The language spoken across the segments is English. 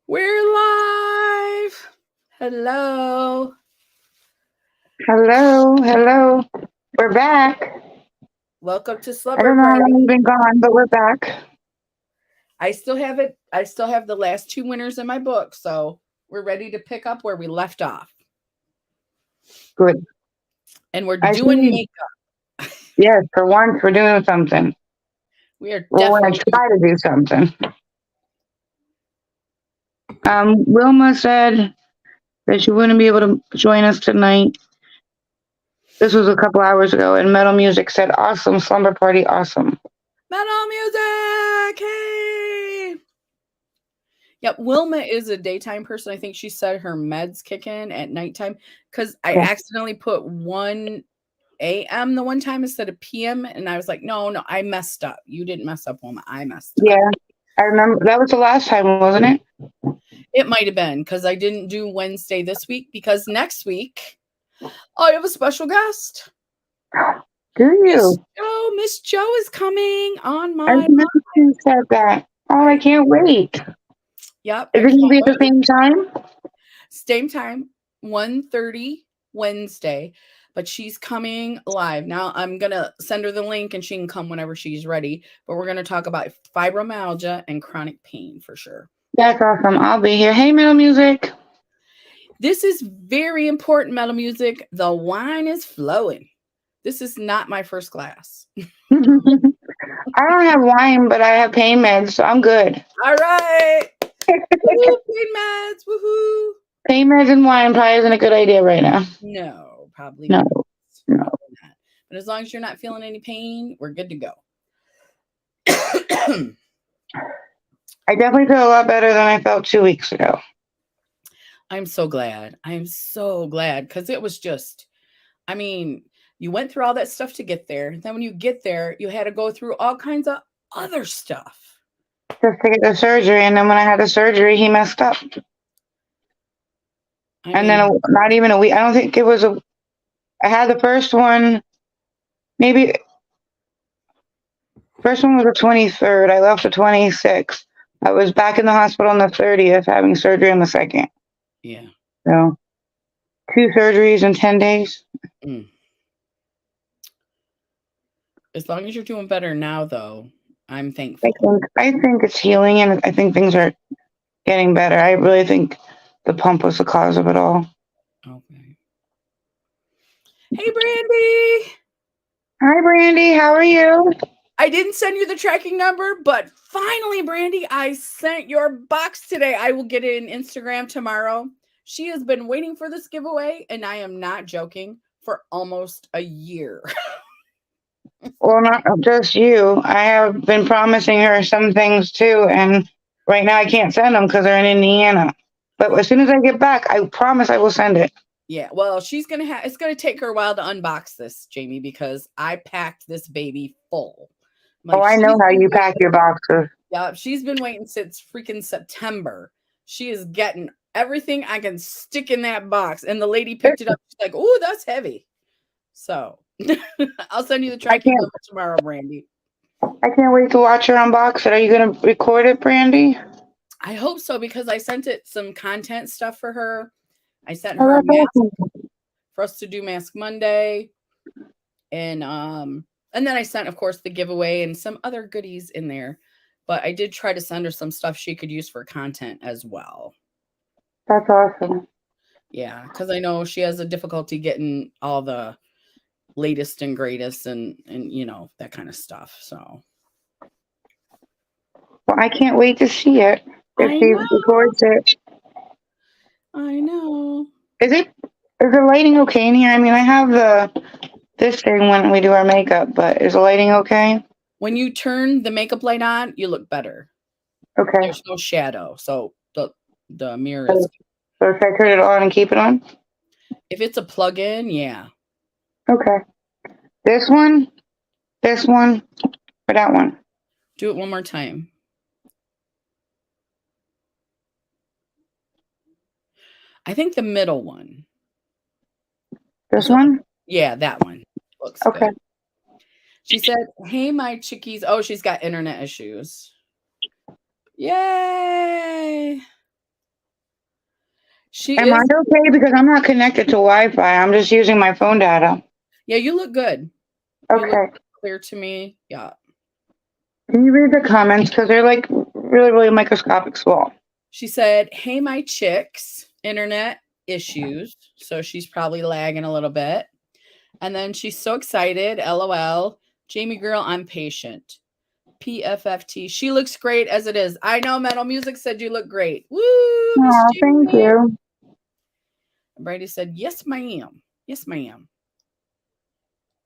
We're live. Hello. Hello. We're back. Welcome to I Slumber don't know how Party. long we've been gone, but we're back. I still have it. I still have the last two winners in my book, so we're ready to pick up where we left off. Good. And we're doing makeup. Yes, for once we're doing something. We're going to try to do something. Wilma said that she wouldn't be able to join us tonight. This was a couple hours ago, and Metal Music said, "Awesome slumber party, awesome." Metal Music, hey! Yep, Wilma is a daytime person. I think she said her meds kick in at nighttime because I accidentally put 1 a.m. the one time instead of p.m. and I was like, no, I messed up. You didn't mess up, Wilma. I messed up. Yeah, I remember that was the last time, wasn't it? It might have been because I didn't do Wednesday this week because next week I have a special guest. Do you? Miss Joe is coming on my. I remember you said that. Oh, I can't wait. Yep. Is it going to be at the same time? Same time, 1:30 Wednesday. But she's coming live. Now I'm going to send her the link and she can come whenever she's ready. But we're going to talk about fibromyalgia and chronic pain for sure. That's awesome. I'll be here. Hey, Metal Music. This is very important, Metal Music. The wine is flowing. This is not my first glass. I don't have wine, but I have pain meds, so I'm good. All right. Woo, pain meds. Woohoo. Pain meds and wine probably isn't a good idea right now. No, probably no. not. No. Probably not. But as long as you're not feeling any pain, we're good to go. I definitely feel a lot better than I felt 2 weeks ago. I'm so glad. Because it was just, you went through all that stuff to get there. Then when you get there, you had to go through all kinds of other stuff. Just to get the surgery. And then when I had the surgery, he messed up. Then not even a week. I don't think it was I had the first one, maybe. First one was the 23rd. I left the 26th. I was back in the hospital on the 30th, having surgery on the 2nd. Yeah. So, 2 surgeries in 10 days. As long as you're doing better now, though, I'm thankful. I think it's healing, and I think things are getting better. I really think the pump was the cause of it all. Okay. Hey, Brandy. Hi, Brandy. How are you? I didn't send you the tracking number, but finally, Brandy, I sent your box today. I will get it in Instagram tomorrow. She has been waiting for this giveaway, and I am not joking, for almost a year. Well, not just you. I have been promising her some things too, and right now I can't send them because they're in Indiana. But as soon as I get back, I promise I will send it. Yeah, well, it's going to take her a while to unbox this, Jamie, because I packed this baby full. I know how you pack your boxes. Yeah, she's been waiting since freaking September. She is getting everything I can stick in that box. And the lady picked it up. She's like, "Oh, that's heavy." So I'll send you the tracking number tomorrow, Brandy. I can't wait to watch her unbox it. Are you going to record it, Brandy? I hope so, because I sent it some content stuff for her. I sent her a mask for us to do Mask Monday. And then I sent, of course, the giveaway and some other goodies in there. But I did try to send her some stuff she could use for content as well. That's awesome. Yeah, because I know she has a difficulty getting all the latest and greatest and that kind of stuff. So. Well, I can't wait to see it. If she records it. I know. Is the lighting okay in here? I mean, I have this thing when we do our makeup, but is the lighting okay? When you turn the makeup light on, you look better. Okay. There's no shadow, so the mirror is. So if I turn it on and keep it on? If it's a plug-in, yeah. Okay. This one, or that one? Do it one more time. I think the middle one. This one? Yeah, that one. Looks okay. Good. She said, "Hey, my chickies." Oh, she's got internet issues. Yay! She Am I is. okay? Because I'm not connected to Wi-Fi. I'm just using my phone data. Yeah, you look good. You look Okay. clear to me. Yeah. Can you read the comments? Because they're like really, really microscopic small. She said, "Hey, my chicks, internet issues." So she's probably lagging a little bit. And then she's so excited. LOL. Jamie girl, I'm patient. PFFT. She looks great as it is. I know Metal Music said you look great. Woo, Miss Oh, thank Jamie. you. Brady said, yes, ma'am. Yes, ma'am.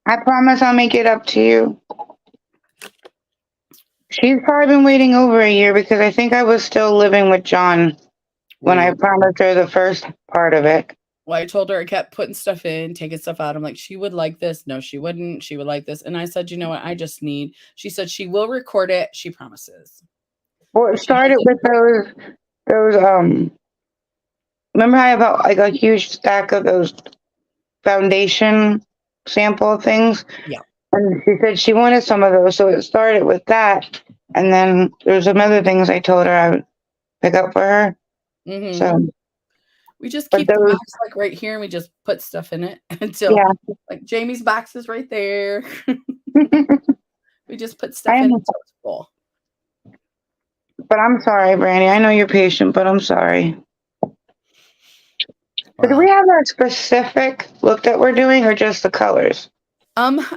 I promise I'll make it up to you. She's probably been waiting over a year because I think I was still living with John when I Ooh. promised her the first part of it. Well, I told her I kept putting stuff in, taking stuff out. I'm like, she would like this. No, she wouldn't. She would like this. And I said, you know what? I just need. She said she will record it. She promises. Well, it But she started doesn't. with those. Remember I have like a huge stack of those foundation sample things? Yeah. And she said she wanted some of those, so it started with that. And then there's some other things I told her I would pick up for her. Mm-hmm. So, We just but keep the those, box like right here and we just put stuff in it until yeah. like Jamie's box is right there. We just put stuff I in am, until it's full. but I'm sorry, Brandy. I know you're patient, but I'm sorry. So do we Wow. have a specific look that we're doing, or just the colors?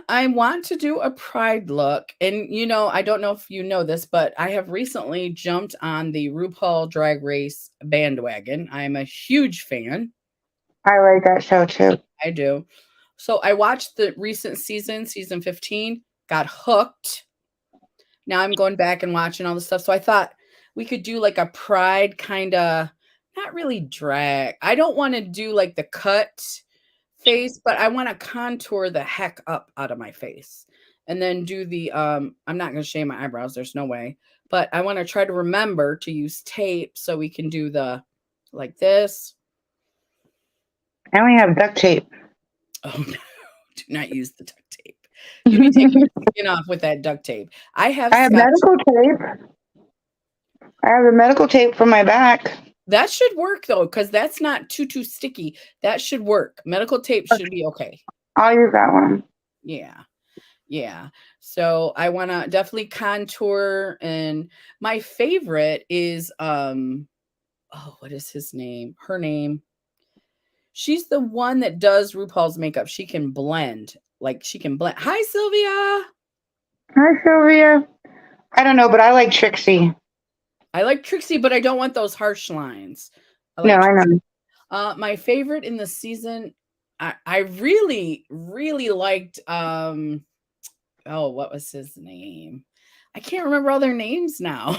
I want to do a pride look. And I don't know if you know this, but I have recently jumped on the RuPaul Drag Race bandwagon. I'm a huge fan. I like that show too. I do. So I watched the recent season 15, got hooked. Now I'm going back and watching all the stuff. So I thought we could do like a pride kind of, not really drag. I don't want to do like the cut face, but I want to contour the heck up out of my face. And then do the I'm not going to shave my eyebrows, there's no way. But I want to try to remember to use tape so we can do the like this. I only have duct tape. Oh no, do not use the duct tape. You'd be taking your skin off with that duct tape. I have I have scotch. medical tape. I have the medical tape for my back. That should work though, because that's not too sticky. That should work. Medical tape should be okay. I'll use that one. Yeah. Yeah. So I want to definitely contour, and my favorite is what is his name? Her name. She's the one that does RuPaul's makeup. She can blend. Like she can blend. Hi Sylvia. Hi, Sylvia. I don't know, but I like Trixie. I like Trixie, but I don't want those harsh lines. I No, like I Trixie. know. My favorite in the season, I really, really liked what was his name? I can't remember all their names now.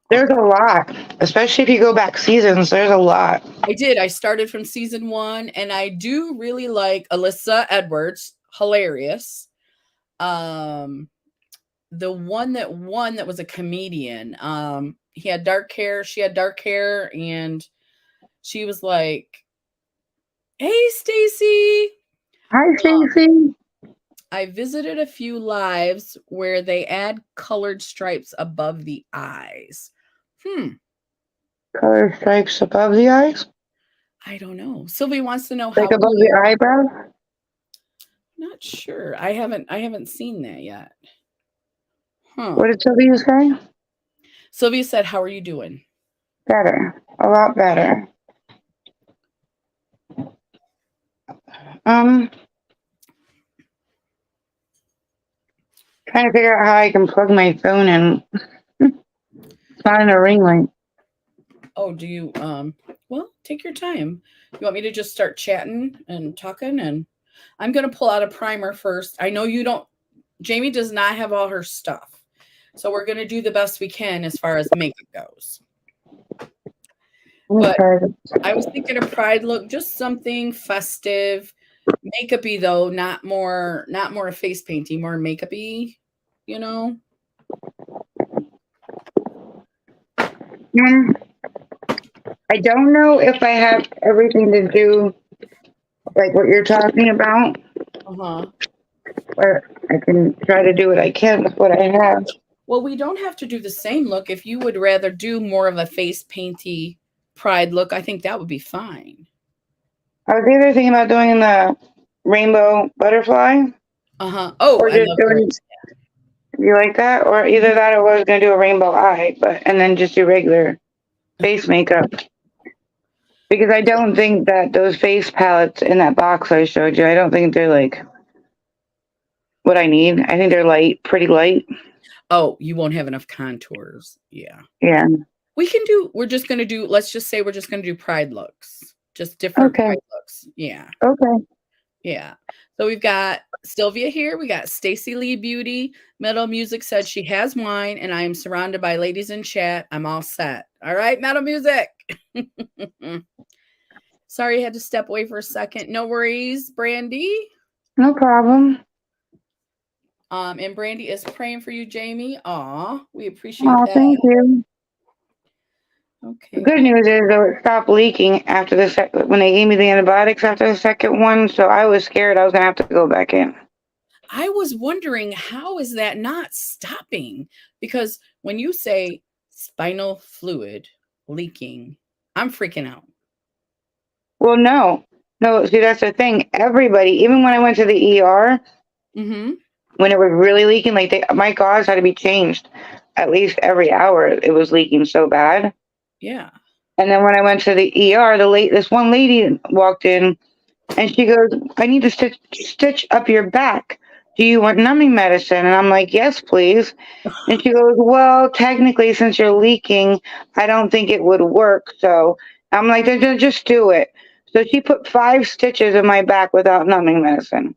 There's a lot, especially if you go back seasons. There's a lot. I did. I started from season 1, and I do really like Alyssa Edwards. Hilarious. The one that won that was a comedian. He had dark hair. She had dark hair, and she was like, "Hey, Stacy." Hi, Stacey. I visited a few lives where they add colored stripes above the eyes. Color stripes above the eyes, I don't know. Sylvie wants to know like how above old the you are. eyebrows. Not sure. I haven't seen that yet. What did Sylvia say? Sylvia said, "How are you doing?" Better, a lot better. Trying to figure out how I can plug my phone in. It's not in a ring light. Oh, do you well, take your time. You want me to just start chatting and talking, and I'm going to pull out a primer first. I know you don't Jamie does not have all her stuff. So we're going to do the best we can as far as makeup goes. But I was thinking a pride look, just something festive, makeup-y though, not more face painting, more makeup-y, you know. I don't know if I have everything to do like what you're talking about. Or I can try to do what I can with what I have. Well, we don't have to do the same look. If you would rather do more of a face painty pride look, I think that would be fine. I was either thinking about doing the rainbow butterfly Uh-huh. Oh, or I just love doing, hers. you like that? Or either that or I was going to do a rainbow eye, but, and then just do regular face makeup. Because I don't think that those face palettes in that box I showed you, I don't think they're like what I need. I think they're light, pretty light. Oh, you won't have enough contours. Yeah. Yeah. We're just gonna do, let's just say we're just gonna do pride looks. Just different Okay. pride looks. Yeah. Okay. Yeah. So we've got Sylvia here. We got Stacy Lee Beauty. Metal Music said she has wine, and I am surrounded by ladies in chat. I'm all set. All right, Metal Music. Sorry, I had to step away for a second. No worries, Brandy. No problem. And Brandy is praying for you, Jamie. Aw, we appreciate Oh, that. thank you. Okay. The good news is though it stopped leaking after when they gave me the antibiotics after the second one, so I was scared I was gonna have to go back in. I was wondering, how is that not stopping? Because when you say spinal fluid leaking, I'm freaking out. Well, no. See, that's the thing. Everybody, even when I went to the ER, Mm-hmm. when it was really leaking, like my gauze had to be changed at least every hour. It was leaking so bad. Yeah. And then when I went to the ER, this one lady walked in and she goes, "I need to stitch up your back. Do you want numbing medicine?" And I'm like, "Yes, please." And she goes, "Well, technically, since you're leaking, I don't think it would work." So I'm like, Just do it." So she put 5 stitches in my back without numbing medicine.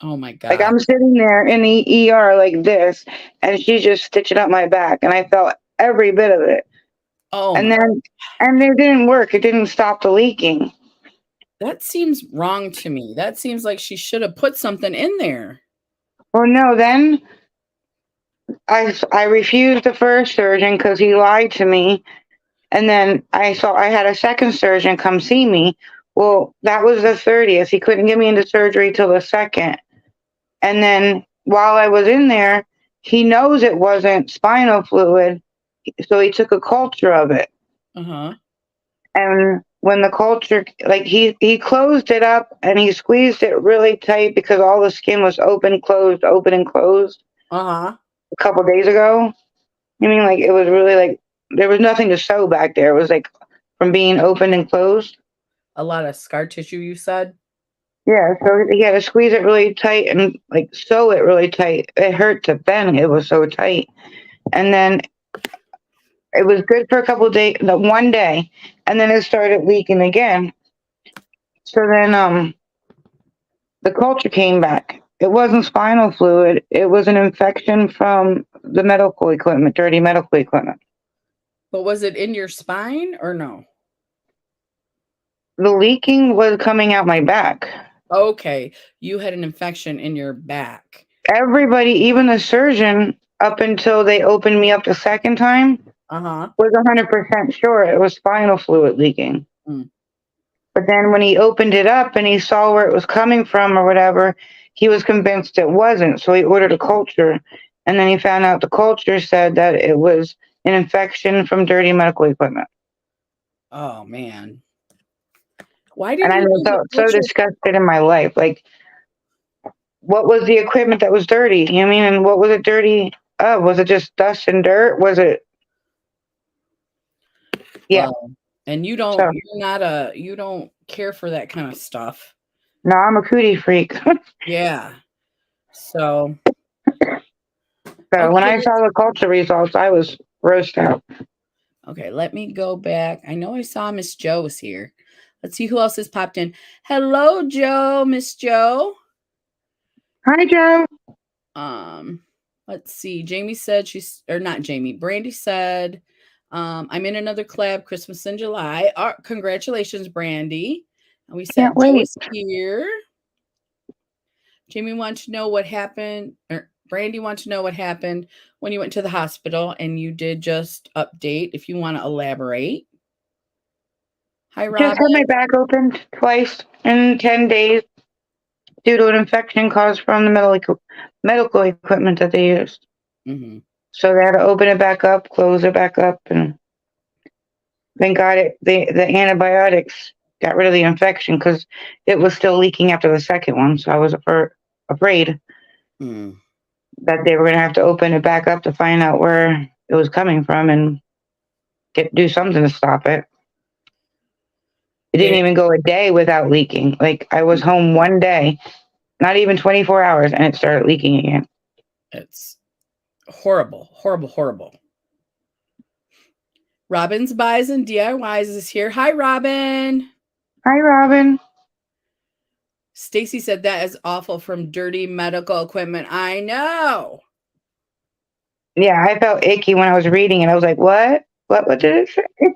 Oh my Like God. I'm sitting there in the ER like this, and she's just stitching up my back, and I felt every bit of it. Oh And my. then, and it didn't work. It didn't stop the leaking. That seems wrong to me. That seems like she should have put something in there. Well, no, then I refused the first surgeon because he lied to me. And then I had a second surgeon come see me. Well, that was the 30th. He couldn't get me into surgery till the second. And then while I was in there, he knows it wasn't spinal fluid, so he took a culture of it. Uh-huh. And when the culture, like he closed it up and he squeezed it really tight because all the skin was open and closed Uh-huh. a couple days ago. You mean like it was really like there was nothing to sew back there. It was like from being open and closed. A lot of scar tissue, you said? Yeah, so he had to squeeze it really tight and like sew it really tight. It hurt to bend. It was so tight. And then it was good for a couple of days, no, one day, and then it started leaking again. So then the culture came back. It wasn't spinal fluid. It was an infection from the medical equipment, dirty medical equipment. But was it in your spine or no? The leaking was coming out my back. Okay. You had an infection in your back. Everybody, even the surgeon, up until they opened me up the second time, Uh-huh. was 100% sure it was spinal fluid leaking. Mm. But then when he opened it up and he saw where it was coming from or whatever, he was convinced it wasn't. So he ordered a culture. And then he found out the culture said that it was an infection from dirty medical equipment. Oh man. Why And didn't I you do the felt so culture? disgusted in my life. Like, what was the equipment that was dirty? You know what I mean? And what was it dirty of? Was it just dust and dirt? Was it? Yeah. Well, and So, you don't care for that kind of stuff. no, I'm a cootie freak. Yeah. So, So when okay, I saw the culture results, I was grossed out. okay, let me go back. I know I saw Miss Joe's here. Let's see who else has popped in. Hello, Joe, Miss Joe. Hi, Joe. Let's see. Jamie said or not Jamie. Brandy said, I'm in another collab, Christmas in July. Congratulations, Brandy. And we said Can't wait. Joe's here. Jamie wants to know what happened, or Brandy wants to know what happened when you went to the hospital, and you did just update if you want to elaborate. Hi, Just had my Robin. back opened twice in 10 days due to an infection caused from the medical equipment that they used. Mm-hmm. So they had to open it back up, close it back up, and thank God the antibiotics got rid of the infection because it was still leaking after the second one. So I was afraid Mm. that they were going to have to open it back up to find out where it was coming from and do something to stop it. It didn't It, even go a day without leaking. Like I was home one day, not even 24 hours, and it started leaking again. it's horrible, horrible, horrible. Robin's Buys and DIYs is here. Hi, Robin. Hi, Robin. Stacy said that is awful from dirty medical equipment. I know. Yeah, I felt icky when I was reading it. I was like, what? What did it say? Did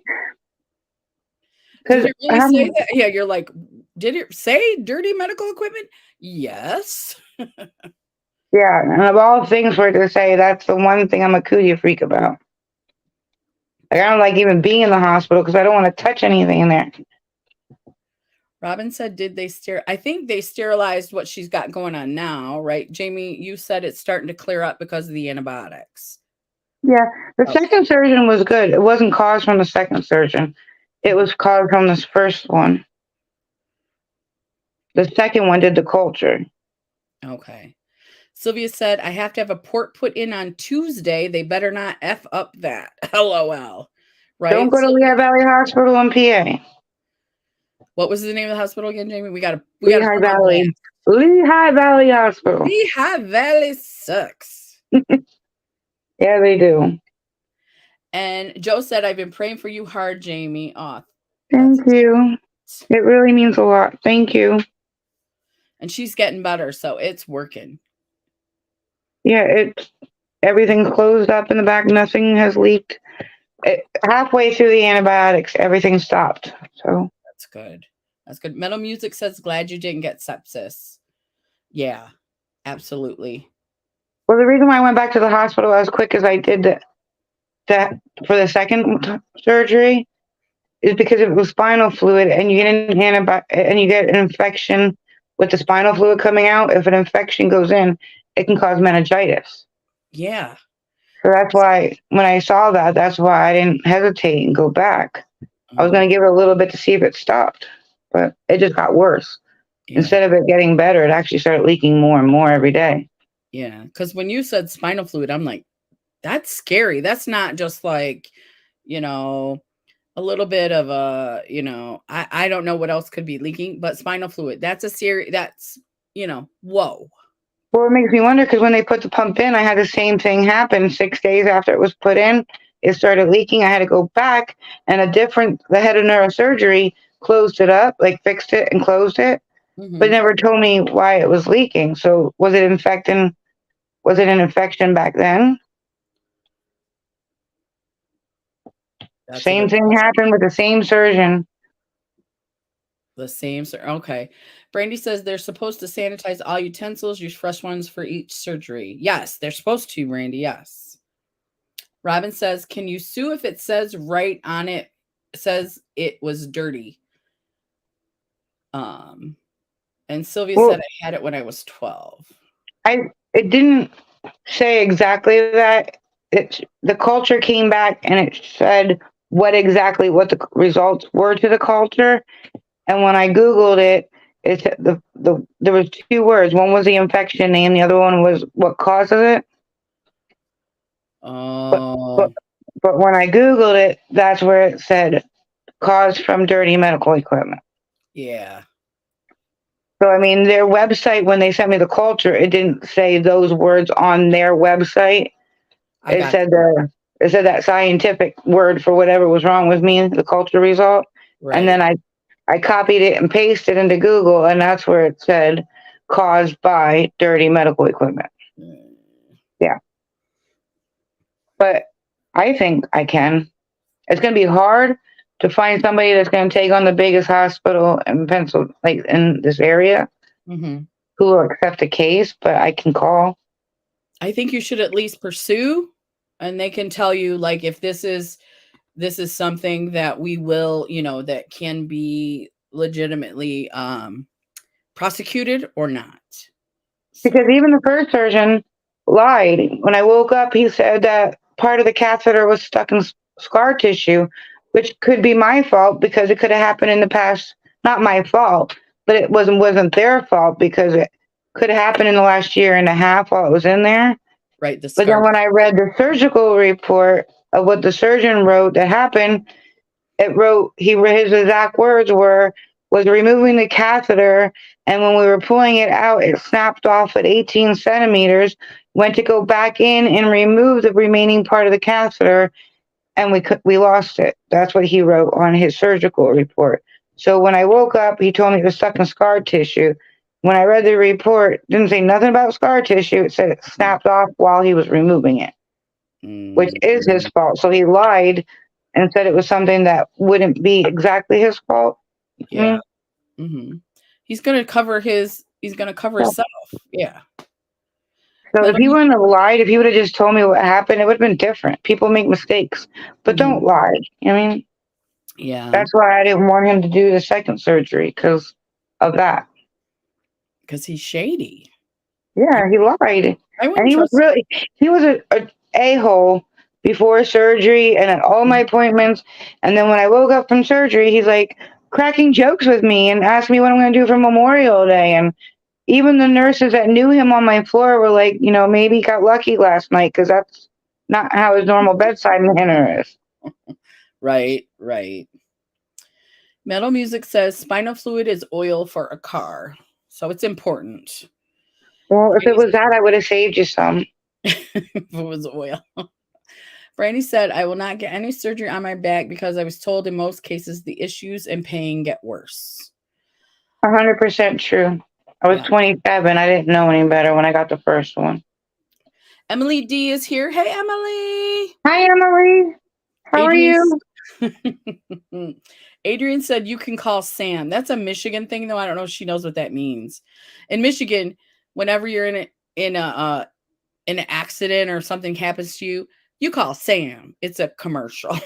Because it really say that? Yeah, you're like, did it say dirty medical equipment? Yes. yeah, and of all things for it to say, that's the one thing I'm a cootie freak about. Like I don't like even being in the hospital because I don't want to touch anything in there. Robin said, did they I think they sterilized what she's got going on now, right? Jamie, you said it's starting to clear up because of the antibiotics. Yeah, the second surgeon was good. It wasn't caused from the second surgeon. It was caused from this first one. The second one did the culture. Okay. Sylvia said, I have to have a port put in on Tuesday. They better not F up that. LOL. Right? Don't go to Lehigh Valley Hospital in PA. What was the name of the hospital again, Jamie? We got Lehigh Valley. Lehigh Valley Hospital. Lehigh Valley sucks. Yeah, they do. And Joe said, I've been praying for you hard, Jamie. Oh, thank you. It really means a lot. Thank you. And she's getting better, so it's working. Yeah, everything's closed up in the back. Nothing has leaked. Halfway through the antibiotics, everything stopped. So that's good. That's good. Metal Music says, glad you didn't get sepsis. Yeah, absolutely. Well, the reason why I went back to the hospital as quick as I did that for the second surgery is because it was spinal fluid, and you get and you get an infection with the spinal fluid coming out. If an infection goes in, it can cause meningitis. Yeah. So that's why when I saw that, that's why I didn't hesitate and go back. I was going to give it a little bit to see if it stopped, but it just got worse. Yeah. Instead of it getting better, it actually started leaking more and more every day. Yeah, because when you said spinal fluid, I'm like, that's scary. That's not just like, a little bit of I don't know what else could be leaking, but spinal fluid, that's whoa. Well, it makes me wonder because when they put the pump in, I had the same thing happen 6 days after it was put in. It started leaking. I had to go back, and the head of neurosurgery closed it up, like fixed it and closed it, but never told me why it was leaking. So was it infecting? Was it an infection back then? Same thing happened with the same surgeon. Okay. Brandy says they're supposed to sanitize all utensils, use fresh ones for each surgery. Yes, they're supposed to, Brandy. Yes. Robin says, can you sue if it says right on it, says it was dirty? And Sylvia said I had it when I was 12. It didn't say exactly that. The culture came back and it said what the results were to the culture. And when I Googled it, it said there was 2 words. One was the infection name, the other one was what causes it. Oh. But when I Googled it, that's where it said caused from dirty medical equipment. Yeah. So, I mean, their website, when they sent me the culture, it didn't say those words on their website. It said that scientific word for whatever was wrong with me, the culture result. Right. And then I copied it and pasted it into Google, and that's where it said caused by dirty medical equipment. Yeah. But I think I can. It's going to be hard to find somebody that's going to take on the biggest hospital in Pennsylvania, like in this area, who will accept a case, but I can call. I think you should at least pursue, and they can tell you, like, if this is something that we will, that can be legitimately prosecuted or not. Because even the first surgeon lied. When I woke up, he said that part of the catheter was stuck in scar tissue, which could be my fault because it could have happened in the past. Not my fault, but it wasn't their fault because it could have happened in the last year and a half while it was in there. Right, the But then scar. when I read the surgical report of what the surgeon wrote that happened, it wrote his exact words was removing the catheter, and when we were pulling it out, it snapped off at 18 centimeters. Went to go back in and remove the remaining part of the catheter, and we lost it. That's what he wrote on his surgical report. So when I woke up, he told me it was stuck in scar tissue. When I read the report, it didn't say nothing about scar tissue. It said it snapped off while he was removing it, which is his fault. So he lied and said it was something that wouldn't be exactly his fault. Yeah. He's gonna cover himself. Yeah. So if Melody, he wouldn't have lied, if he would have just told me what happened, it would have been different. People make mistakes, but don't lie. I mean, yeah, that's why I didn't want him to do the second surgery because of that. because he's shady. Yeah, he lied, I and wouldn't he was trust. a hole before surgery and at all my appointments. And then when I woke up from surgery, he's like cracking jokes with me and asked me what I'm going to do for Memorial Day. And even the nurses that knew him on my floor were like, maybe he got lucky last night because that's not how his normal bedside manner is. Right. Metal Music says spinal fluid is oil for a car, so it's important. Well, if it was that, I would have saved you some. If it was oil. Brandy said, I will not get any surgery on my back because I was told in most cases the issues and pain get worse. 100% true. I was 27. I didn't know any better when I got the first one. Emily D is here. Hey, Emily. Hi, Emily. How are you? Adrian said you can call Sam. That's a Michigan thing, though. I don't know if she knows what that means. In Michigan, whenever you're in an accident or something happens to you, you call Sam. It's a commercial.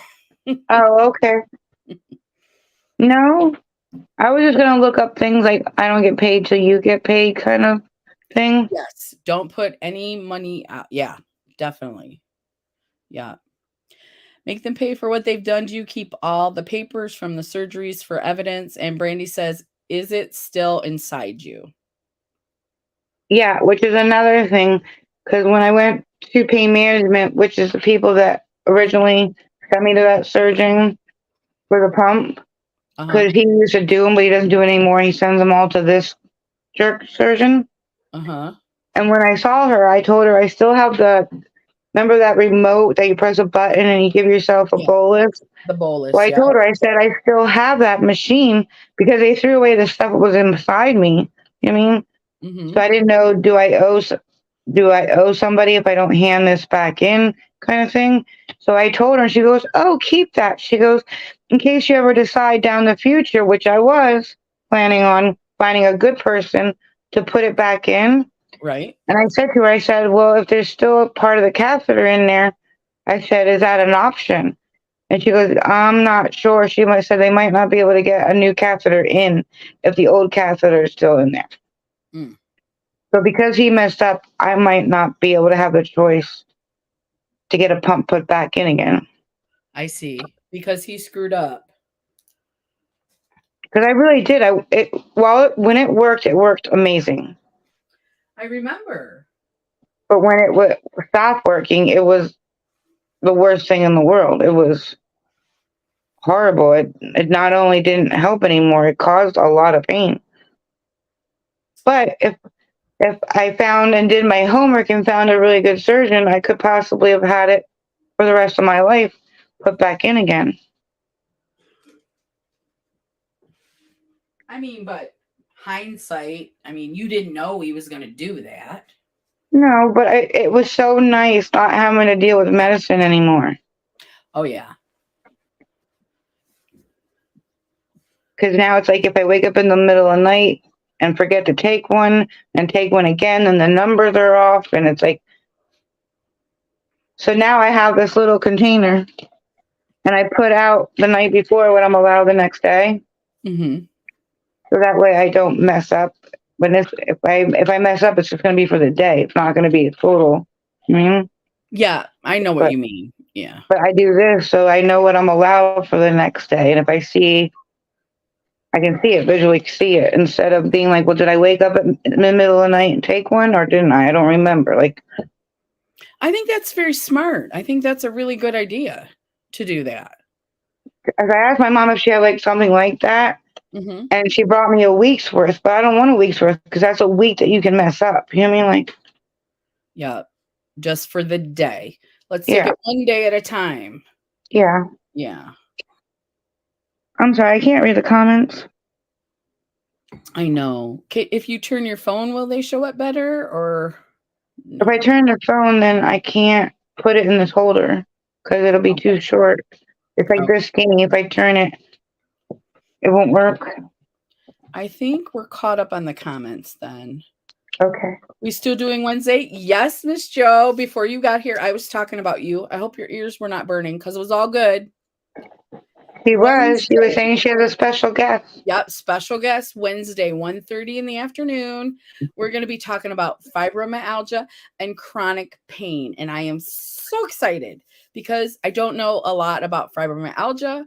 Oh, okay. No, I was just gonna look up things like I don't get paid till you get paid kind of thing. Yes. Don't put any money out. Yeah, definitely. Yeah. Make them pay for what they've done to you. Keep all the papers from the surgeries for evidence. And Brandy says, is it still inside you? Yeah, which is another thing. Because when I went to pain management, which is the people that originally sent me to that surgeon for the pump, because he used to do them, but he doesn't do it anymore. He sends them all to this jerk surgeon. And when I saw her, I told her I still have remember that remote that you press a button and you give yourself a bolus? The bolus. Well, I told her, I said, I still have that machine because they threw away the stuff that was inside me. You know what I mean? So I didn't know, do I owe somebody if I don't hand this back in kind of thing? So I told her, and she goes, oh, keep that. She goes, in case you ever decide down the future, which I was planning on finding a good person to put it back in. Right. And I said to her, well, if there's still a part of the catheter in there, I said, is that an option? And she goes, I'm not sure. She might said they might not be able to get a new catheter in if the old catheter is still in there. So because he messed up, I might not be able to have the choice to get a pump put back in again. I see. Because he screwed up. Because I really did. When it worked amazing. I remember. But when it stopped working, it was the worst thing in the world. It was horrible. It not only didn't help anymore, it caused a lot of pain. But if I found and did my homework and found a really good surgeon, I could possibly have had it for the rest of my life put back in again. I mean, but hindsight, you didn't know he was going to do that. No, but it was so nice not having to deal with medicine anymore. Oh, yeah. Because now it's like if I wake up in the middle of the night and forget to take one and take one again, and the numbers are off, and it's like. So now I have this little container, and I put out the night before what I'm allowed the next day. So that way I don't mess up. But if I mess up, it's just going to be for the day. It's not going to be total. Yeah, I know what you mean. Yeah. But I do this so I know what I'm allowed for the next day. And if I can see it, visually see it, instead of being like, well, did I wake up in the middle of the night and take one or didn't I? I don't remember. Like, I think that's very smart. I think that's a really good idea to do that. as I asked my mom if she had like something like that, Hmm. and she brought me a week's worth, but I don't want a week's worth because that's a week that you can mess up. You know what I mean? Like, Yeah. Just for the day. Let's take yeah, it one day at a time. yeah. Yeah. I'm sorry, I can't read the comments. I know. If you turn your phone, will they show up better or If I no? turn the phone, then I can't put it in this holder because it'll be too Okay. short. It's like Okay. this skinny. If I turn it, it won't work. I think we're caught up on the comments then. Okay. We still doing Wednesday? Yes, Miss Joe. Before you got here, I was talking about you. I hope your ears were not burning because it was all good. She was. She was Wednesday. saying she has a special guest. Yep, special guest Wednesday, 1:30 in the afternoon. We're going to be talking about fibromyalgia and chronic pain. And I am so excited because I don't know a lot about fibromyalgia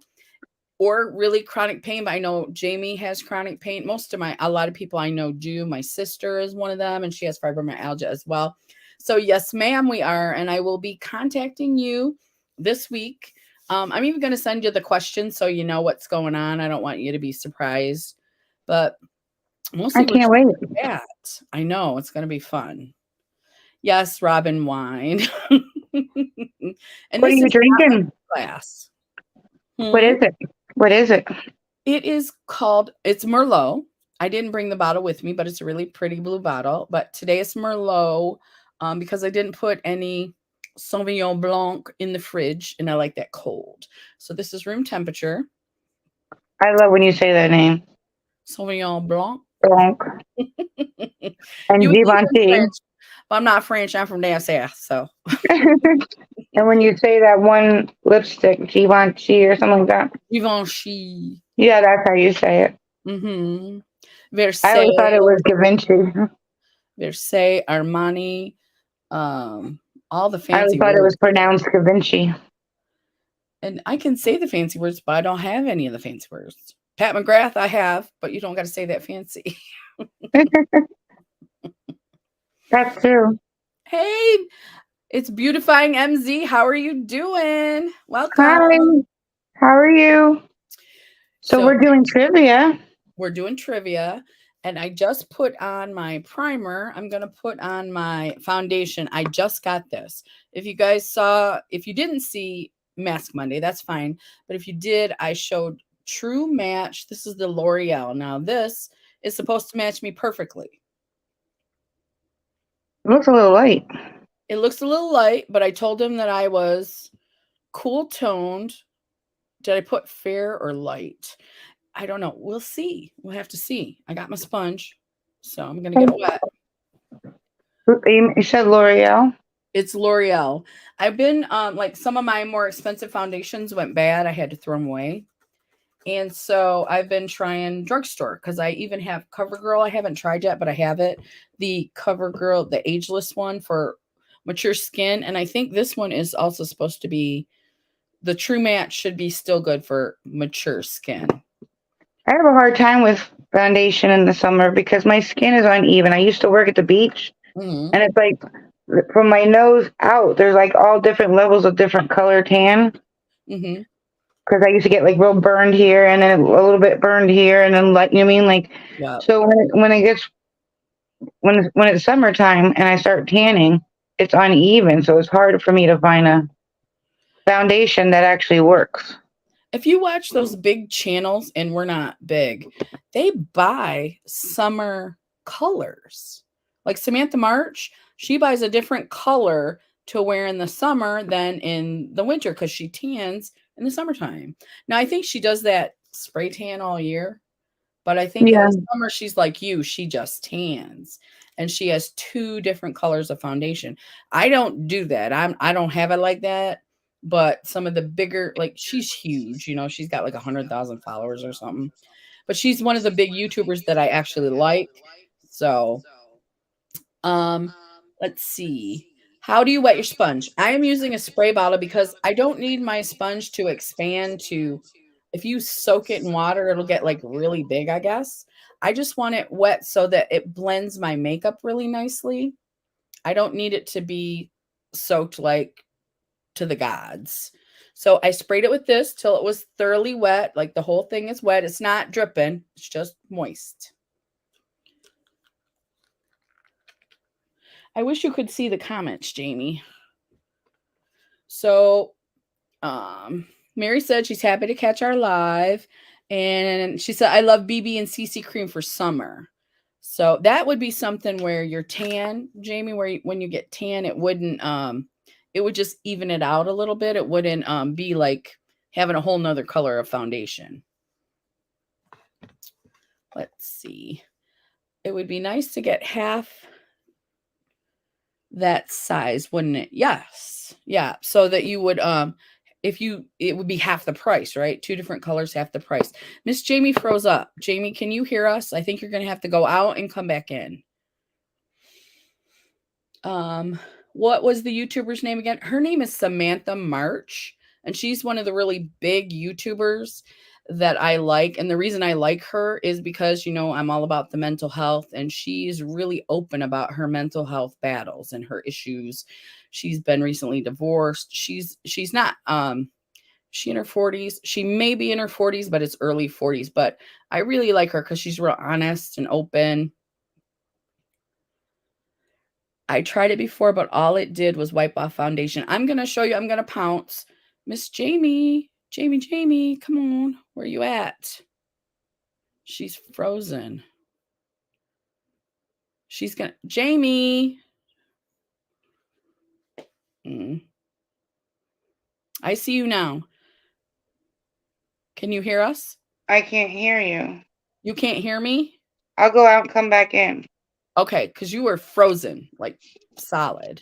or really chronic pain, but I know Jamie has chronic pain. A lot of people I know do. My sister is one of them, and she has fibromyalgia as well. So, yes, ma'am, we are. And I will be contacting you this week. I'm even going to send you the questions so you know what's going on. I don't want you to be surprised, but I mostly we're can't just wait. chat. I know it's going to be fun. Yes, Robin wine. And What are this you is not like drinking? class. What Hmm? is it? What is it? It's Merlot. I didn't bring the bottle with me, but it's a really pretty blue bottle. But today it's Merlot because I didn't put any Sauvignon Blanc in the fridge and I like that cold. So this is room temperature. I love when you say that name. Sauvignon Blanc. Blanc You and would think I'm Givenchy. French, but I'm not French. I'm from DSS. So And when you say that one lipstick, Givenchy or something like that, Givenchy. yeah, that's how you say it. Mm-hmm. I always thought Versailles. it was Givenchy. Versailles. Armani. Um, all the I always fancy thought it was words. pronounced Givenchy. And I can say the fancy words, but I don't have any of the fancy words. Pat McGrath, I have, but you don't got to say that fancy. That's true. Hey, it's Beautifying MZ. How are you doing? Hi, Welcome. how are you? So So, we're doing trivia. we're doing trivia, and I just put on my primer. I'm going to put on my foundation. I just got this. If you didn't see Mask Monday, that's fine. But if you did, I showed True Match. This is the L'Oreal. Now, this is supposed to match me perfectly. It looks a little light. It looks a little light, but I told him that I was cool toned. Did I put fair or light? I don't know. We'll see. We'll have to see. I got my sponge, so I'm gonna get it wet. You said L'Oreal. It's L'Oreal. I've been like some of my more expensive foundations went bad. I had to throw them away. And so I've been trying drugstore because I even have CoverGirl. I haven't tried yet, but I have it. The CoverGirl, the ageless one for mature skin. And I think this one is also supposed to be the True Match should be still good for mature skin. I have a hard time with foundation in the summer because my skin is uneven. I used to work at the beach, Mm-hmm. and it's like from my nose out, there's like all different levels of different color tan. Mm-hmm. Because I used to get like real burned here, and then a little bit burned here, and then like you know what I mean, like Yeah. so when it's summertime and I start tanning, it's uneven, so it's hard for me to find a foundation that actually works. If you watch those big channels, and we're not big, they buy summer colors. Like Samantha March, she buys a different color to wear in the summer than in the winter because she tans in the summertime. Now, I think she does that spray tan all year, but I think in Yeah, the summer, she's like you, she just tans. And she has two different colors of foundation. I don't do that. I don't have it like that. But some of the bigger, like she's huge, she's got like 100,000 followers or something. But she's one of the big YouTubers that I actually like. So, um, let's see. How do you wet your sponge? I am using a spray bottle because I don't need my sponge to expand to, if you soak it in water, it'll get like really big, I guess. I just want it wet so that it blends my makeup really nicely. I don't need it to be soaked like to the gods. So I sprayed it with this till it was thoroughly wet. Like the whole thing is wet. It's not dripping, it's just moist. I wish you could see the comments, Jamie. So, Mary said she's happy to catch our live. And she said, I love BB and CC cream for summer. So that would be something where you're tan, Jamie, where when you get tan, it wouldn't, it would just even it out a little bit. It wouldn't be like having a whole nother color of foundation. Let's see. It would be nice to get half that size, wouldn't it? Yes. Yeah. So that you would, it would be half the price, right? 2 different colors, half the price. Miss Jamie froze up. Jamie, can you hear us? I think you're going to have to go out and come back in. What was the YouTuber's name again? Her name is Samantha March, and she's one of the really big YouTubers that I like. And the reason I like her is because, I'm all about the mental health, and she's really open about her mental health battles and her issues. She's been recently divorced. She's not, she in her 40s. She may be in her 40s, but it's early 40s. But I really like her because she's real honest and open. I tried it before, but all it did was wipe off foundation. I'm going to show you. I'm going to pounce. Miss Jamie, Jamie, come on. Where you at? She's frozen. She's going to, Jamie. I see you now. Can you hear us? I can't hear you. You can't hear me? I'll go out and come back in. Okay, because you were frozen, like solid.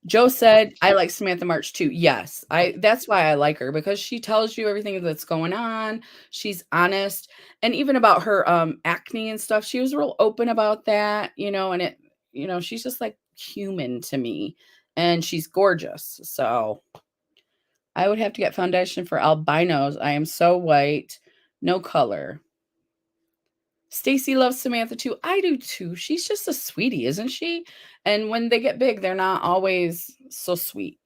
Joe said, I like Samantha March too. Yes, that's why I like her, because she tells you everything that's going on. She's honest. And even about her acne and stuff, she was real open about that, and it, she's just like human to me, and she's gorgeous. So I would have to get foundation for albinos. I am so white, no color. Stacy loves Samantha too. I do too. She's just a sweetie, isn't she? And when they get big, they're not always so sweet.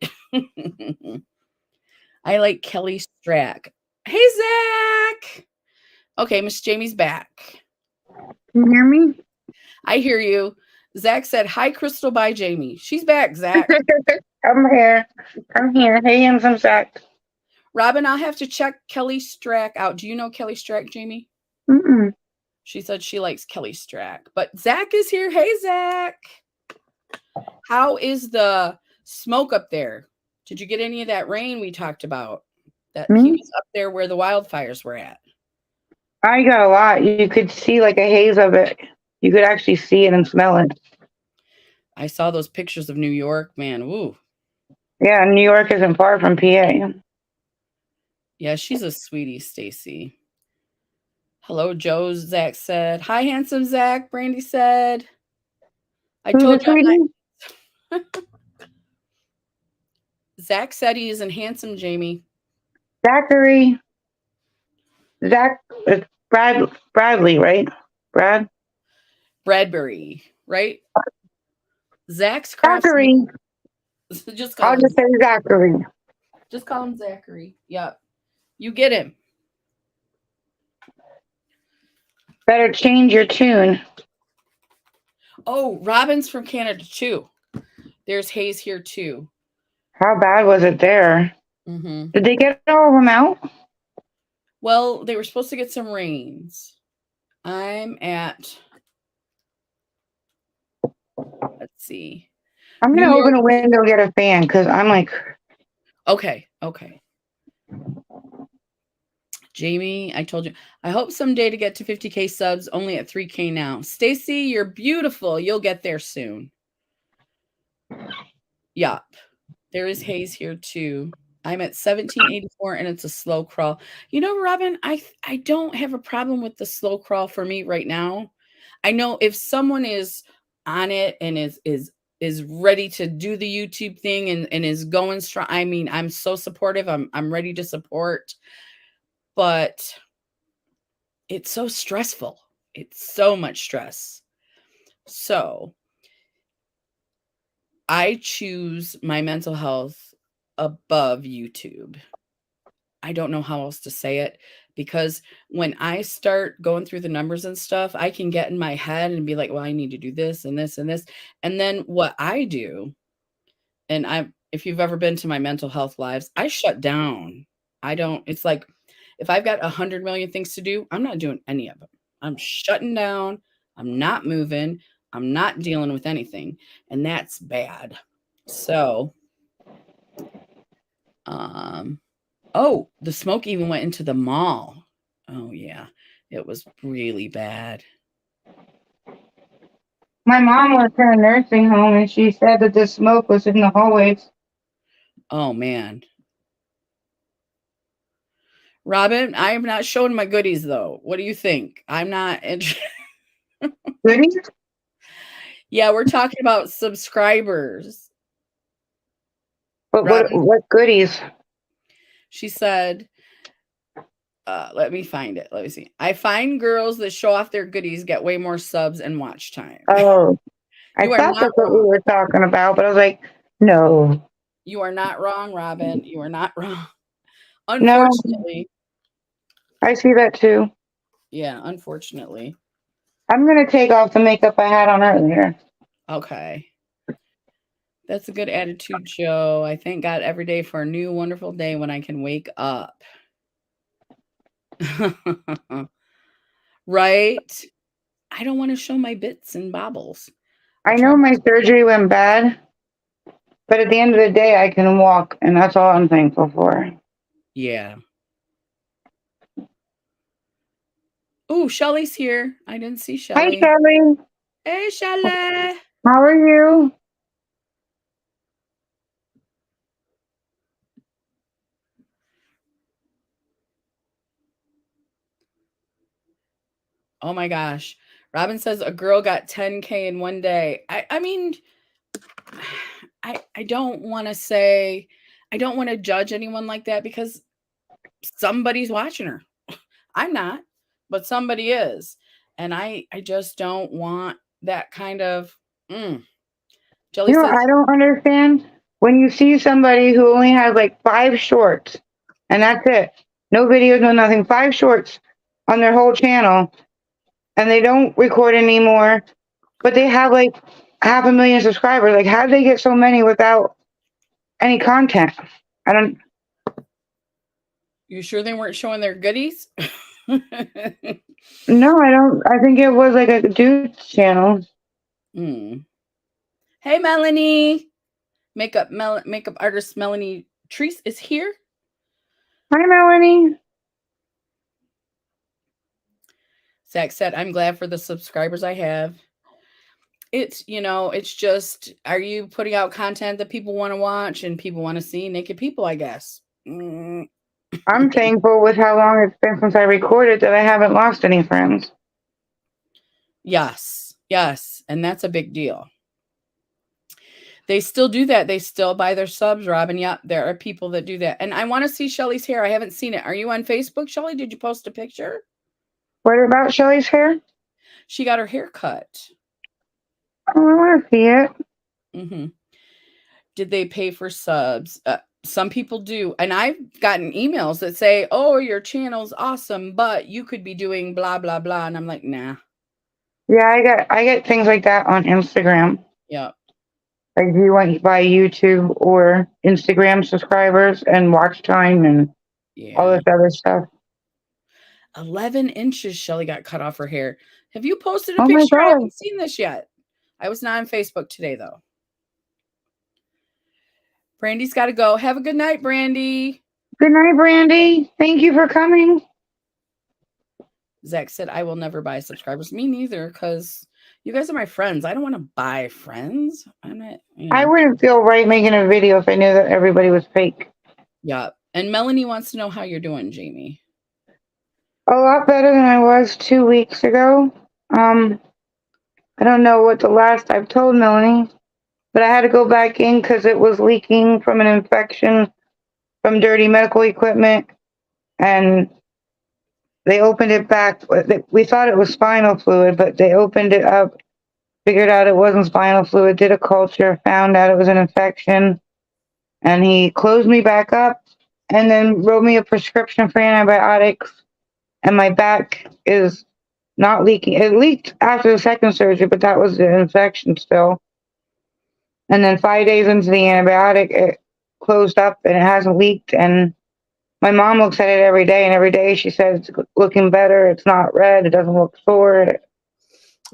I like Kelly Strack. Hey, Zach. Okay, Miss Jamie's back. Can you hear me? I hear you. Zach said, hi, Crystal. Bye, Jamie. She's back, Zach. I'm here. Hey, handsome Zach. Robin, I'll have to check Kelly Strack out. Do you know Kelly Strack, Jamie? Mm-mm. She said she likes Kelly Strack. But Zach is here. Hey, Zach. How is the smoke up there? Did you get any of that rain we talked about? That he was up there where the wildfires were at. I got a lot. You could see like a haze of it. You could actually see it and smell it. I saw those pictures of New York, man. Woo. Yeah, New York isn't far from PA. Yeah, she's a sweetie, Stacy. Hello, Joe, Zach said. Hi, handsome Zach, Brandy said. I told you. Zach said he isn't handsome, Jamie. Zachary. Zach, it's Bradley, right? Bradbury, right? Zach's Zachary. I'll just say Zachary. Just call him Zachary. Yep. You get him. Better change your tune. Oh, Robin's from Canada too. There's haze here too. How bad was it there? Mm-hmm. Did they get all of them out? Well, they were supposed to get some rains. I'm at, let's see. I'm going to open a window and get a fan because I'm like. Okay. Jamie, I told you, I hope someday to get to 50K subs, only at 3K now. Stacy, you're beautiful. You'll get there soon. Yup. There is haze here too. I'm at 1784 and it's a slow crawl. You know, Robin, I don't have a problem with the slow crawl for me right now. I know if someone is on it and is ready to do the YouTube thing and is going strong. I mean, I'm so supportive. I'm ready to support, but it's so stressful. It's so much stress. So I choose my mental health above YouTube. I don't know how else to say it because when I start going through the numbers and stuff, I can get in my head and be like, well, I need to do this and this and this. And then what I do, and if you've ever been to my mental health lives, I shut down. I don't, it's like if I've got 100 million things to do, I'm not doing any of them. I'm shutting down. I'm not moving. I'm not dealing with anything. And that's bad. So, oh, the smoke even went into the mall. Oh, yeah. It was really bad. My mom was in a nursing home and she said that the smoke was in the hallways. Oh, man. Robin, I am not showing my goodies, though. What do you think? I'm not interested. Goodies? Yeah, we're talking about subscribers. But Robin, what goodies? she said, let me find it. Let me see. I find girls that show off their goodies get way more subs and watch time. Oh, I You are thought not that's what we wrong. were talking about, but I was like, no. You are not wrong, Robin. You are not wrong. No, Unfortunately. I see that too. Yeah, unfortunately. I'm going to take off the makeup I had on earlier. Okay. That's a good attitude, Joe. I thank God every day for a new wonderful day when I can wake up. Right? I don't want to show my bits and bobbles. I know my surgery went bad, but at the end of the day, I can walk, and that's all I'm thankful for. Yeah. Oh, Shelly's here. I didn't see Hi, Shelly. Kelly. Hey, Shelly. How are you? Oh my gosh. Robin says a girl got 10K in one day. I mean, I don't want to say, I don't want to judge anyone like that because somebody's watching her. I'm not, but somebody is. And I just don't want that kind of Jelly You know, says, I don't understand when you see somebody who only has like 5 shorts, and that's it. No videos, no nothing. 5 shorts on their whole channel, and they don't record anymore, but they have like 500,000 subscribers. Like, how did they get so many without any content? I don't. you sure they weren't showing their goodies? No, I don't. I think it was like a dude's channel. Hey, Melanie. Makeup artist Melanie Treese is here. Hi, Melanie. Zach said, I'm glad for the subscribers I have. It's, it's just, are you putting out content that people want to watch and people want to see naked people, I guess? I'm thankful with how long it's been since I recorded that I haven't lost any friends. Yes. And that's a big deal. They still do that. They still buy their subs, Robin. Yeah, there are people that do that. And I want to see Shelly's hair. I haven't seen it. Are you on Facebook, Shelly? Did you post a picture? What about Shelly's hair? She got her hair cut. Oh, I want to see it. Mm-hmm. Did they pay for subs? Some people do. And I've gotten emails that say, oh, your channel's awesome, but you could be doing blah, blah, blah. And I'm like, nah. Yeah, I get things like that on Instagram. Yeah. Like, do you want to buy YouTube or Instagram subscribers and watch time and all this other stuff? 11 inches Shelly got cut off her hair. Have you posted a Oh my picture? I God. haven't seen this yet. I was not on Facebook today, though. Brandy's got to go. Have a good night, Brandy. Good night, Brandy. Thank you for coming. Zach said, I will never buy subscribers. Me neither, because you guys are my friends. I don't want to buy friends. I'm not. I wouldn't feel right making a video if I knew that everybody was fake. Yeah. And Melanie wants to know how you're doing, Jamie. A lot better than I was 2 weeks ago. I don't know what the last I've told Melanie, but I had to go back in because it was leaking from an infection from dirty medical equipment, and they opened it back. We thought it was spinal fluid, but they opened it up, figured out it wasn't spinal fluid, did a culture, found out it was an infection, and he closed me back up and then wrote me a prescription for antibiotics. And my back is not leaking. It leaked after the second surgery, but that was the infection still. And then 5 days into the antibiotic, it closed up and it hasn't leaked. And my mom looks at it every day, and every day she says it's looking better. It's not red. It doesn't look sore.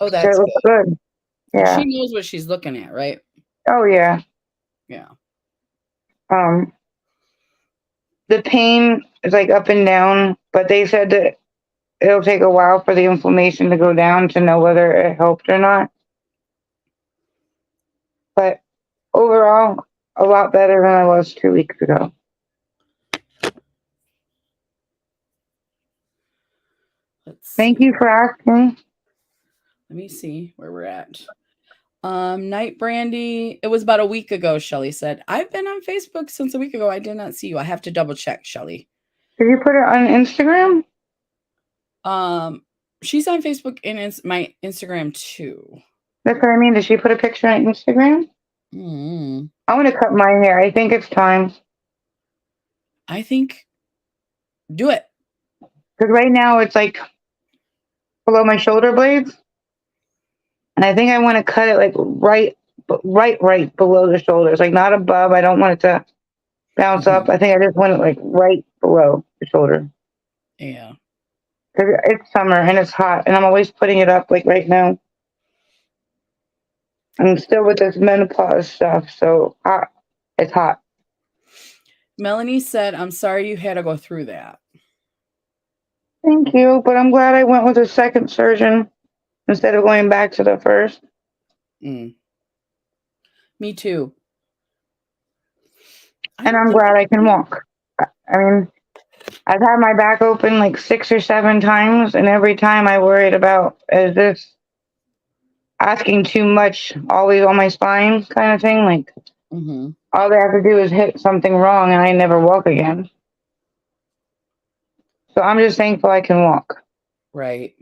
Oh, So that's it good. looks good. Well, she Yeah. knows what she's looking at, right? Oh yeah. Yeah. Um, the pain is like up and down, but they said that it'll take a while for the inflammation to go down to know whether it helped or not. But overall, a lot better than I was 2 weeks ago. Let's Thank see. you for asking. Let me see where we're at. Night Brandy. It was about a week ago, Shelly said. I've been on Facebook since a week ago. I did not see you. I have to double check, Shelly. Did you put it on Instagram? She's on Facebook and my Instagram too. That's what I mean. Did she put a picture on Instagram? Mm. I want to cut my hair. I think it's time. I think do it. Because right now it's like below my shoulder blades. And I think I want to cut it like right below the shoulders. Like not above. I don't want it to bounce up. I think I just want it like right below the shoulder. Yeah. Because it's summer and it's hot. And I'm always putting it up like right now. I'm still with this menopause stuff. So hot. It's hot. Melanie said, I'm sorry you had to go through that. Thank you. But I'm glad I went with a second surgeon instead of going back to the first. Me too. And I'm glad I can walk. I mean, I've had my back open like 6 or 7 times, and every time I worried about, is this asking too much always on my spine kind of thing? Like, all they have to do is hit something wrong, and I never walk again. So I'm just thankful I can walk. Right.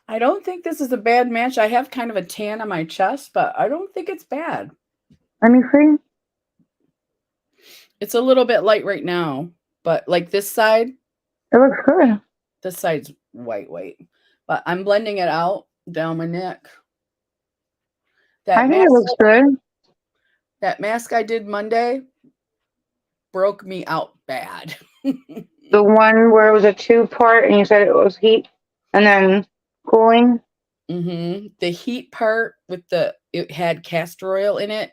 I don't think this is a bad match. I have kind of a tan on my chest, but I don't think it's bad. Let me see. It's a little bit light right now, but like this side, it looks good. This side's white, but I'm blending it out down my neck. I think it looks good. That mask I did Monday broke me out bad. The one where it was a 2-part and you said it was heat and then cooling? The heat part with it had castor oil in it.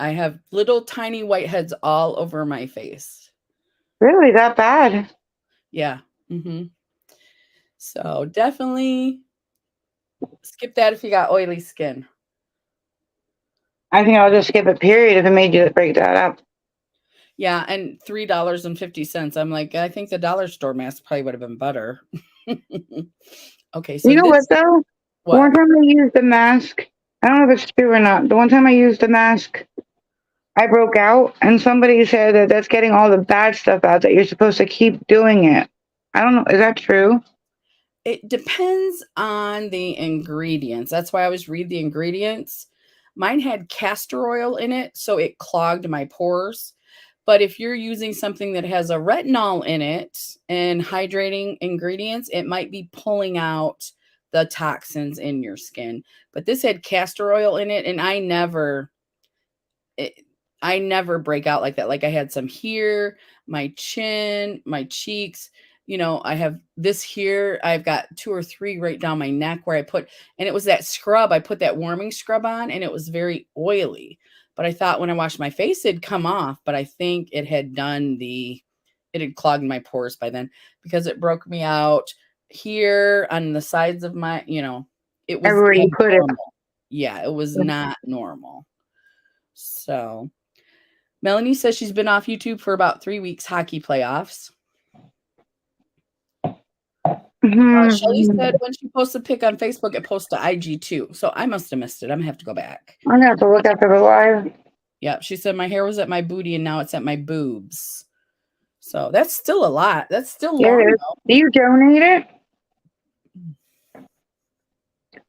I have little tiny whiteheads all over my face. Really? That bad? Yeah. So definitely skip that if you got oily skin. I think I'll just skip it, period, if it made you break that up. Yeah, and $3.50. I'm like, I think the dollar store mask probably would have been better. Okay, so you know what though? What? The one time I used the mask, I don't know if it's true or not. The one time I used the mask, I broke out, and somebody said that that's getting all the bad stuff out, that you're supposed to keep doing it. I don't know. Is that true? It depends on the ingredients. That's why I always read the ingredients. Mine had castor oil in it, so it clogged my pores. But if you're using something that has a retinol in it and hydrating ingredients, it might be pulling out the toxins in your skin. But this had castor oil in it, and I never break out like that. Like I had some here, my chin, my cheeks. I have this here. I've got 2 or 3 right down my neck where and it was that scrub. I put that warming scrub on, and it was very oily. But I thought when I washed my face, it'd come off. But I think it had clogged my pores by then, because it broke me out here on the sides of my, it was everywhere you put it. Yeah, it was not normal. So Melanie says she's been off YouTube for about 3 weeks, hockey playoffs. Shelly said when she posts a pic on Facebook, it posts to IG too. So I must have missed it. I'm going to have to go back. I'm going to have to look after the live. Yep. She said my hair was at my booty and now it's at my boobs. So that's still a lot. That's still long. Do you donate it?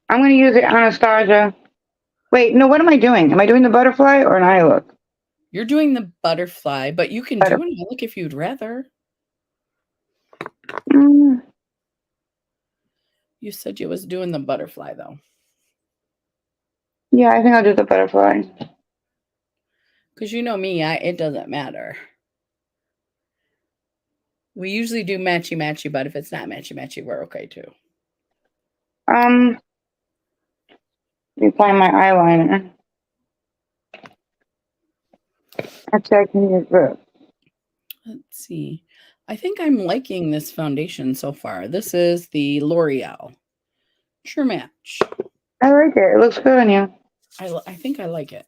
I'm going to use it, Anastasia. Wait, no, what am I doing? Am I doing the butterfly or an eye look? You're doing the butterfly, but you can do an eye look if you'd rather. You said you was doing the butterfly, though. Yeah, I think I'll do the butterfly. Because you know me, it doesn't matter. We usually do matchy-matchy, but if it's not matchy-matchy, we're okay, too. Let me find my eyeliner. Actually, I can use this. Let's see. I think I'm liking this foundation so far. This is the L'Oreal True Match. I like it. It looks good on you. I think I like it.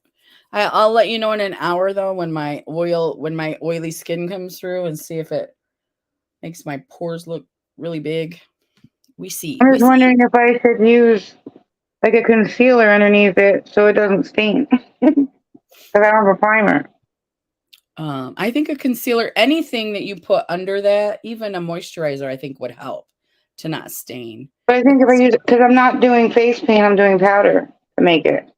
I'll let you know in an hour though when my oily skin comes through and see if it makes my pores look really big. We see. I was wondering if I should use like a concealer underneath it so it doesn't stain. Because I don't have a primer. I think a concealer, anything that you put under that, even a moisturizer, I think would help to not stain. But I think if I use it, because I'm not doing face paint, I'm doing powder to make it.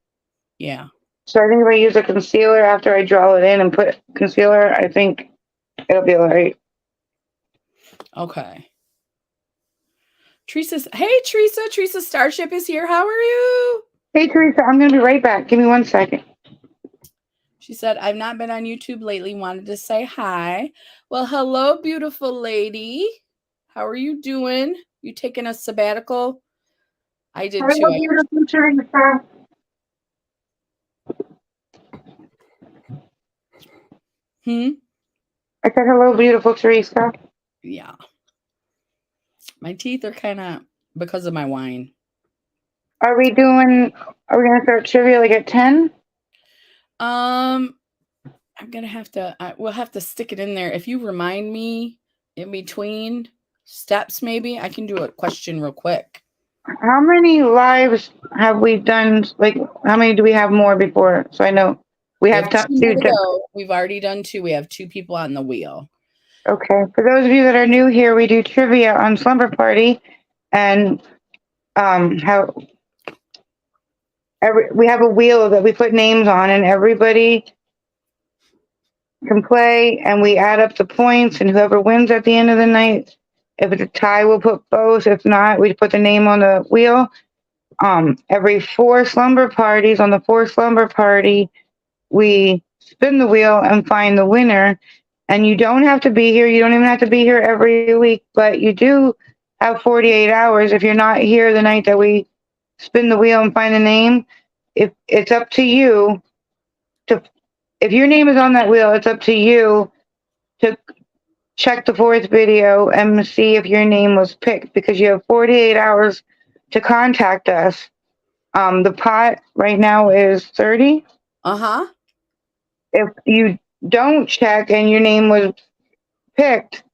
Yeah. So I think if I use a concealer after I draw it in and put concealer, I think it'll be all right. Okay. Hey, Teresa Starship is here. How are you? Hey, Teresa, I'm going to be right back. Give me 1 second. She said, I've not been on YouTube lately. Wanted to say hi. Well, hello, beautiful lady. How are you doing? You taking a sabbatical? I did too. Hello, beautiful Teresa. I said, hello, beautiful Teresa. Yeah. My teeth are kind of because of my wine. Are we going to start trivia like at 10? I'm going to have to, we'll have to stick it in there. If you remind me in between steps, maybe I can do a question real quick. How many lives have we done? Like, how many do we have more before? So I know we have two to go. We've already done 2. We have 2 people on the wheel. Okay. For those of you that are new here, we do trivia on Slumber Party, and we have a wheel that we put names on, and everybody can play, and we add up the points, and whoever wins at the end of the night, if it's a tie, we'll put both. If not, we put the name on the wheel. Every 4 slumber parties, on the 4th slumber party, we spin the wheel and find the winner. And you don't have to be here. You don't even have to be here every week, but you do have 48 hours. If you're not here the night that we spin the wheel and find the name, if it's up to you if your name is on that wheel, it's up to you to check the 4th video and see if your name was picked, because you have 48 hours to contact us. The pot right now is 30. If you don't check and your name was picked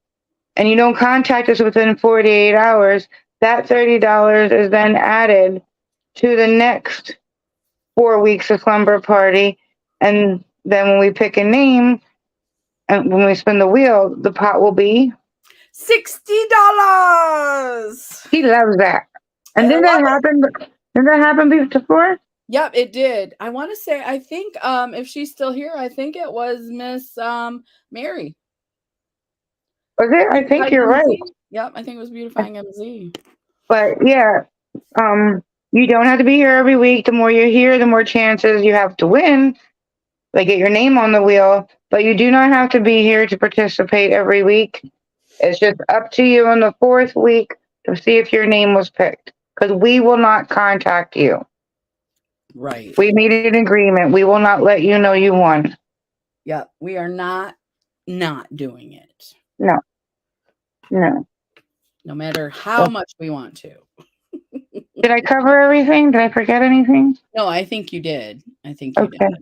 and you don't contact us within 48 hours, that $30 is then added to the next 4 weeks of Slumber Party. And then when we pick a name and when we spin the wheel, the pot will be $60. He loves that. And didn't that happen before? Yep, it did. I want to say, I think if she's still here, I think it was Miss Mary. Was it? I think you're right. Yep, I think it was Beautifying MZ. But yeah, you don't have to be here every week. The more you're here, the more chances you have to win. Like, get your name on the wheel. But you do not have to be here to participate every week. It's just up to you on the 4th week to see if your name was picked. Because we will not contact you. Right. We made an agreement. We will not let you know you won. Yep. We are not doing it. No. No matter how much we want to. Did I cover everything? Did I forget anything? No, I think you did. I think you did.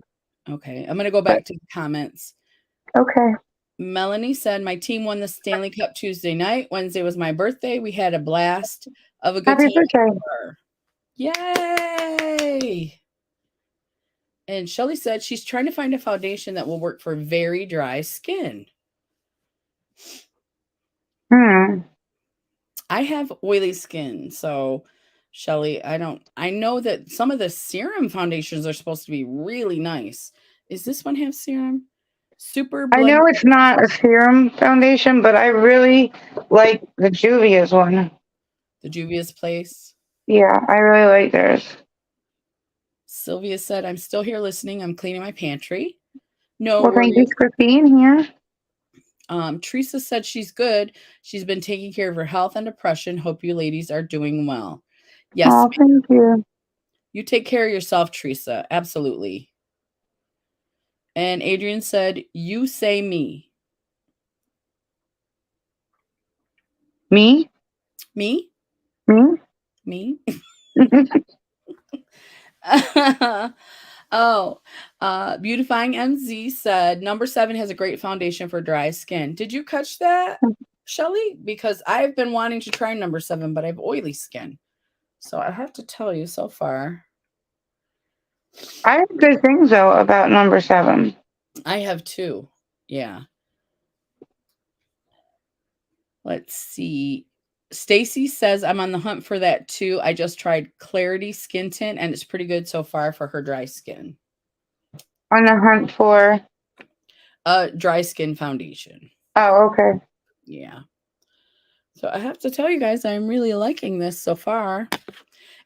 Okay, I'm gonna go But back to the comments. okay. Melanie said, "My team won the Stanley Cup Tuesday night. Wednesday was my birthday. We had a blast of a good Happy time at birthday. the bar." Yay! And Shelly said she's trying to find a foundation that will work for very dry skin. I have oily skin, so Shelly, I know that some of the serum foundations are supposed to be really nice. Is this one have serum? Super I blend know it's not a serum foundation, but I really like the Juvia's one. the Juvia's Place. Yeah, I really like theirs. Sylvia said, "I'm still here listening. I'm cleaning my pantry." No Well, thank you worries. for being here. Teresa said she's good. She's been taking care of her health and depression. Hope you ladies are doing well. Yes, Oh, thank you. you take care of yourself, Teresa. Absolutely. And Adrian said, "You say me." Me? Me? Me? Me? Oh, Beautifying MZ said number 7 has a great foundation for dry skin. Did you catch that, Shelly? Because I've been wanting to try number 7, but I have oily skin. So I have to tell you so far. I have good things though about number 7. I have 2. Yeah. Let's see. Stacy says I'm on the hunt for that too. I just tried Clarity Skin Tint and it's pretty good so far for her dry skin. On the hunt for. Dry skin foundation. Oh, okay. Yeah. So I have to tell you guys I'm really liking this so far.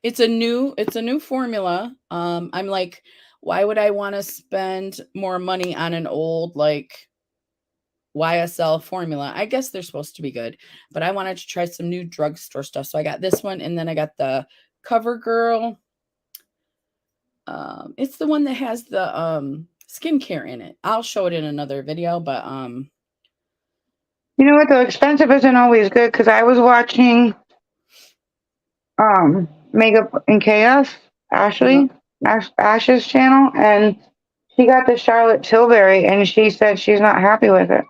It's a new formula. I'm like, why would I want to spend more money on an old like YSL formula? I guess they're supposed to be good, but I wanted to try some new drugstore stuff. So I got this one and then I got the CoverGirl. It's the one that has the skincare in it. I'll show it in another video, but You know what though? Expensive isn't always good because I was watching Makeup and Chaos, uh, Ash's channel, and she got the Charlotte Tilbury, and she said she's not happy with it.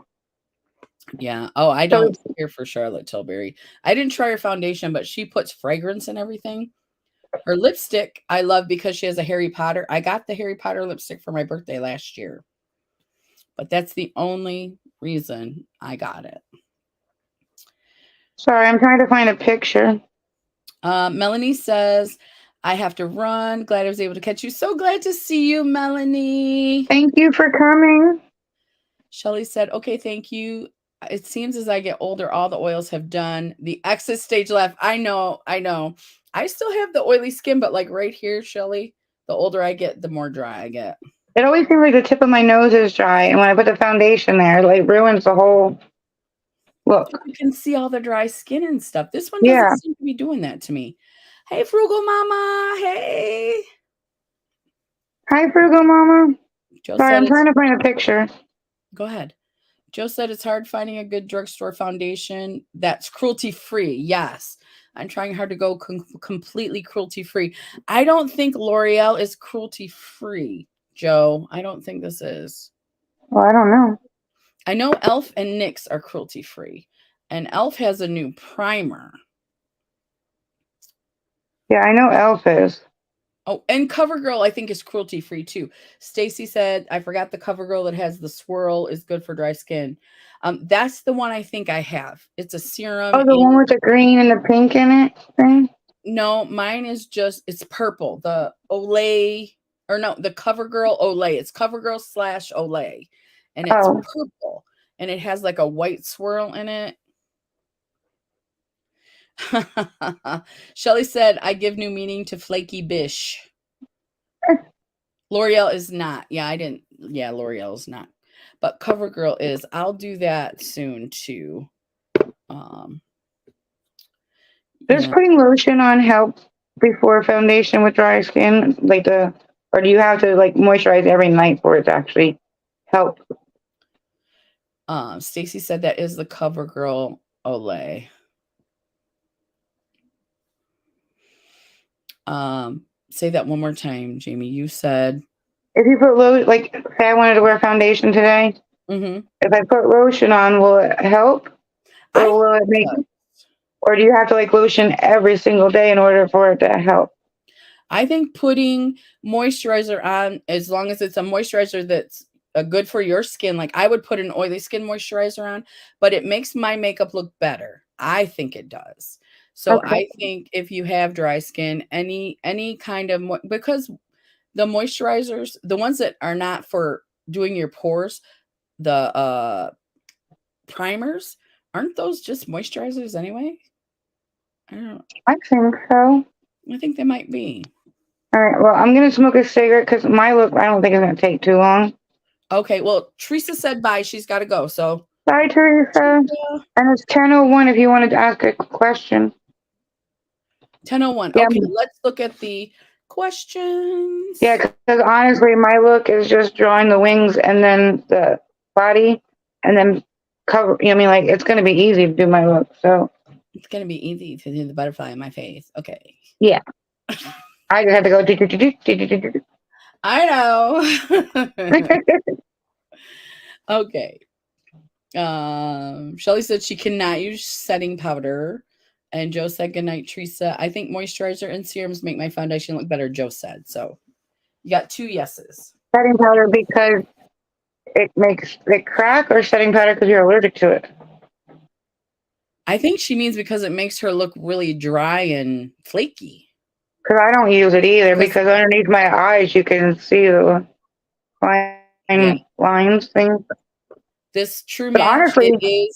yeah. Oh, I So don't care for Charlotte Tilbury. I didn't try her foundation, but she puts fragrance and everything. Her lipstick, I love because she has a Harry Potter. I got the Harry Potter lipstick for my birthday last year, but that's the only reason I got it. sorry, I'm trying to find a picture. Melanie says, I have to run. Glad I was able to catch you. So glad to see you, Melanie. Thank you for coming. Shelly said, okay, thank you. It seems as I get older, all the oils have done. The exit stage left. I know. I still have the oily skin, but like right here, Shelly, the older I get, the more dry I get. It always seems like the tip of my nose is dry, and when I put the foundation there, it like ruins the whole look. You can see all the dry skin and stuff. This one doesn't Yeah. seem to be doing that to me. Hey, Frugal Mama. Hey. Hi, Frugal Mama. Joe Sorry, said I'm it's trying to find a picture. go ahead. Joe said it's hard finding a good drugstore foundation that's cruelty free. Yes. I'm trying hard to go completely cruelty free. I don't think L'Oreal is cruelty free, Joe. I don't think this is. Well, I don't know. I know Elf and NYX are cruelty free, and Elf has a new primer. Yeah, I know Elf is. Oh, and CoverGirl I think is cruelty free too. Stacy said, I forgot the CoverGirl that has the swirl is good for dry skin. That's the one I think I have. It's a serum. Oh, the one with the green and the pink in it thing? No, mine is just it's purple. The Olay or no, the CoverGirl Olay. It's CoverGirl / Olay, and it's Oh, purple, and it has like a white swirl in it. Shelly said, "I give new meaning to flaky bish." L'Oreal is not. Yeah, I didn't. Yeah, L'Oreal is not, but CoverGirl is. I'll do that soon too. Um, does yeah. putting lotion on help before foundation with dry skin? Or do you have to like moisturize every night for it to actually help? Stacy said that is the CoverGirl Olay. Say that one more time, Jamie. You said if you put like, say I wanted to wear foundation today, Mhm. if I put lotion on, will it help, I or will think it it make, does. or do you have to like lotion every single day in order for it to help? I think putting moisturizer on, as long as it's a moisturizer that's good for your skin, like I would put an oily skin moisturizer on, but it makes my makeup look better. I think it does. So Okay. I think if you have dry skin, any kind of because the moisturizers, the ones that are not for doing your pores, the primers, aren't those just moisturizers anyway? I don't know. I think so. I think they might be. All right. Well, I'm gonna smoke a cigarette because my look. I don't think it's gonna take too long. Okay, well, Teresa said bye. She's got to go. So, Bye, Teresa. Teresa, And it's 10:01 if you wanted to ask a question. 10:01. Yeah. Okay, let's look at the questions. Yeah, because honestly, my look is just drawing the wings and then the body, and then cover. You know, what I mean, like it's gonna be easy to do my look. So It's going to be easy to do the butterfly in my face. Okay. yeah, I just have to go. Do, do, do, do, do, do, do. I know. Okay. Shelly said she cannot use setting powder. And Joe said, good night, Teresa. I think moisturizer and serums make my foundation look better, Joe said. So you got 2 yeses. Setting powder because it makes it crack, or setting powder because you're allergic to it. I think she means because it makes her look really dry and flaky. Because I don't use it either. 'Cause Because underneath my eyes, you can see the yeah, fine lines things. this True But Match, honestly,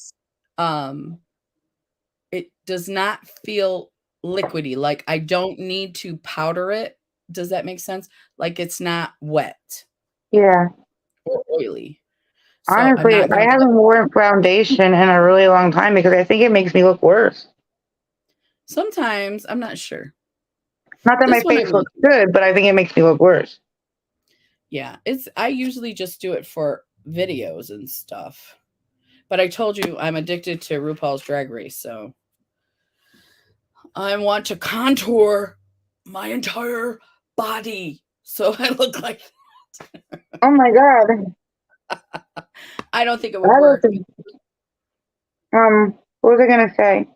it does not feel liquidy. Like I don't need to powder it. Does that make sense? Like it's not wet yeah. or oily. So I'm Honestly, not I gonna get haven't worn foundation in a really long time because I think it makes me look worse. sometimes I'm not sure. Not that my This one I face really looks good, but I think it makes me look worse. yeah, it's I usually just do it for videos and stuff. But I told you I'm addicted to RuPaul's Drag Race, so I want to contour my entire body so I look like Oh my god. I don't think it would That work. is, what was I gonna say?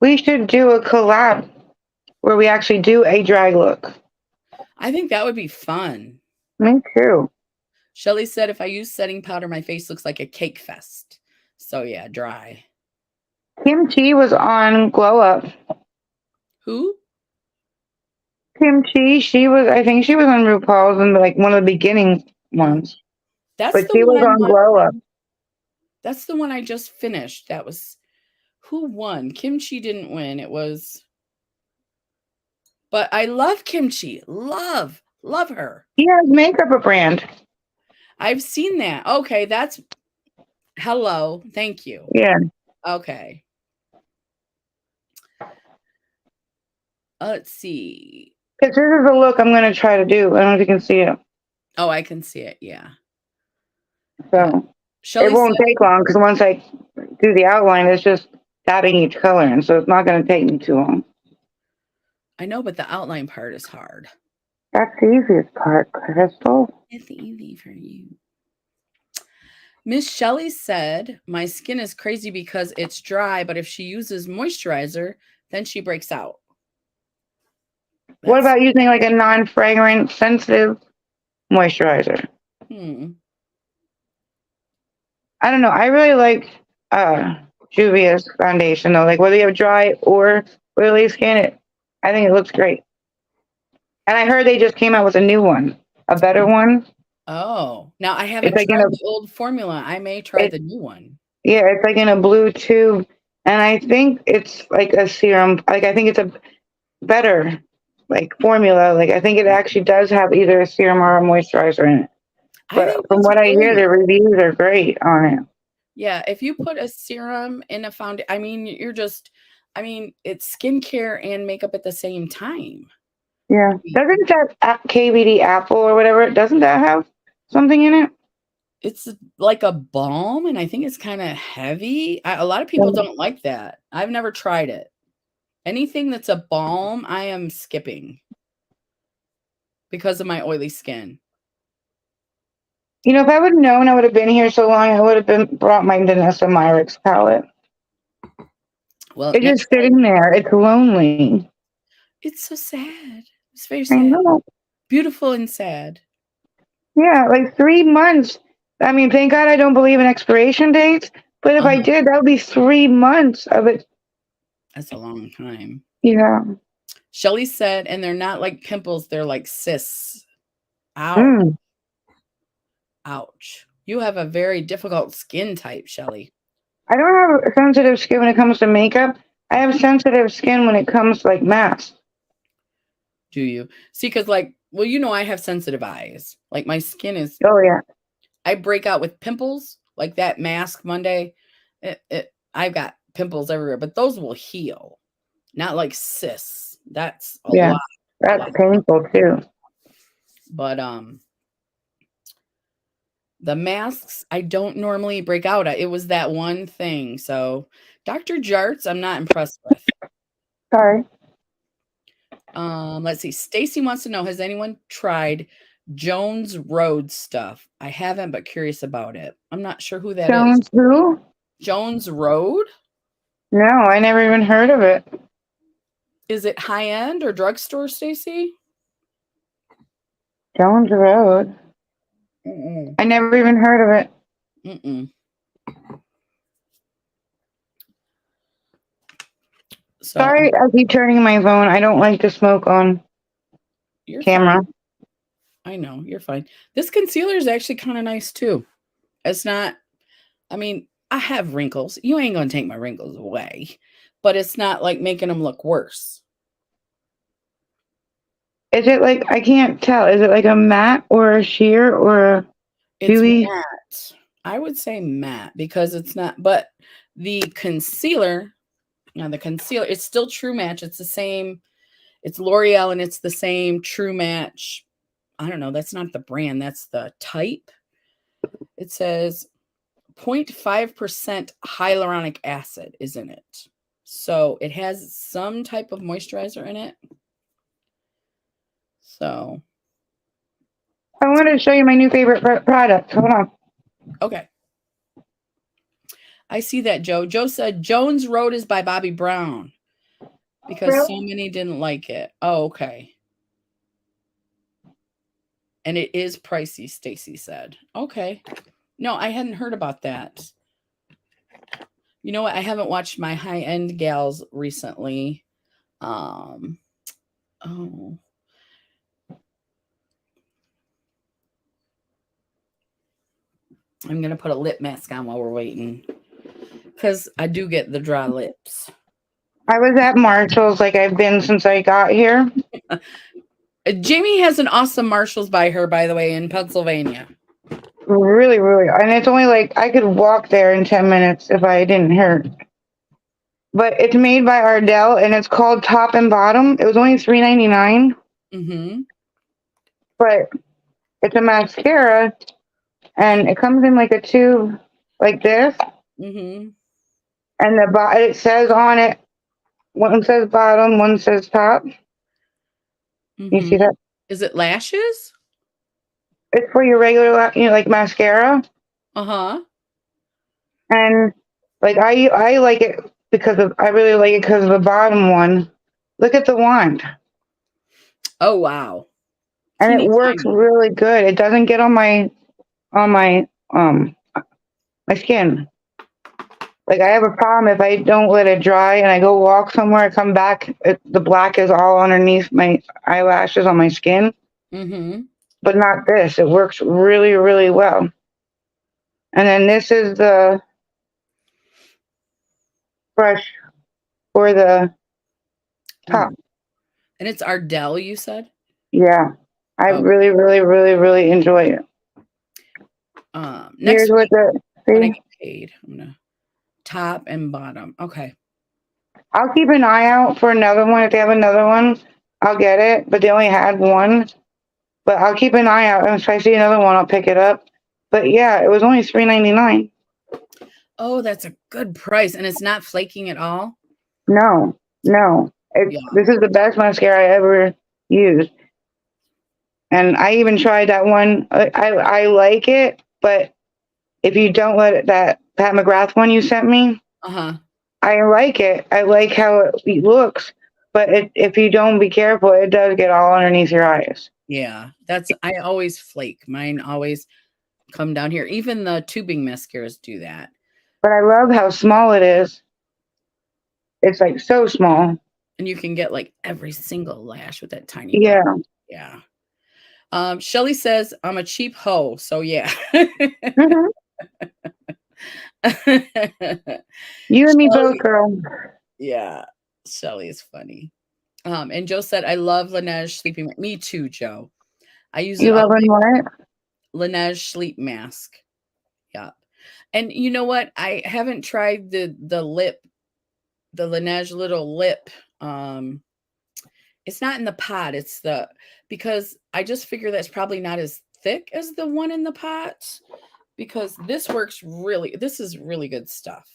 We should do a collab where we actually do a drag look. I think that would be fun. Me too. Shelly said if I use setting powder, my face looks like a cake fest. So yeah, dry. Kim Chi was on Glow Up. Who? Kim Chi, she was, I think she was on RuPaul's in like one of the beginning ones. That's But the she one was I'm on Glow Up. that's the one I just finished. That was who won? Kimchi didn't win. It was but I love Kimchi. Love her. He has makeup a brand. I've seen that. Okay, that's hello. Thank you. Yeah. Okay. Let's see. Because this is the look I'm going to try to do. I don't know if you can see it. Oh, I can see it. Yeah. So it Shelly won't said, take long because once I do the outline, it's just dabbing each color in. So it's not going to take me too long. I know, but the outline part is hard. That's the easiest part, Crystal. It's easy for you. Miss Shelley said, my skin is crazy because it's dry, but if she uses moisturizer, then she breaks out. What That's about using like a non-fragrant, sensitive moisturizer? I don't know. I really like Juvia's foundation though. Like whether you have dry or oily skin, I think it looks great. And I heard they just came out with a new one, a better one. Oh, now I It's haven't like in tried a the old formula. I may try it the new one. yeah, it's like in a blue tube, and I think it's like a serum. Like I think it's a better like formula. Like I think it actually does have either a serum or a moisturizer in it. I But think from that's what I hear, brilliant. the reviews are great on it. Yeah, if you put a serum in a foundation, I mean, you're just, I mean, it's skincare and makeup at the same time. Yeah, doesn't that KVD apple or whatever? Doesn't that have something in it? It's like a balm, and I think it's kind of heavy. A lot of people don't like that. I've never tried it. Anything that's a balm, I am skipping because of my oily skin. You know, if I would have known I would have been here so long, I would have brought my Vanessa Myricks palette. Well, It's next just sitting time. there. It's lonely. It's so sad. It's very I sad. know. Beautiful and sad. Yeah, like 3 months. I mean, thank God I don't believe in expiration dates. But if I Uh-huh. did, that would be 3 months of it. That's a long time. Yeah. Shelly said, and they're not like pimples, they're like cysts. Ouch. Mm. Ouch. You have a very difficult skin type, Shelly. I don't have sensitive skin when it comes to makeup. I have sensitive skin when it comes to like masks. Do you? See, because like, well, you know, I have sensitive eyes. Like my skin is, Oh yeah. I break out with pimples, like that mask Monday. I've got pimples everywhere, but those will heal. Not like cysts. That's a Yeah. lot. A That's lot. painful too. But the masks I don't normally break out at. It was that one thing. So Dr. Jarts, I'm not impressed with. Sorry. Let's see. Stacy wants to know, has anyone tried Jones Road stuff? I haven't, but curious about it. I'm not sure who that is. Jones who? Jones Road? No, I never even heard of it. Is it high end or drugstore, Stacy? Jones Road. Mm-mm. I never even heard of it. Mm-mm. So Sorry, I keep turning my phone. I don't like to smoke on you're camera. fine. I know, you're fine. This concealer is actually kind of nice too. It's not, I mean, I have wrinkles. You ain't gonna take my wrinkles away, but it's not like making them look worse. Is it like I can't tell? Is it like a matte or a sheer or a It's dewy? matte. I would say matte because it's not, but the concealer, now the concealer, it's still True Match. It's the same, it's L'Oreal and it's the same True Match. I don't know, that's not the brand, that's the type. It says 0.5% hyaluronic acid is in it. So it has some type of moisturizer in it. So, I want to show you my new favorite product. Hold on. okay. I see that, Joe. Joe said Jones Road is by Bobby Brown because so many didn't like it. Oh, okay. And it is pricey, Stacy said. Okay. No, I hadn't heard about that. You know what? I haven't watched my high-end gals recently. Oh. I'm going to put a lip mask on while we're waiting because I do get the dry lips. I was at Marshall's like I've been since I got here. Jamie has an awesome Marshalls by her, by the way, in Pennsylvania. Really, really. And it's only like I could walk there in 10 minutes if I didn't hurt. But it's made by Ardell and it's called Top and Bottom. It was only $3.99. Mm-hmm. But it's a mascara and it comes in like a tube like this. Mm-hmm. And it says on it, one says bottom, one says top. Mm-hmm. You see that? Is it lashes? It's for your regular, like mascara. Uh-huh. And like I like it I really like it because of the bottom one. Look at the wand. Oh, wow. And it Teeny works tiny. really good. It doesn't get on my my skin. Like I have a problem if I don't let it dry and I go walk somewhere, I come back, the black is all underneath my eyelashes on my skin. Mm-hmm. But not this. It works really, really well. And then this is the brush for the top. And it's Ardell, you said? Yeah. I really, really, really, really enjoy it. Next Here's what week, when I see? get paid, I'm gonna top and bottom. Okay. I'll keep an eye out for another one. If they have another one, I'll get it. But they only had one. But I'll keep an eye out, and if I see another one, I'll pick it up. But yeah, it was only $3.99. Oh, that's a good price, and it's not flaking at all. No. This is the best mascara I ever used. And I even tried that one. I like it, but if you don't let it, that Pat McGrath one you sent me, Uh-huh. I like it. I like how it looks, but if you don't be careful, it does get all underneath your eyes. Yeah, I always flake. Mine always come down here. Even the tubing mascaras do that. But I love how small it is. It's like so small. And you can get like every single lash with that tiny brush. Yeah. Yeah. Shelly says, I'm a cheap hoe. So yeah. Mhm. You and me both, Shelley, girl. yeah. Shelly is funny. And Joe said, I love Laneige sleeping. Me too, Joe. I use it You all loving day. what? Laneige sleep mask. Yeah. And you know what? I haven't tried the Laneige little lip. It's not in the pot. Because I just figure that's probably not as thick as the one in the pot, because this is really good stuff.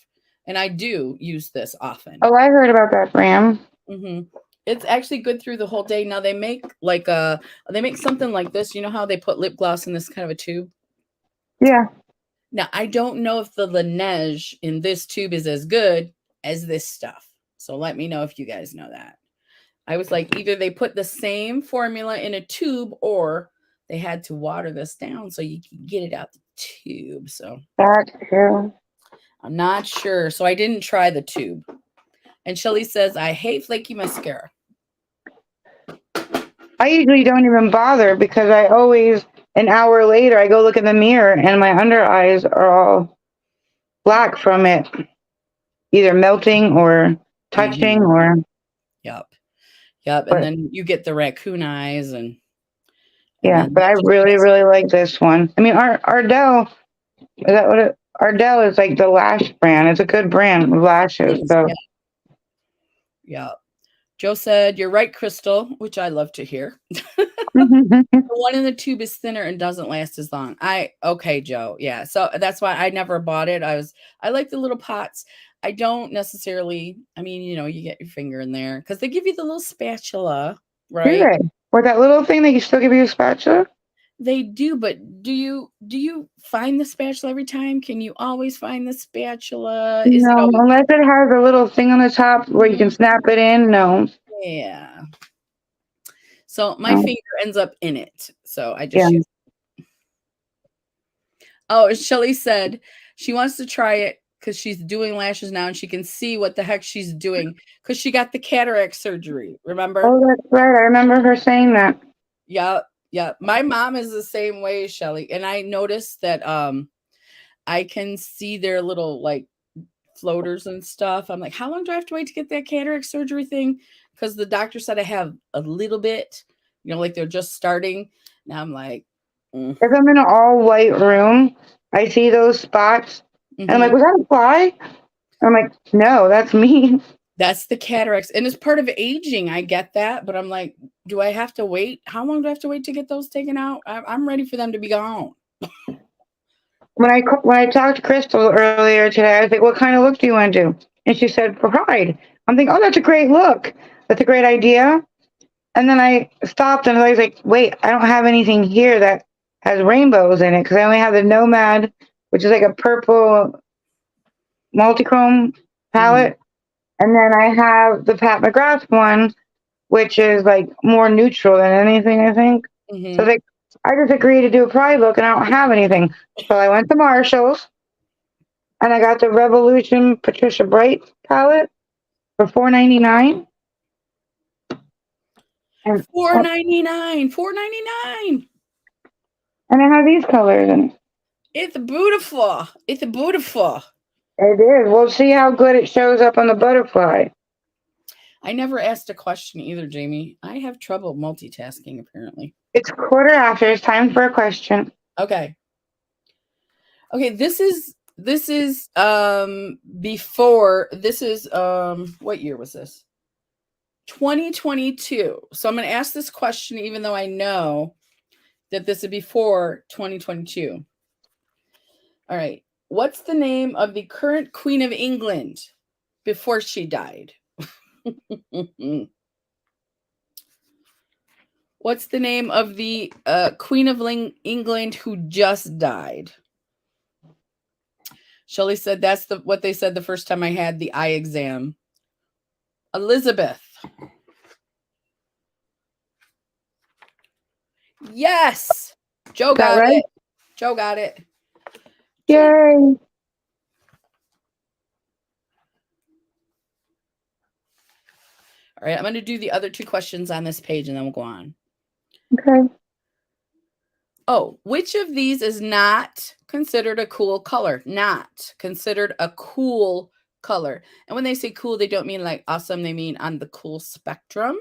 And I do use this often. Oh, I heard about that brand. Hmm. It's actually good through the whole day. Now they make they make something like this. You know how they put lip gloss in this kind of a tube? Yeah. Now I don't know if the Laneige in this tube is as good as this stuff. So let me know if you guys know that. I was like, either they put the same formula in a tube or they had to water this down so you can get it out the tube. So That's true. I'm not sure. So I didn't try the tube. And Shelly says, I hate flaky mascara. I usually don't even bother because I always, an hour later, I go look in the mirror and my under eyes are all black from it, either melting or touching Mm-hmm. or. Yep. Yep. And But then you get the raccoon eyes and yeah, then but I really, really like this one. I mean, Ardell, is that what it? Ardell is like the lash brand. It's a good brand of lashes. So yeah. Yeah. Joe said, you're right, Crystal, which I love to hear. The one in the tube is thinner and doesn't last as long. Okay, Joe. Yeah. So that's why I never bought it. I like the little pots. I don't necessarily, I mean, you get your finger in there because they give you the little spatula, do right? they? Or that little thing that you still give you a spatula? They do, but do you find the spatula every time? Can you always find the spatula? Is it No, always unless it has a little thing on the top where you can snap it in. No. yeah. So my No. finger ends up in it. So I Yeah. just use. Oh, Shelly said she wants to try it because she's doing lashes now and she can see what the heck she's doing because she got the cataract surgery. Remember? Oh, that's right. I remember her saying that. Yeah, yeah. My mom is the same way, Shelly, and I noticed that I can see their little like floaters and stuff. I'm like, how long do I have to wait to get that cataract surgery thing? Because the doctor said I have a little bit, like they're just starting. Now I'm like, If I'm in an all white room, I see those spots, and I'm like, mm-hmm. was that a fly? I'm like, no, that's me. That's the cataracts, and it's part of aging. I get that, but I'm like, do I have to wait? How long do I have to wait to get those taken out? I'm ready for them to be gone. When I talked to Crystal earlier today, I was like, what kind of look do you want to do? And she said, pride. I'm thinking, oh, that's a great look. That's a great idea. And then I stopped and I was like, wait, I don't have anything here that has rainbows in it because I only have the Nomad, which is like a purple multichrome Mm-hmm. palette. And then I have the Pat McGrath one, which is like more neutral than anything, I think. So Mm-hmm. like, I just agreed to do a pride look and I don't have anything. So I went to Marshall's and I got the Revolution Patricia Bright palette for $4.99. And, $4.99. $4.99. and I have these colors in it. It's beautiful. It's beautiful. It is. We'll see how good it shows up on the butterfly. I never asked a question either, Jamie. I have trouble multitasking apparently. It's quarter after. It's time for a question. Okay. Okay, this is before this is what year was this? 2022. So I'm going to ask this question even though I know that this is before 2022. All right. What's the name of the current Queen of England before she died? What What's the name of the Queen of England who just died? Shelley said that's what they said the first time I had the eye exam. Elizabeth. Yes. Joe got right? it. Joe got it. Yay. All right, I'm going to do the other 2 questions on this page and then we'll go on. Okay. Oh, which of these is not considered a cool color? Not considered a cool color. And when they say cool, they don't mean like awesome. They mean on the cool spectrum.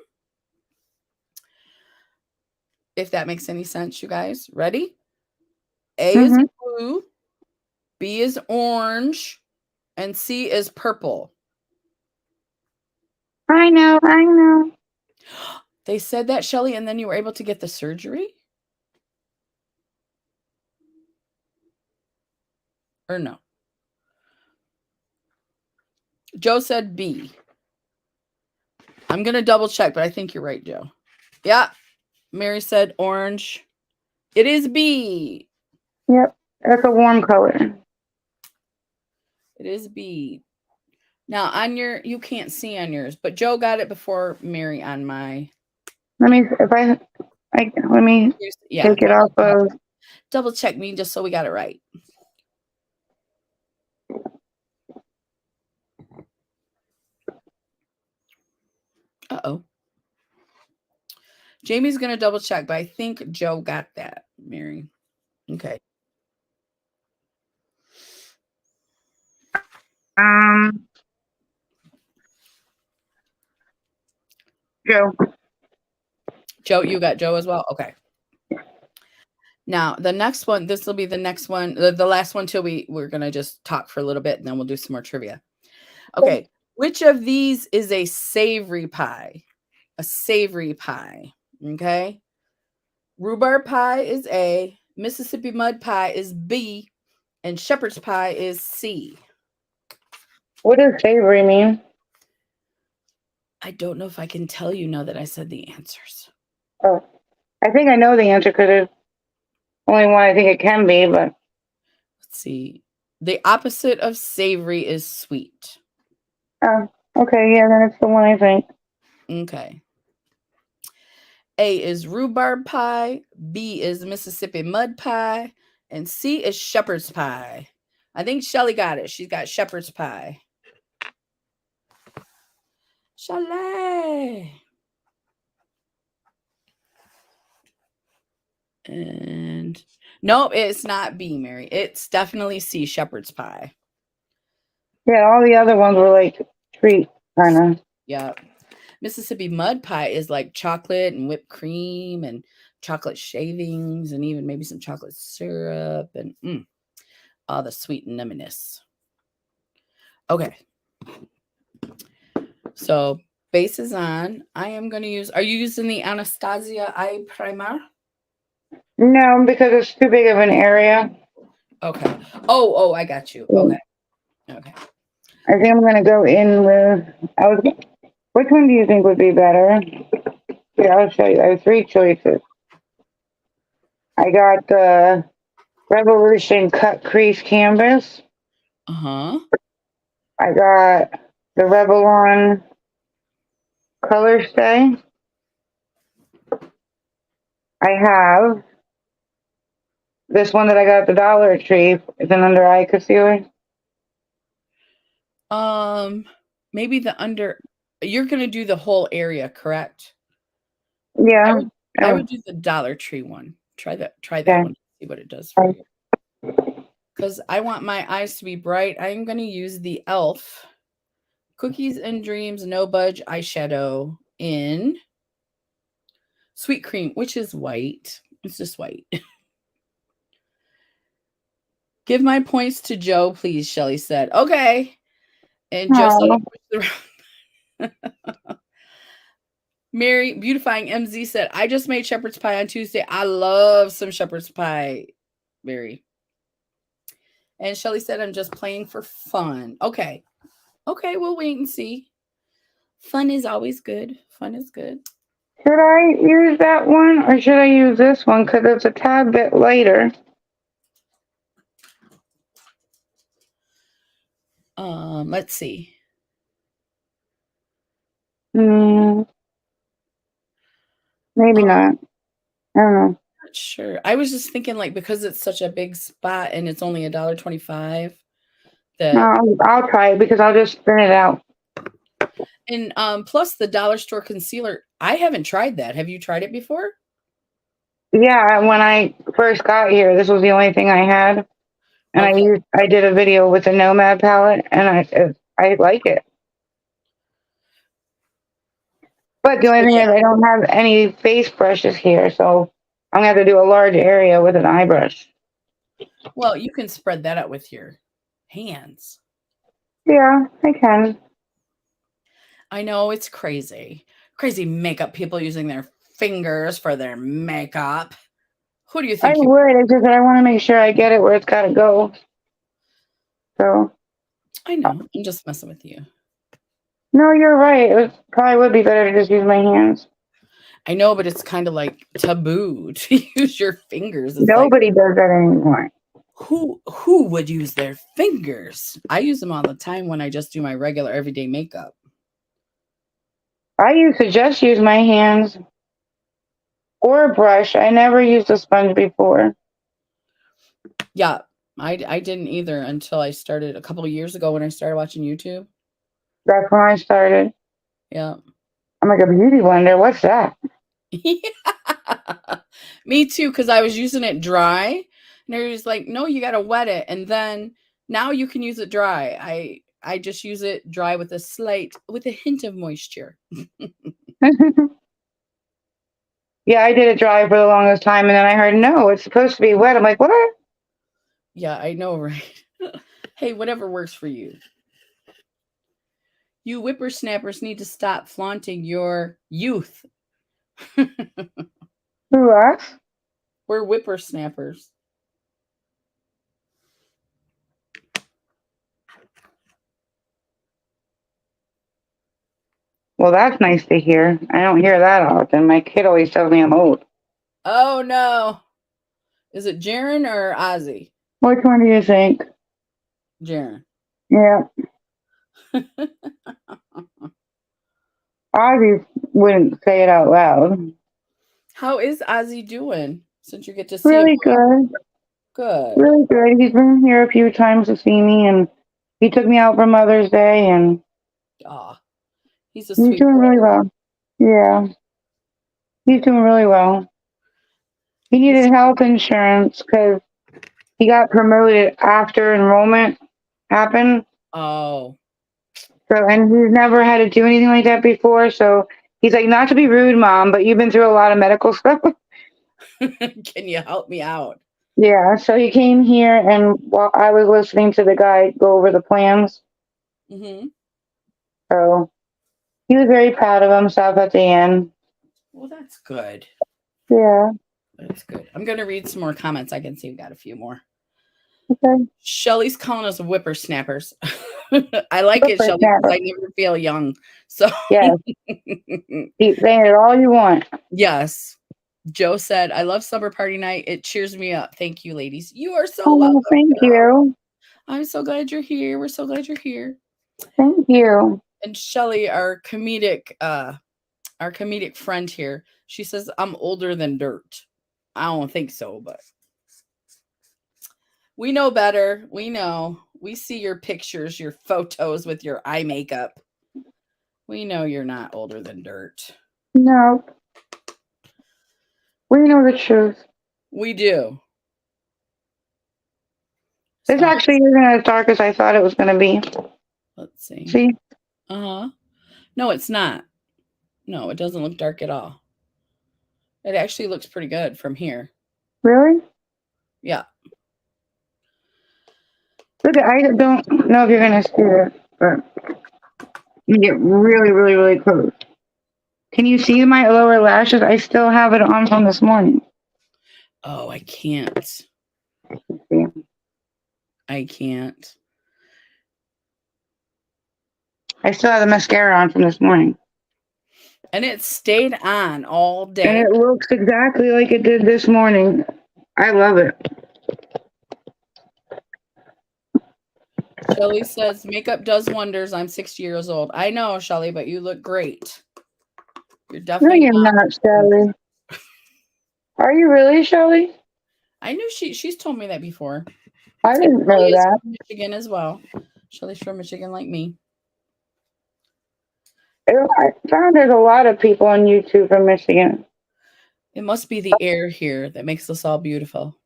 If that makes any sense, you guys. Ready? A is blue, B is orange, and C is purple. I know. They said that, Shelley, and then you were able to get the surgery? Or no? Joe said B. I'm going to double check, but I think you're right, Joe. Yeah. Mary said orange. It is B. Yep. That's a warm color. It is B. Now, on you can't see on yours, but Joe got it before Mary on my. Let me take it off of. Double check me just so we got it right. Uh-oh. Jamie's going to double check, but I think Joe got that, Mary. Okay. Joe, you got Joe as well? Okay. Now, the next one, this will be the next one, the last one till we're going to just talk for a little bit and then we'll do some more trivia. Okay. Which of these is a savory pie? A savory pie. Okay. Rhubarb pie is A, Mississippi mud pie is B, and shepherd's pie is C. What does savory mean? I don't know if I can tell you now that I said the answers. Oh, I think I know the answer because it's only one I think it can be, but. Let's see. The opposite of savory is sweet. Oh, okay. Yeah, then it's the one I think. Okay. A is rhubarb pie, B is Mississippi mud pie, and C is shepherd's pie. I think Shelley got it. She's got shepherd's pie. Shelley. And no, it's not B, Mary. It's definitely C, shepherd's pie. Yeah, all the other ones were like treat kind of. Yeah. Mississippi mud pie is like chocolate and whipped cream and chocolate shavings and even maybe some chocolate syrup and all the sweet and numminess. Okay. So base is on. I am going to use, are you using the Anastasia eye primer? No, because it's too big of an area. Okay. Oh, I got you. Okay. I think I'm going to go in with, which one do you think would be better? Here, I'll show you. I have 3 choices. I got the Revolution Cut Crease Canvas. Uh-huh. I got the Revlon Color Stay. I have this one that I got at the Dollar Tree. It's an under eye concealer. Maybe you're going to do the whole area, correct? Yeah. I would do the Dollar Tree one. Try that one. See what it does for you. Because I want my eyes to be bright. I'm going to use the e.l.f. Cookies and Dreams No Budge eyeshadow in Sweet Cream, which is white. It's just white. Give my points to Joe, please, Shelley said. Okay. And Joe said, Mary, Beautifying MZ said, I just made shepherd's pie on Tuesday. I love some shepherd's pie, Mary. And Shelley said, I'm just playing for fun. Okay. Okay, we'll wait and see. Fun is always good. Fun is good. Should I use that one or should I use this one? Because it's a tad bit lighter. Let's see. Hmm, maybe not. I don't know. Not sure. I was just thinking, like, because it's such a big spot and it's only $1.25, No, that I'll try it because I'll just spin it out. and plus the dollar store concealer. I haven't tried that. Have you tried it before? Yeah, when I first got here, this was the only thing I had, and Okay. I did a video with the Nomad palette, and I like it. But the only So thing is, yeah. I don't have any face brushes here, so I'm gonna have to do a large area with an eye brush. Well, you can spread that out with your hands. Yeah, I can. I know it's crazy. Crazy makeup people using their fingers for their makeup. Who do you I think you would. It's just that I want to make sure I get it where it's gotta go. So I know. I'm just messing with you. no, you're right. Probably would be better to just use my hands. I know, but it's kind of like taboo to use your fingers. It's like Nobody does that anymore. who would use their fingers? I use them all the time when I just do my regular everyday makeup. I used to just use my hands or a brush. I never used a sponge before. Yeah, I didn't either until I started a couple of years ago when I started watching YouTube. That's when I started. Yeah. I'm like a beauty blender. What's that? Me too, because I was using it dry, and it was like, no, you gotta wet it, and then now you can use it dry. I just use it dry with a hint of moisture. Yeah, I did it dry for the longest time, and then I heard no, it's supposed to be wet. I'm like, what? Yeah, I know, right? Hey, whatever works for you. You whippersnappers need to stop flaunting your youth. Who us? We're whippersnappers. Well, that's nice to hear. I don't hear that often. My kid always tells me I'm old. Oh no. Is it Jaren or Ozzy? Which one do you think? Jaren. Yeah, Ozzy wouldn't say it out loud. How is Ozzy doing since you get to see him? Really good. Good. Really good. He's been here a few times to see me, and he took me out for Mother's Day, and Ah, he's a he's sweet doing boy. really well. Yeah, he's doing really well. He He's needed health insurance because he got promoted after enrollment happened. oh. So, and he's never had to do anything like that before. So he's like, not to be rude, mom, but you've been through a lot of medical stuff. Can you help me out? Yeah. So he came here, and while I was listening to the guy go over the plans, Mm-hmm. so he was very proud of himself at the end. Well, that's good. Yeah. That's good. I'm going to read some more comments. I can see we got a few more. Okay. Shelly's calling us whippersnappers. I like it, Super Shelly, because snappy. I never feel young. So, Yes. Keep saying it all you want. yes. Joe said, I love summer party night. It cheers me up. Thank you, ladies. You are so welcome, Oh, thank girl. you. I'm so glad you're here. We're so glad you're here. Thank you. And Shelly, our comedic friend here, she says, I'm older than dirt. I don't think so, but we know better. We know. We see your pictures, your photos with your eye makeup. We know you're not older than dirt. No, we know the truth. We do. This So actually isn't as dark as I thought it was going to be. let's see. See? Uh-huh. No, it's not. No, it doesn't look dark at all. It actually looks pretty good from here. Really? Yeah. Look, I don't know if you're going to see it, but you get really, really, really close. Can you see my lower lashes? I still have it on from this morning. Oh, I can't. See? I can't. I still have the mascara on from this morning. And it stayed on all And day. it looks exactly like it did this morning. I love it. Shelly says makeup does wonders. I'm 60 years old. I know, Shelly, but you look great. You're No, definitely you're not, not. Shelly. Are you really, Shelly? I knew she's told me that before. I didn't Shelly know is that. from Michigan as well. Shelly's from Michigan like me. I found there's a lot of people on YouTube from Michigan. It must be the air here that makes us all beautiful.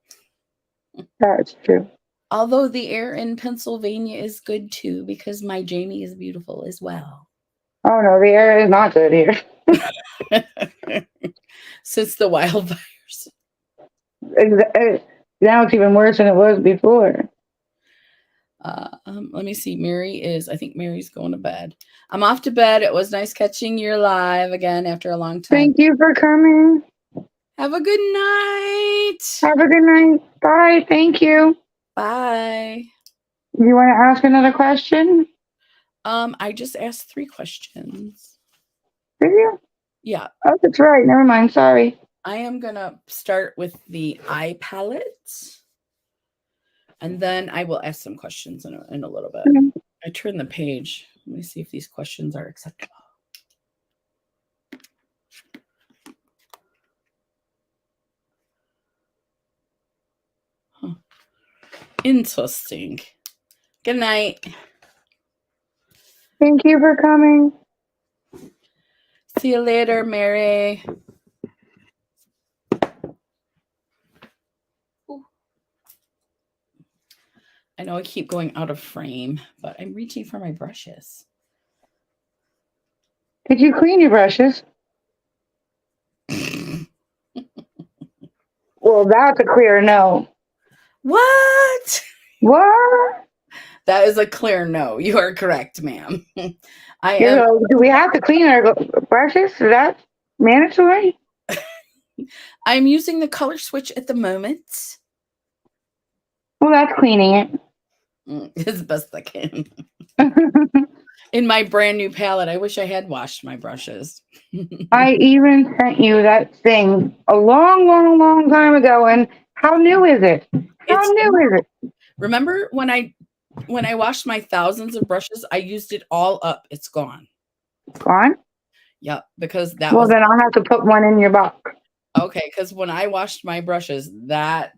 That's true. Although the air in Pennsylvania is good too, because my Jamie is beautiful as well. Oh no, the air is not good here. Since the wildfires. Now it's even worse than it was before. Let me see. I think Mary's going to bed. I'm off to bed. It was nice catching your live again after a long time. Thank you for coming. Have a good night. Have a good night. Bye. Thank you. Bye. You want to ask another question? I just asked 3 questions. Did you? Yeah. Oh, that's right. Never mind. Sorry. I am gonna start with the eye palette. And then I will ask some questions in a little bit. Okay. I turn the page. Let me see if these questions are acceptable. Huh. Interesting. Good night. Thank you for coming. See you later, Mary. Ooh. I know I keep going out of frame, but I'm reaching for my brushes. Did you clean your brushes? Well, that's a clear no. What? What? That is a clear no. You are correct, ma'am. I You am. know, do we have to clean our brushes? Is that mandatory? I'm using the color switch at the moment. Well, that's cleaning it. As best I can. In my brand new palette, I wish I had washed my brushes. I even sent you that thing a long, long, long time ago. And how new is it? How new is it? Remember when I washed my thousands of brushes, I used it all up. It's gone. Gone? Yep, because that Well, was then I'll have to put one in your box. okay. Because when I washed my brushes, that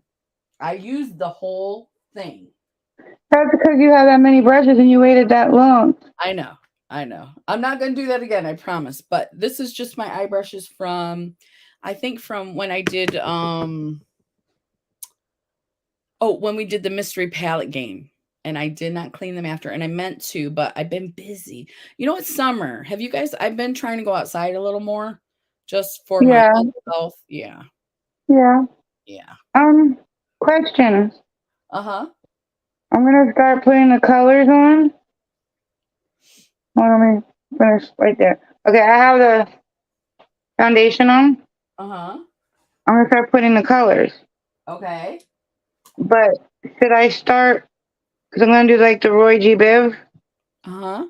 I used the whole thing. That's because you have that many brushes and you waited that long. I know. I'm not going to do that again, I promise. But this is just my eye brushes from, I think from when I did, when we did the mystery palette game. And I did not clean them after, and I meant to, but I've been busy. You know, it's summer. Have you guys, I've been trying to go outside a little more just for my Yeah, mental health. Yeah. yeah. Yeah. Questions. Uh-huh. I'm gonna start putting the colors on. Hold on, let me finish right there. Okay, I have the foundation on. Uh-huh. I'm gonna start putting the colors. Okay. But should I start? Because I'm gonna do like the Roy G. Biv. Uh-huh.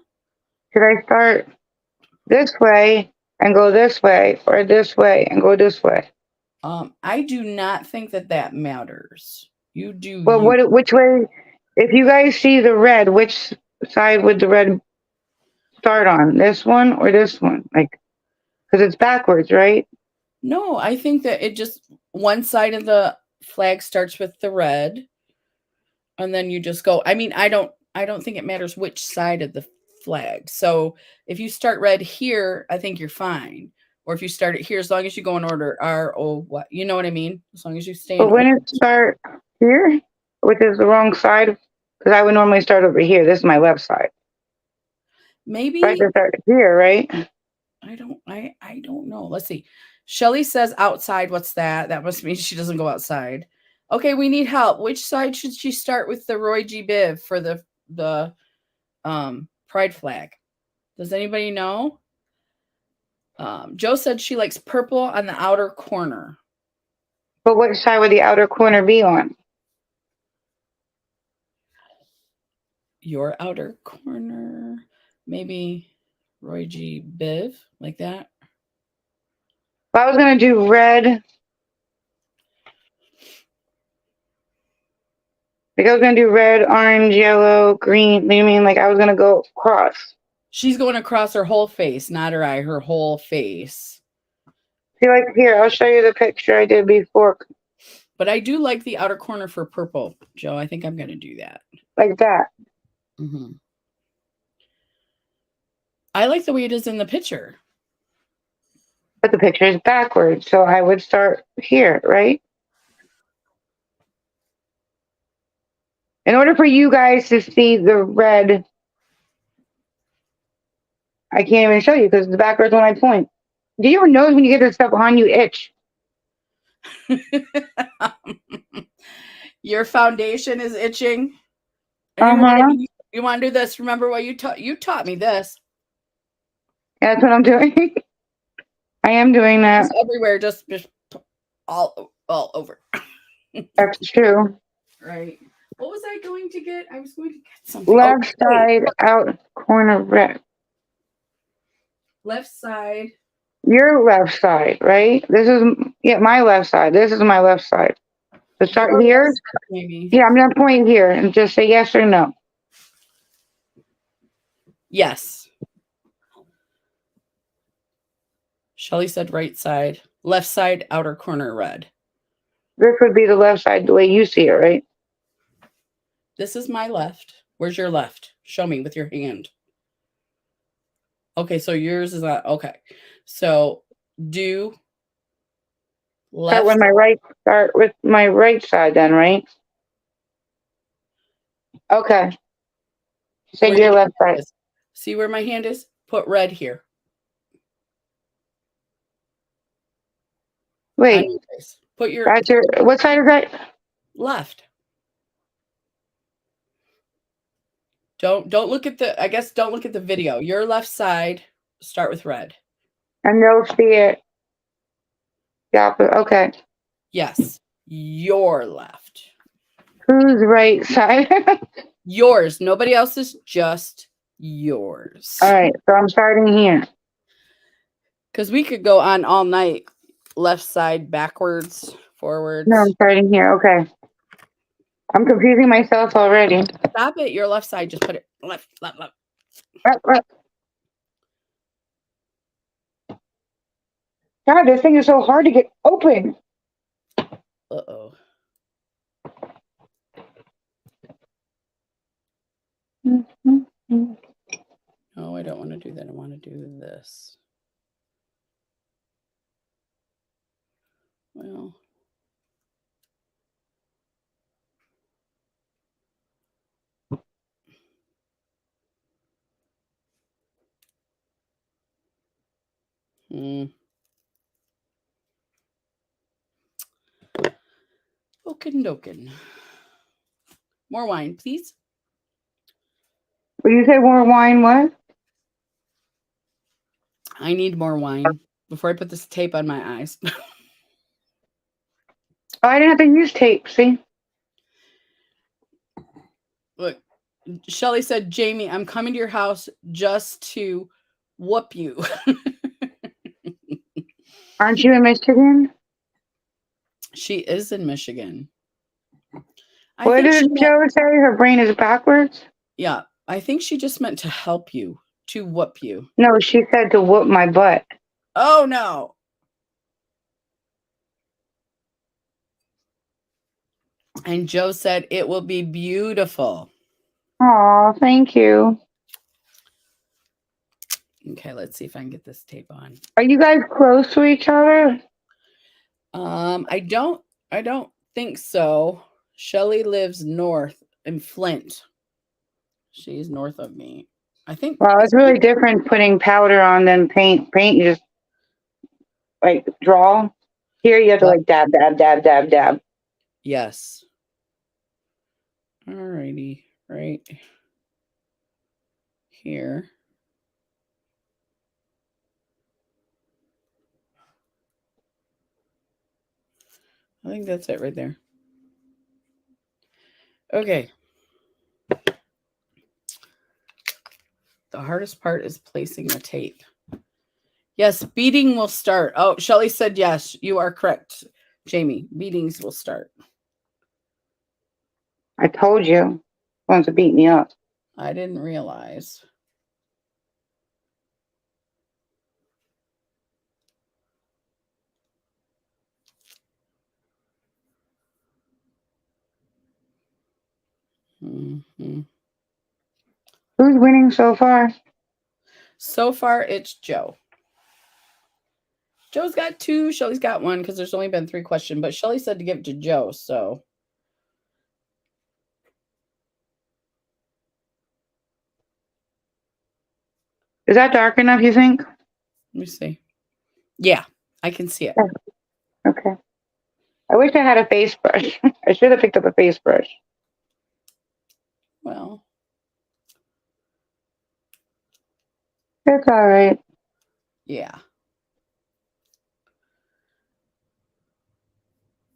Should I start this way and go this way, or this way and go this way? I do not think that matters. You do Well, you. which way? If you guys see the red, which side would the red start on? This one or this one? Like, because it's backwards, right? No, I think that it just one side of the flag starts with the red, and then you just go. I mean, I don't think it matters which side of the flag. So if you start red here, I think you're fine. Or if you start it here, as long as you go in order R O what, you know what I mean? As long as you stay in But order. when it start here, which is the wrong side, because I would normally start over here. This is my left side. So I Maybe can start here, right? I don't know. Let's see. Shelly says outside. What's that? That must mean she doesn't go outside. Okay, we need help. Which side should she start with the Roy G. Biv for the pride flag? Does anybody know? Joe said she likes purple on the outer corner. But which side would the outer corner be on? Your outer corner. Maybe Roy G. Biv, like that. If I was gonna do red, like I was gonna do red, orange, yellow, green. You mean like I was gonna go across? She's going across her whole face, not her eye, her whole face. See, like here, I'll show you the picture I did before. But I do like the outer corner for purple, Joe. I think I'm going to do that. Like that. Mm-hmm. I like the way it is in the picture. But the picture is backwards, so I would start here, right? In order for you guys to see the red, I can't even show you because it's backwards when I point. Do you ever notice when you get this stuff on you itch? Your foundation is itching. Uh-huh. You want to do this? Remember what you taught me this. Yeah, that's what I'm doing. I am doing that. Just everywhere, just all over. That's true. Right. What was I going to get? I was going to get something. Left side out corner red. Left side. Your left side, right? This is my left side. This is my left side. So start here. Maybe. Yeah, I'm gonna point here and just say yes or no. Yes. Shelly said right side. Left side, outer corner red. This would be the left side the way you see it, right? This is my left. Where's your left? Show me with your hand. Okay, so yours is not okay. So do left. Start with my right side then, right? Okay. Say your left side. See where my hand is? Put red here. Wait. Put your what side is that? Left. Don't look at the don't look at the video. Your left side, start with red. And they'll see it. Yeah, okay. Yes. Your left. Whose right side? Yours. Nobody else's, just yours. All right, so I'm starting here. Because we could go on all night. Left side, backwards, forwards. No, I'm starting here. Okay. I'm confusing myself already. Stop it. Your left side. Just put it left. God, this thing is so hard to get open. Uh-oh. No, I don't want to do that. I want to do this. Well. Okin. More wine, please. Will you say more wine? What? I need more wine before I put this tape on my eyes. Oh, I didn't have to use tape, see? Look, Shelly said, Jamie, I'm coming to your house just to whoop you. Aren't you in Michigan? She is in Michigan. What did Joe say? Her brain is backwards? Yeah, I think she just meant to help you, to whoop you. No, she said to whoop my butt. Oh, no. And Joe said, it will be beautiful. Oh, thank you. Okay, let's see if I can get this tape on. Are you guys close to each other? I don't think so. Shelly lives north in Flint. She's north of me. I think. Well, it's really different putting powder on than paint. Paint, you just like draw. Here you have to like dab, dab, dab, dab, dab. Yes. Alrighty, right here. I think that's it right there. Okay. The hardest part is placing the tape. Yes, beating will start. Oh, Shelly said yes. You are correct, Jamie. Beatings will start. I told you. Wants to beat me up. I didn't realize. Mm-hmm. Who's winning so far? So far, it's Joe. Joe's got 2. Shelly's got 1 because there's only been 3 questions. But Shelly said to give it to Joe, so. Is that dark enough, you think? Let me see. Yeah, I can see it. Okay. I wish I had a face brush. I should have picked up a face brush. Well. It's all right. Yeah.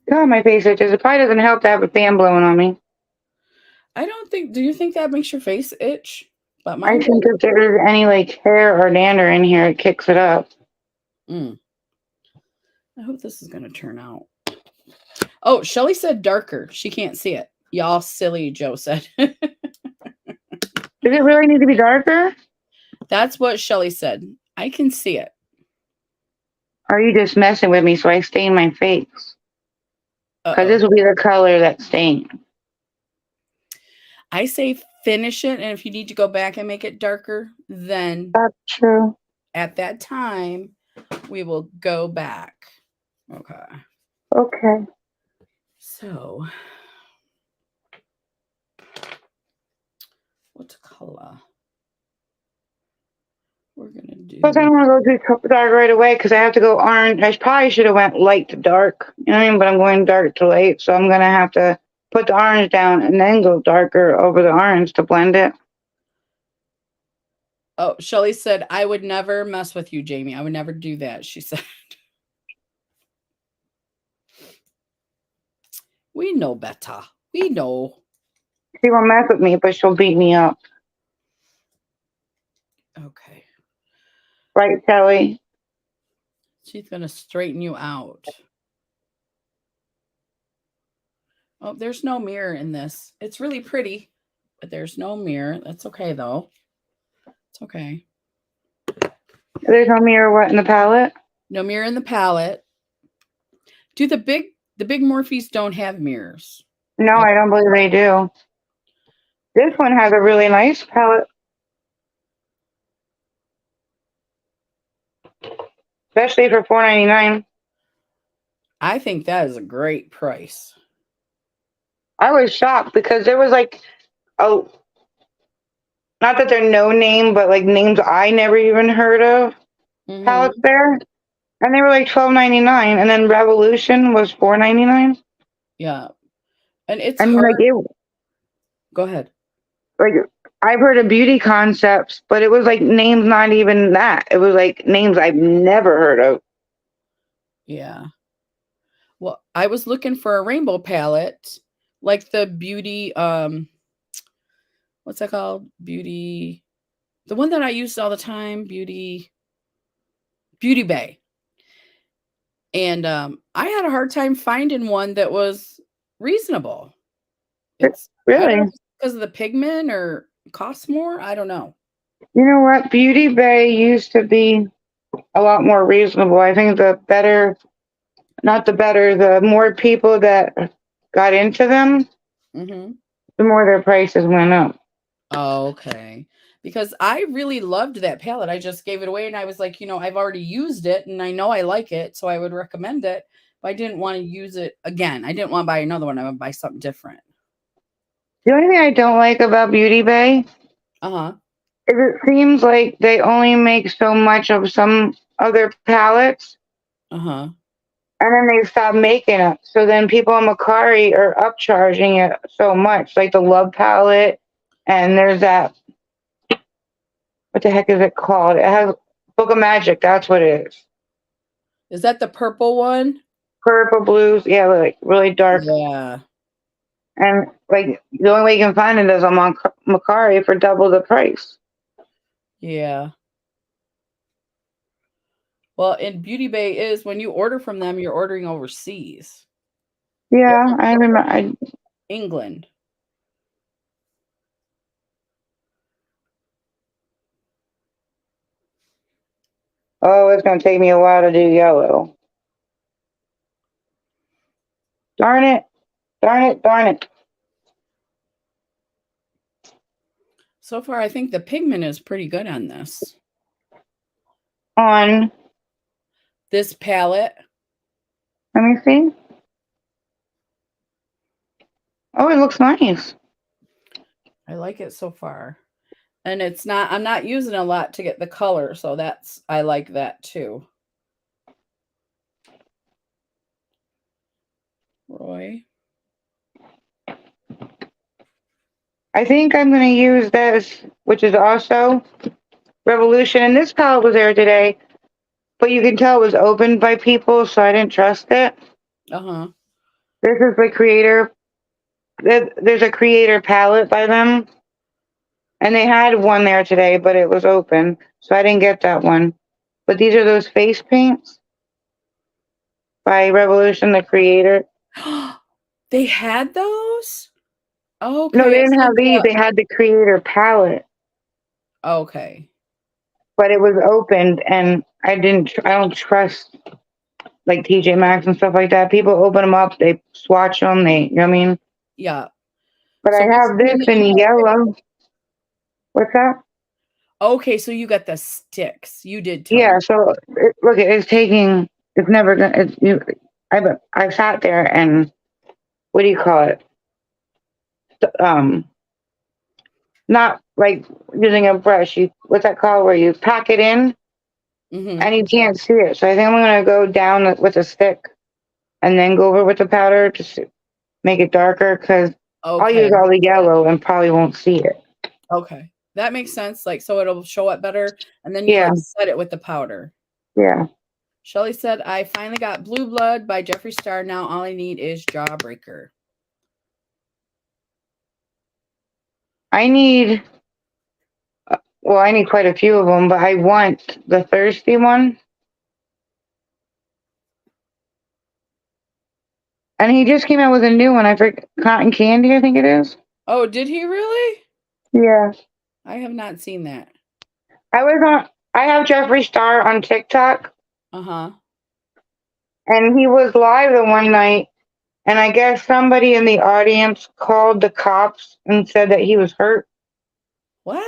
God, my face itches. It probably doesn't help to have a fan blowing on me. I don't think. Do you think that makes your face itch? But I mine think if there's any like hair or dander in here, it kicks it up. I hope this is going to turn out. Oh, Shelly said darker. She can't see it. Y'all silly, Joe said. Does it really need to be darker? That's what Shelly said. I can see it. Or are you just messing with me so I stain my face? Because this will be the color that's stained. I say finish it, and if you need to go back and make it darker, then that's true. At that time, we will go back. Okay. Okay. So, what color we're gonna do? Plus, I don't want to go too dark right away because I have to go orange. I probably should have went light to dark. You know what I mean? But I'm going dark to light, so I'm gonna have to put the orange down and then go darker over the orange to blend it. Oh, Shelly said, I would never mess with you, Jamie. I would never do that, she said. We know better. We know. She won't mess with me, but she'll beat me up. Okay. Right, Shelly? She's going to straighten you out. Oh, there's no mirror in this. It's really pretty, but there's no mirror. That's okay, though. It's okay. There's no mirror what in the palette? No mirror in the palette. Do the big Morphes don't have mirrors? No, I don't believe they do. This one has a really nice palette. Especially for $4.99. I think that is a great price. I was shocked because there was like, oh, not that they're no name, but like names I never even heard of palettes there. And they were like $12.99. And then Revolution was $4.99. Yeah. And it's hard. Like go ahead. Like I've heard of beauty concepts, but it was like names not even that. It was like names I've never heard of. Yeah. Well, I was looking for a rainbow palette, like the beauty, what's that called? Beauty, the one that I used all the time, Beauty Bay. And I had a hard time finding one that was reasonable. It's really because of the pigment or costs more. I don't know. You know what? Beauty Bay used to be a lot more reasonable. I think the more people that got into them, the more their prices went up. Oh, okay. Because I really loved that palette. I just gave it away and I was like, I've already used it and I know I like it, so I would recommend it. But I didn't want to use it again. I didn't want to buy another one. I would buy something different. The only thing I don't like about Beauty Bay is it seems like they only make so much of some other palettes. And then they stop making it. So then people on Macari are upcharging it so much. Like the Love palette. And there's that. What the heck is it called? It has Book of Magic. That's what it is. Is that the purple one? Purple blues. Yeah, like really dark. Yeah. And like the only way you can find it is on Macari for double the price. Yeah. Well, and Beauty Bay is when you order from them, you're ordering overseas. Yeah, I remember. England. Oh, it's gonna take me a while to do yellow. Darn it! Darn it! Darn it! So far, I think the pigment is pretty good on On. this palette. Let me see. Oh, it looks nice. I like it so far. And I'm not using a lot to get the color, so I like that too. Roy. I think I'm gonna use this, which is also Revolution. And this palette was there today, but you can tell it was opened by people, so I didn't trust it. Uh-huh. This is the creator. There's a creator palette by them, and they had one there today, but it was open, so I didn't get that one. But these are those face paints by Revolution, the creator. They had those? No, they Okay, it's didn't like have these. They had the creator palette, okay. but it was opened, and I didn't. I don't trust like TJ Maxx and stuff like that. People open them up, they swatch them, you know what I mean? Yeah. But I So what's have the this one that you in yellow. What's that? Okay, so you got the sticks. You did tell Yeah, me. so look, it's taking. It's never gonna. I sat there and what do you call it? Um, not like using a brush. You what's that called? Where you pack it in Mm-hmm. and you can't see it. So I think I'm gonna go down with a stick and then go over with the powder to make it darker because I'll use Okay. all the yellow and probably won't see it. Okay. That makes sense. Like, so it'll show up better. And then you Yeah, like set it with the powder. yeah. Shelly said, I finally got Blue Blood by Jeffree Star. Now all I need is Jawbreaker. I need. Well, I need quite a few of them, but I want the thirsty one. And he just came out with a new one. I forget cotton candy. I think it is. Oh, did he really? Yeah, I have not seen that. I was on. I have Jeffree Star on TikTok, Uh-huh. and he was live the one night. And I guess somebody in the audience called the cops and said that he was hurt. What?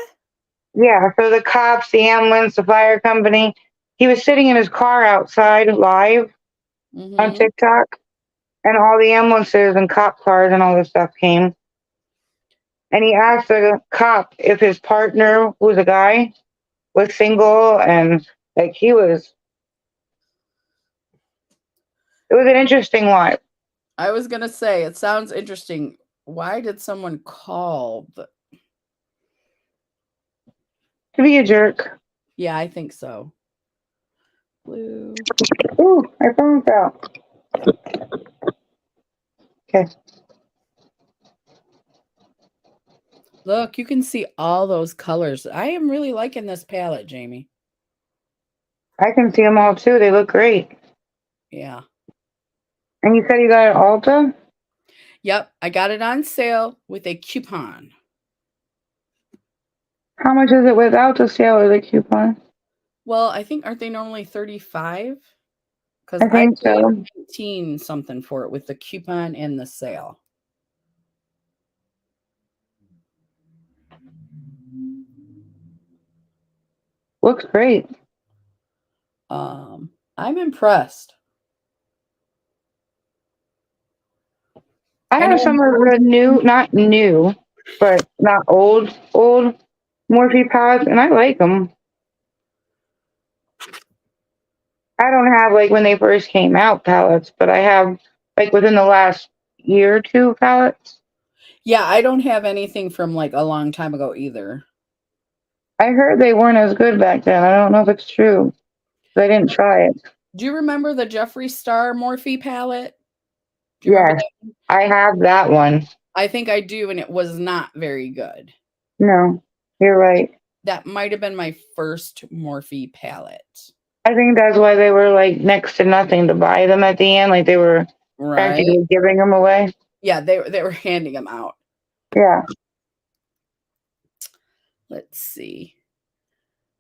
Yeah, so the cops, the ambulance, the fire company. He was sitting in his car outside live on Mm-hmm. TikTok, and all the ambulances and cop cars and all this stuff came. And he asked the cop if his partner, who's a guy, was single, and like he was. It was an interesting one. I was gonna say it sounds interesting. Why did someone call To be a jerk. Yeah, I think so. Blue. Ooh, my phone fell. Okay. Look, you can see all those colors. I am really liking this palette, Jamie. I can see them all too. They look great. Yeah. And you said you got an Ulta? Yep, I got it on sale with a coupon. How much is it without the sale or the coupon? Well, I think aren't they normally 35? Because I I think paid so. 18 something for it with the coupon and the sale. Looks great. I'm impressed. I I have know. some of the new, not new, but not old Morphe palettes, and I like them. I don't have like when they first came out palettes, but I have like within the last year or two palettes. Yeah, I don't have anything from like a long time ago either. I heard they weren't as good back then. I don't know if it's true. I didn't try it. Do you remember the Jeffree Star Morphe palette? Do you remember Yes, that? I have that one. I think I do, and it was not very good. No, you're right. That might have been my first Morphe palette. I think that's why they were like next to nothing to buy them at the end. Like they were Right? practically giving them away. Yeah, they were handing them out. Yeah. Let's see.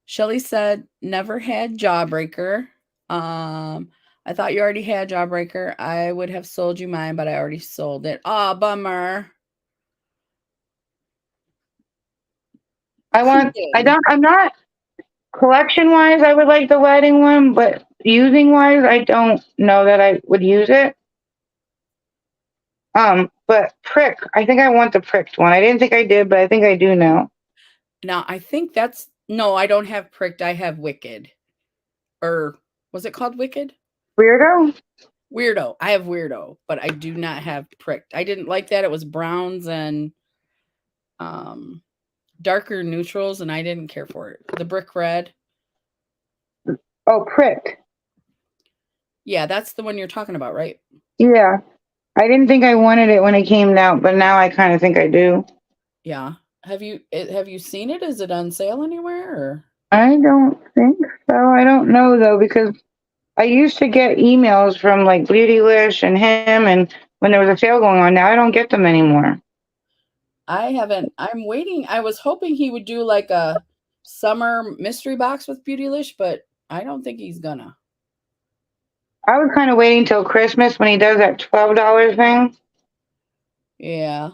Shelly said, "Never had Jawbreaker. I thought you already had Jawbreaker. I would have sold you mine, but I already sold it. Aw, bummer." Cricket. I'm not collection wise, I would like the wedding one, but using wise, I don't know that I would use it. But prick, I think I want the pricked one. I didn't think I did, but I think I do now. Now, I think that's no, I don't have pricked. I have wicked. Or was it called wicked? Weirdo? Weirdo. I have weirdo, but I do not have pricked. I didn't like that. It was browns and darker neutrals, and I didn't care for it. The brick red. Oh, prick. Yeah, that's the one you're talking about, right? Yeah. I didn't think I wanted it when it came out, but now I kind of think I do. Yeah. Have you seen it? Is it on sale anywhere? Or? I don't think so. I don't know though, because I used to get emails from like Beautylish and him, and when there was a sale going on. Now I don't get them anymore. I haven't. I'm waiting. I was hoping he would do like a summer mystery box with Beautylish, but I don't think he's gonna. I was kind of waiting till Christmas when he does that $12 thing. Yeah.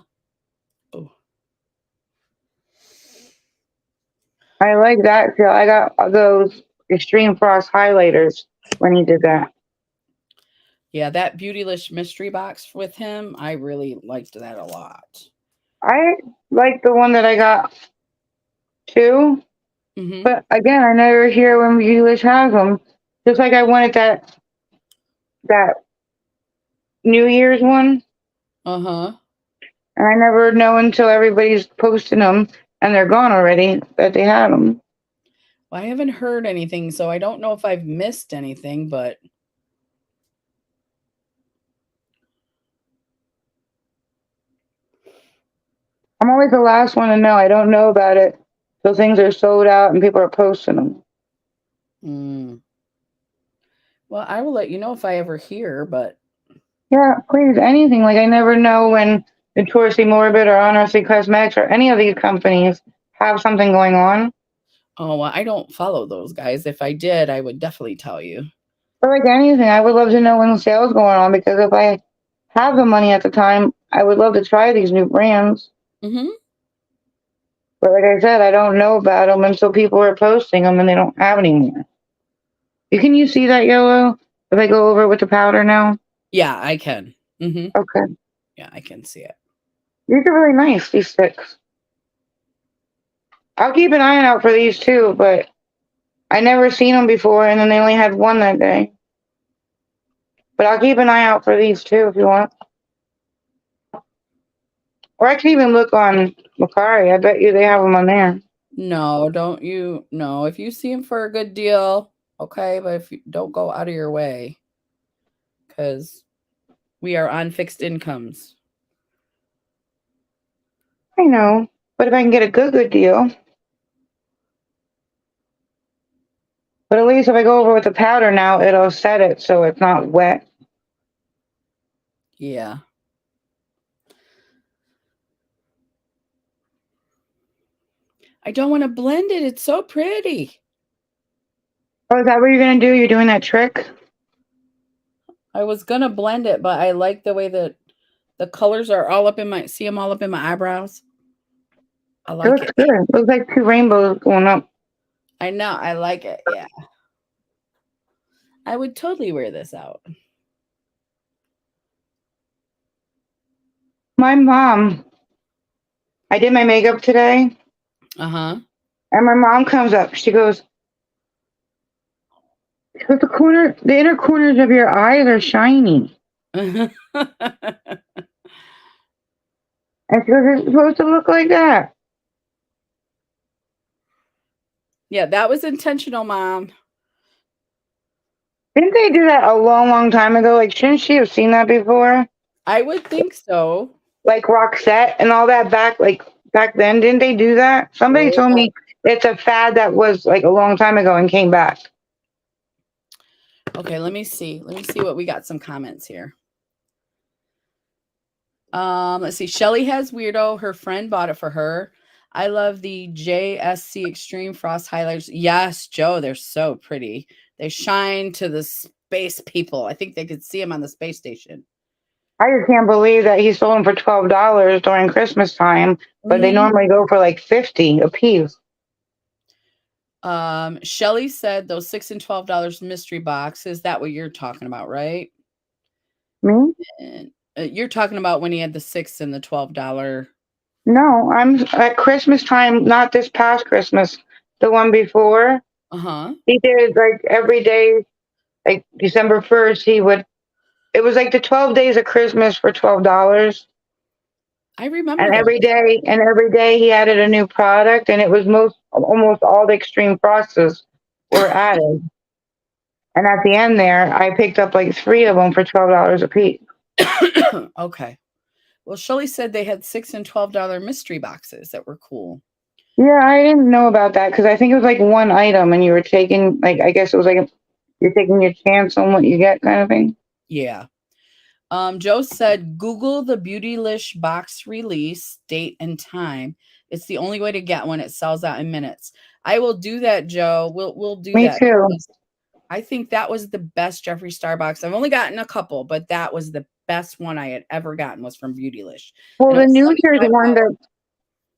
Oh. I like that too. I got those Extreme Frost highlighters when he did that. Yeah, that Beautylish mystery box with him, I really liked that a lot. I like the one that I got too, Mm-hmm. but again, I never hear when Beautylish has them. Just like I wanted that New Year's one, Uh-huh. and I never know until everybody's posting them and they're gone already that they had them. Well, I haven't heard anything, so I don't know if I've missed anything, but I'm always the last one to know. I don't know about it till things are sold out and people are posting them. mm. Well, I will let you know if I ever hear, but Yeah, please, anything. Like I never know when Notoriously Morbid or Honestly Cosmetics or any of these companies have something going on. oh, well, I don't follow those guys. If I did, I would definitely tell you. Or like anything, I would love to know when the sale's going on because if I have the money at the time, I would love to try these new brands. Mm-hmm. But like I said, I don't know about them until people are posting them and they don't have any more. Can you see that yellow? If I go over it with the powder now? Yeah, I can. Mm-hmm. Okay. Yeah, I can see it. These are really nice, these sticks. I'll keep an eye out for these too, but I never seen them before and then they only had one that day. But I'll keep an eye out for these too if you want. Or I can even look on Macari. I bet you they have them on there. No, don't you? No, if you see him for a good deal, okay, but if you don't go out of your way, because we are on fixed incomes. I know. But if I can get a good deal. But at least if I go over with the powder now, it'll set it so it's not wet. Yeah. I don't want to blend it. It's so pretty. Oh, is that what you're going to do? You're doing that trick? I was gonna blend it, but I like the way that the colors are all up in my see them all up in my eyebrows. I It like looks it. good. It looks like two rainbows going up. I know, I like it. Yeah. I would totally wear this out. My mom, I did my makeup today, Uh-huh. and my mom comes up. She goes, the inner corners of your eyes are shiny. And she goes, it's supposed to look like that. Yeah, that was intentional, Mom. Didn't they do that a long time ago? Like, shouldn't she have seen that before? I would think so. Like Roxette and all that back then, didn't they do that? Somebody Oh, told me it's a fad that was like a long time ago and came back. Okay, let me see. Let me see what we got some comments here. Let's see. Shelly has Weirdo. Her friend bought it for her. I love the JSC Extreme Frost highlighters. Yes, Joe, they're so pretty. They shine to the space people. I think they could see them on the space station. I just can't believe that he sold them for $12 during Christmas time, but they normally go for like 50 a piece. Shelly said those $6 and $12 mystery box. Is that what you're talking about, right? Me? And, you're talking about when he had the $6 and the $12. No, I'm at Christmas time, not this past Christmas, the one before. He did like every day, like December 1st, he would, it was like the 12 days of Christmas for $12. I remember And those. every day he added a new product, and it was almost all the extreme processes were added. And at the end there, I picked up like 3 of them for $12 a piece. Okay. Well, Shelly said they had $6 and $12 mystery boxes that were cool. Yeah, I didn't know about that because I think it was like one item, and you were taking like I guess it was like you're taking your chance on what you get, kind of thing. Yeah. Joe said, Google the Beautylish box release date and time. It's the only way to get one. It sells out in minutes. I will do that, Joe. We'll do Me that. too. I think that was the best Jeffree Star box. I've only gotten a couple, but that was the best one I had ever gotten was from Beautylish. Well, And it the was New Year's $75.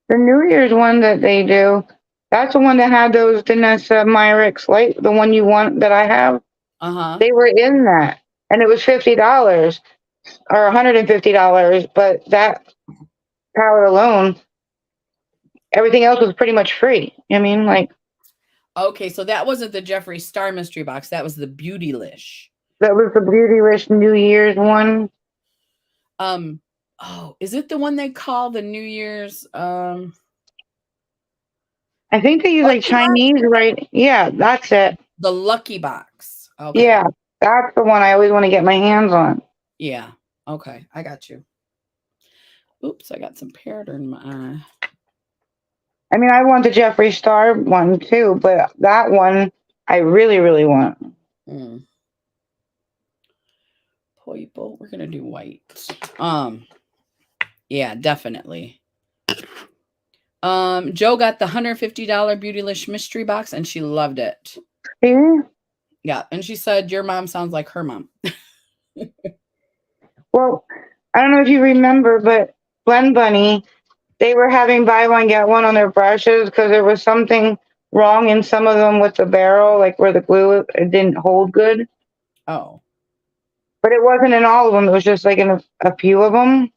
the New Year's one that they do, that's the one that had those Danessa Myricks light, the one you want that I have. They were in that, and it was $50 or $150, but that palette alone, everything else was pretty much free. I mean, like Okay, so that wasn't the Jeffree Star mystery box. That was the Beautylish. that was the Beautylish New Year's one. Oh, is it the one they call the New Year's? I think they use like Lucky box? Chinese, right? Yeah, that's it. The Lucky Box. Okay. Yeah, that's the one I always want to get my hands on. Yeah. Okay, I got you. Oops, I got some powder in my eye. I mean, I want the Jeffree Star one too, but that one I really, really want. Purple. We're gonna do white. Yeah, definitely. Joe got the $150 Beautylish mystery box and she loved it. See? Yeah, and she said your mom sounds like her mom. Well, I don't know if you remember, but Blend Bunny, they were having buy one get one on their brushes because there was something wrong in some of them with the barrel, like where the glue it didn't hold good. Oh. But it wasn't in all of them. It was just like in a few of them.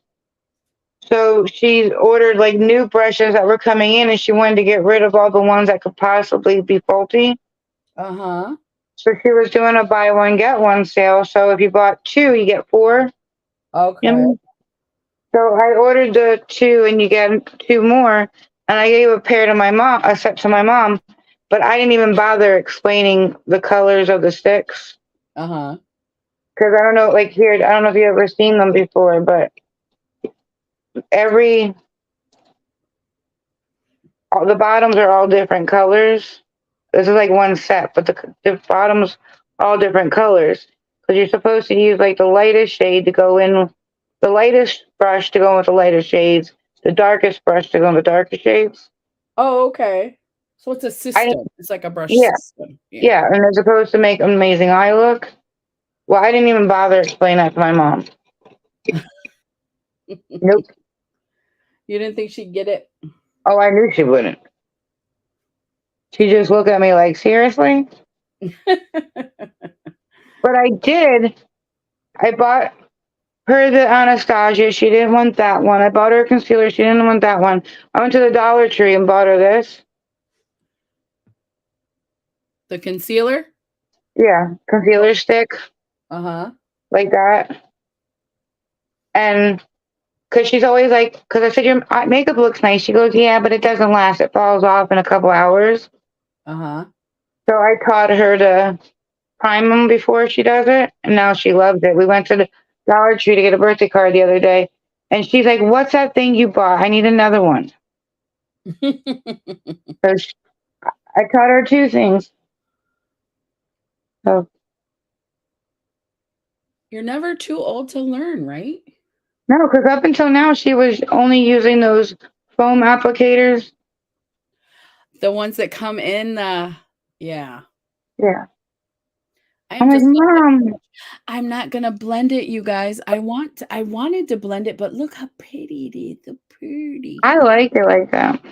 So she ordered like new brushes that were coming in, and she wanted to get rid of all the ones that could possibly be faulty. So she was doing a buy one get one sale. So if you bought 2, you get 4. Okay. So I ordered the 2, and you get 2 more. And I gave a pair to my mom, a set to my mom, but I didn't even bother explaining the colors of the sticks. Because I don't know, like here, I don't know if you've ever seen them before, but the bottoms are all different colors. This is like one set, but the bottoms all different colors. Because you're supposed to use like the lightest shade to go in, the lightest brush to go with the lighter shades, the darkest brush to go in the darker shades. Oh, okay. So it's a system. It's like a brush system. Yeah, and they're supposed to make an amazing eye look. Well, I didn't even bother explaining that to my mom. Nope. You didn't think she'd get it? Oh, I knew she wouldn't. She just looked at me like, seriously? But I did. I bought her the Anastasia. She didn't want that one. I bought her concealer. She didn't want that one. I went to the Dollar Tree and bought her this. The concealer? Yeah, concealer stick. Like that. And because she's always like, because I said, your makeup looks nice. She goes, yeah, but it doesn't last. It falls off in a couple hours. So I taught her to prime them before she does it, and now she loves it. We went to the Dollar Tree to get a birthday card the other day, and she's like, what's that thing you bought? I need another one. So I taught her 2 things. So You're never too old to learn, right? No, because up until now, she was only using those foam applicators. The ones that come in the yeah. Yeah. I I'm am like, just Mom, I'm not gonna blend it, you guys. I wanted to blend it, but look how pretty it is. So pretty. I like it like that.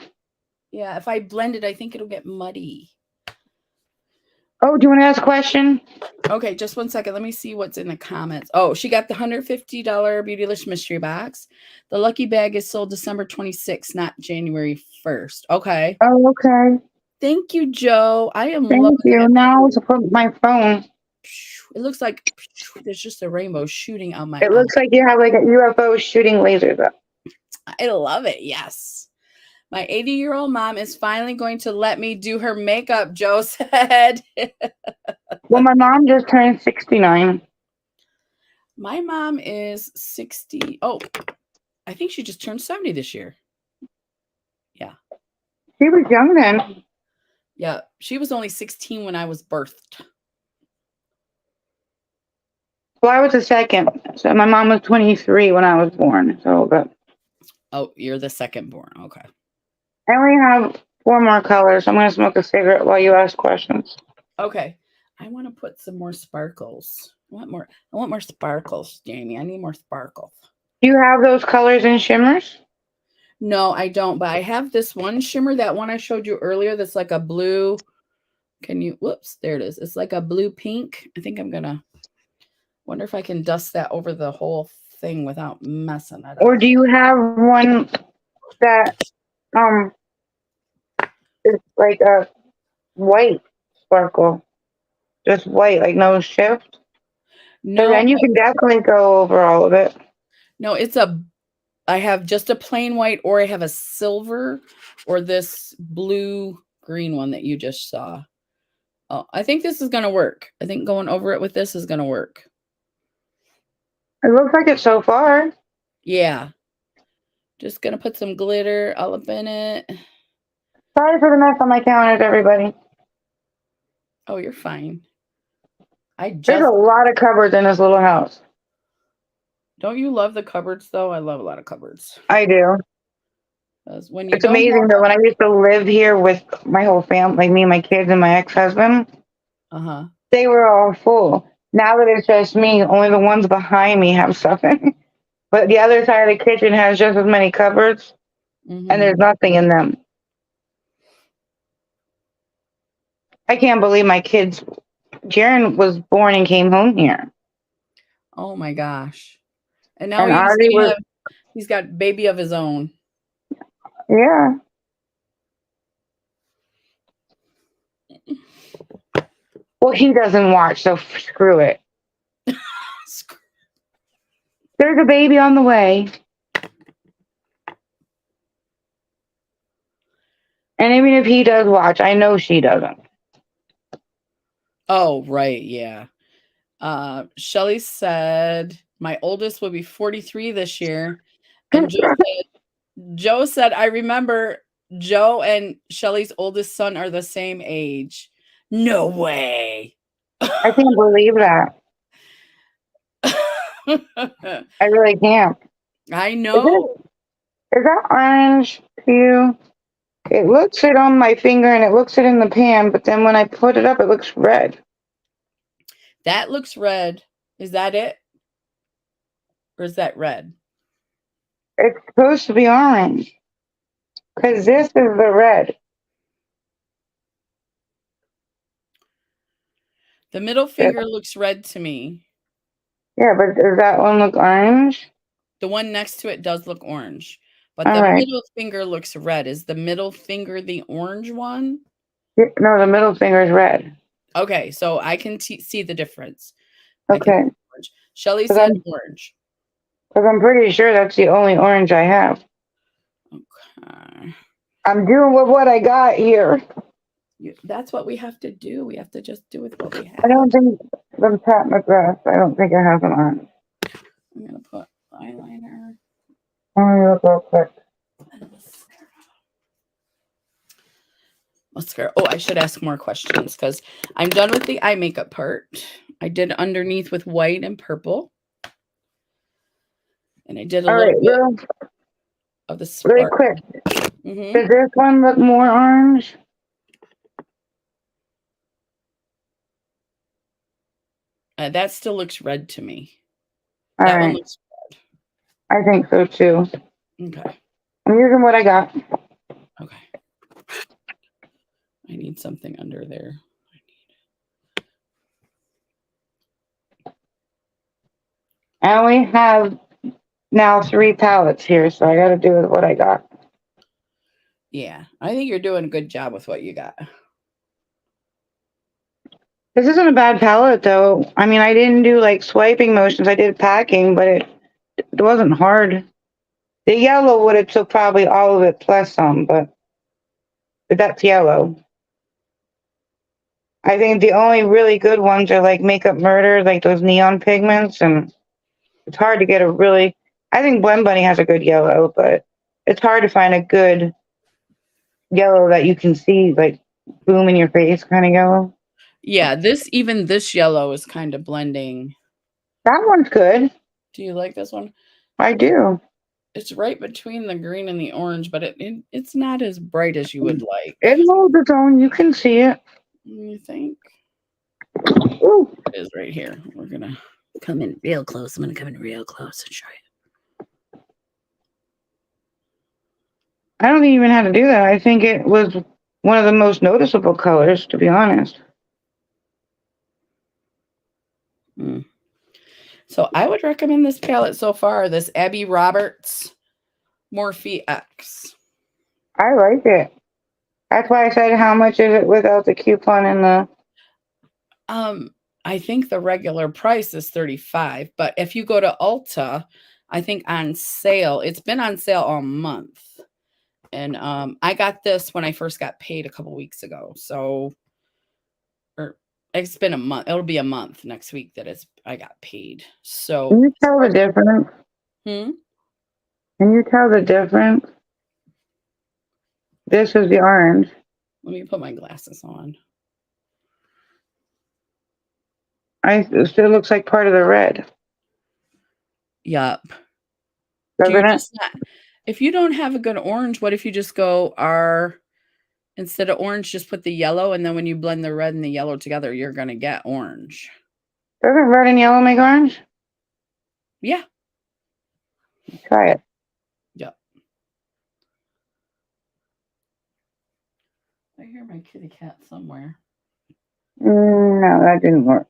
Yeah, if I blend it, I think it'll get muddy. Oh, do you want to ask a question? Okay, just one second. Let me see what's in the comments. Oh, she got the $150 Beautylish mystery box. The lucky bag is sold December 26th, not January 1st. Okay. Oh, okay. Thank you, Joe. I am loving Thank you. that. Now to put my phone. It looks like there's just a rainbow shooting on my It eye. looks like you have like a UFO shooting lasers up. I love it. Yes. My 80-year-old mom is finally going to let me do her makeup, Joe said. Well, my mom just turned 69. My mom is 60. Oh, I think she just turned 70 this year. Yeah. She was young then. Yeah. She was only 16 when I was birthed. Well, I was the second. So my mom was 23 when I was born. So, but Oh, you're the second born. Okay. I only have 4 more colors. I'm going to smoke a cigarette while you ask questions. Okay. I want to put some more sparkles. I want more sparkles, Jamie. I need more sparkles. Do you have those colors and shimmers? No, I don't, but I have this one shimmer, that one I showed you earlier that's like a blue. Can you, whoops, there it is. It's like a blue pink. I think I'm gonna wonder if I can dust that over the whole thing without messing it Or up. do you have one that um is like a white sparkle? Just white, like no shift? So No, then you can definitely go over all of it. no, I have just a plain white, or I have a silver, or this blue green one that you just saw. Oh, I think this is gonna work. I think going over it with this is gonna work. It looks like it so far. Yeah. Just gonna put some glitter all up in it. Sorry for the mess on my counters, everybody. Oh, you're fine. I There's just a lot of cupboards in this little house. Don't you love the cupboards though? I love a lot of cupboards. I do. Because when you It's don't amazing that when I used to live here with my whole family, like me and my kids and my ex-husband, uh-huh. they were all full. Now that it's just me, only the ones behind me have stuff in. But the other side of the kitchen has just as many cupboards, and Mm-hmm. there's nothing in them. I can't believe my kids. Jaren was born and came home here, Oh my gosh. And now and Ozzy was, he's got baby of his own. yeah. Well, he doesn't watch, so screw it. There's a baby on the way. And even if he does watch, I know she doesn't. Oh, right, yeah. Shelly said my oldest will be 43 this year. And Joe said, I remember Joe and Shelly's oldest son are the same age. No way. I can't believe that. I really can't. I Is, know. is that orange to you? It looks it on my finger and it looks it in the pan, but then when I put it up, it looks red. That looks red. Is that it? Or is that red? It's supposed to be orange because this is the red. The middle finger looks red to me. Yeah, but does that one look orange? The one next to it does look orange, but All the right. middle finger looks red. Is the middle finger the orange one? No, the middle finger is red. Okay, so I can see the difference. I can Okay. see orange. Shelly Because said orange. I'm pretty sure that's the only orange I have. Okay. I'm doing with what I got here. That's what we have to do. We have to just do with what we have. I don't think the Pat McGrath. I don't think I have them on. I'm gonna put eyeliner. Let me look real quick. Mascara. Oh, I should ask more questions because I'm done with the eye makeup part. I did underneath with white and purple. And I did a All little right, bit of the really spark. quick. Mm-hmm. Does this one look more orange? That still looks red to me. All That one right. looks I think so too. okay. I'm using what I got. Okay. I need something under there. I only have now 3 palettes here, so I got to do with what I got. Yeah, I think you're doing a good job with what you got. This isn't a bad palette, though. I mean, I didn't do like swiping motions. I did packing, but it wasn't hard. The yellow would have took probably all of it plus some, but that's yellow. I think the only really good ones are like Makeup Murder, like those neon pigments, and it's hard to get a really. I think Blend Bunny has a good yellow, but it's hard to find a good yellow that you can see like boom in your face kind of yellow. Yeah, this yellow is kind of blending. That one's good. Do you like this one? I do. It's right between the green and the orange, but it's not as bright as you would like. It holds its own. You can see it. You think? Ooh. It is right here. We're gonna come in real close. I'm gonna come in real close and show you. I don't even have to do that. I think it was one of the most noticeable colors, to be honest. Mm. So I would recommend this palette so far, this Abby Roberts Morphe X. I like it. That's why I said how much is it without the coupon and the I think the regular price is $35, but if you go to Ulta, I think on sale, it's been on sale all month. And I got this when I first got paid a couple weeks ago. So or it's been a month. It'll be a month next week that I got paid. So Can you tell the difference? Hmm? Can you tell the difference? This is the orange. Let me put my glasses on. It still looks like part of the red. Yup. Doesn't it? If you don't have a good orange, what if you just go instead of orange, just put the yellow, and then when you blend the red and the yellow together, you're gonna get orange. Doesn't red and yellow make orange? Yeah. Try it. Yep. I hear my kitty cat somewhere. No, that didn't work.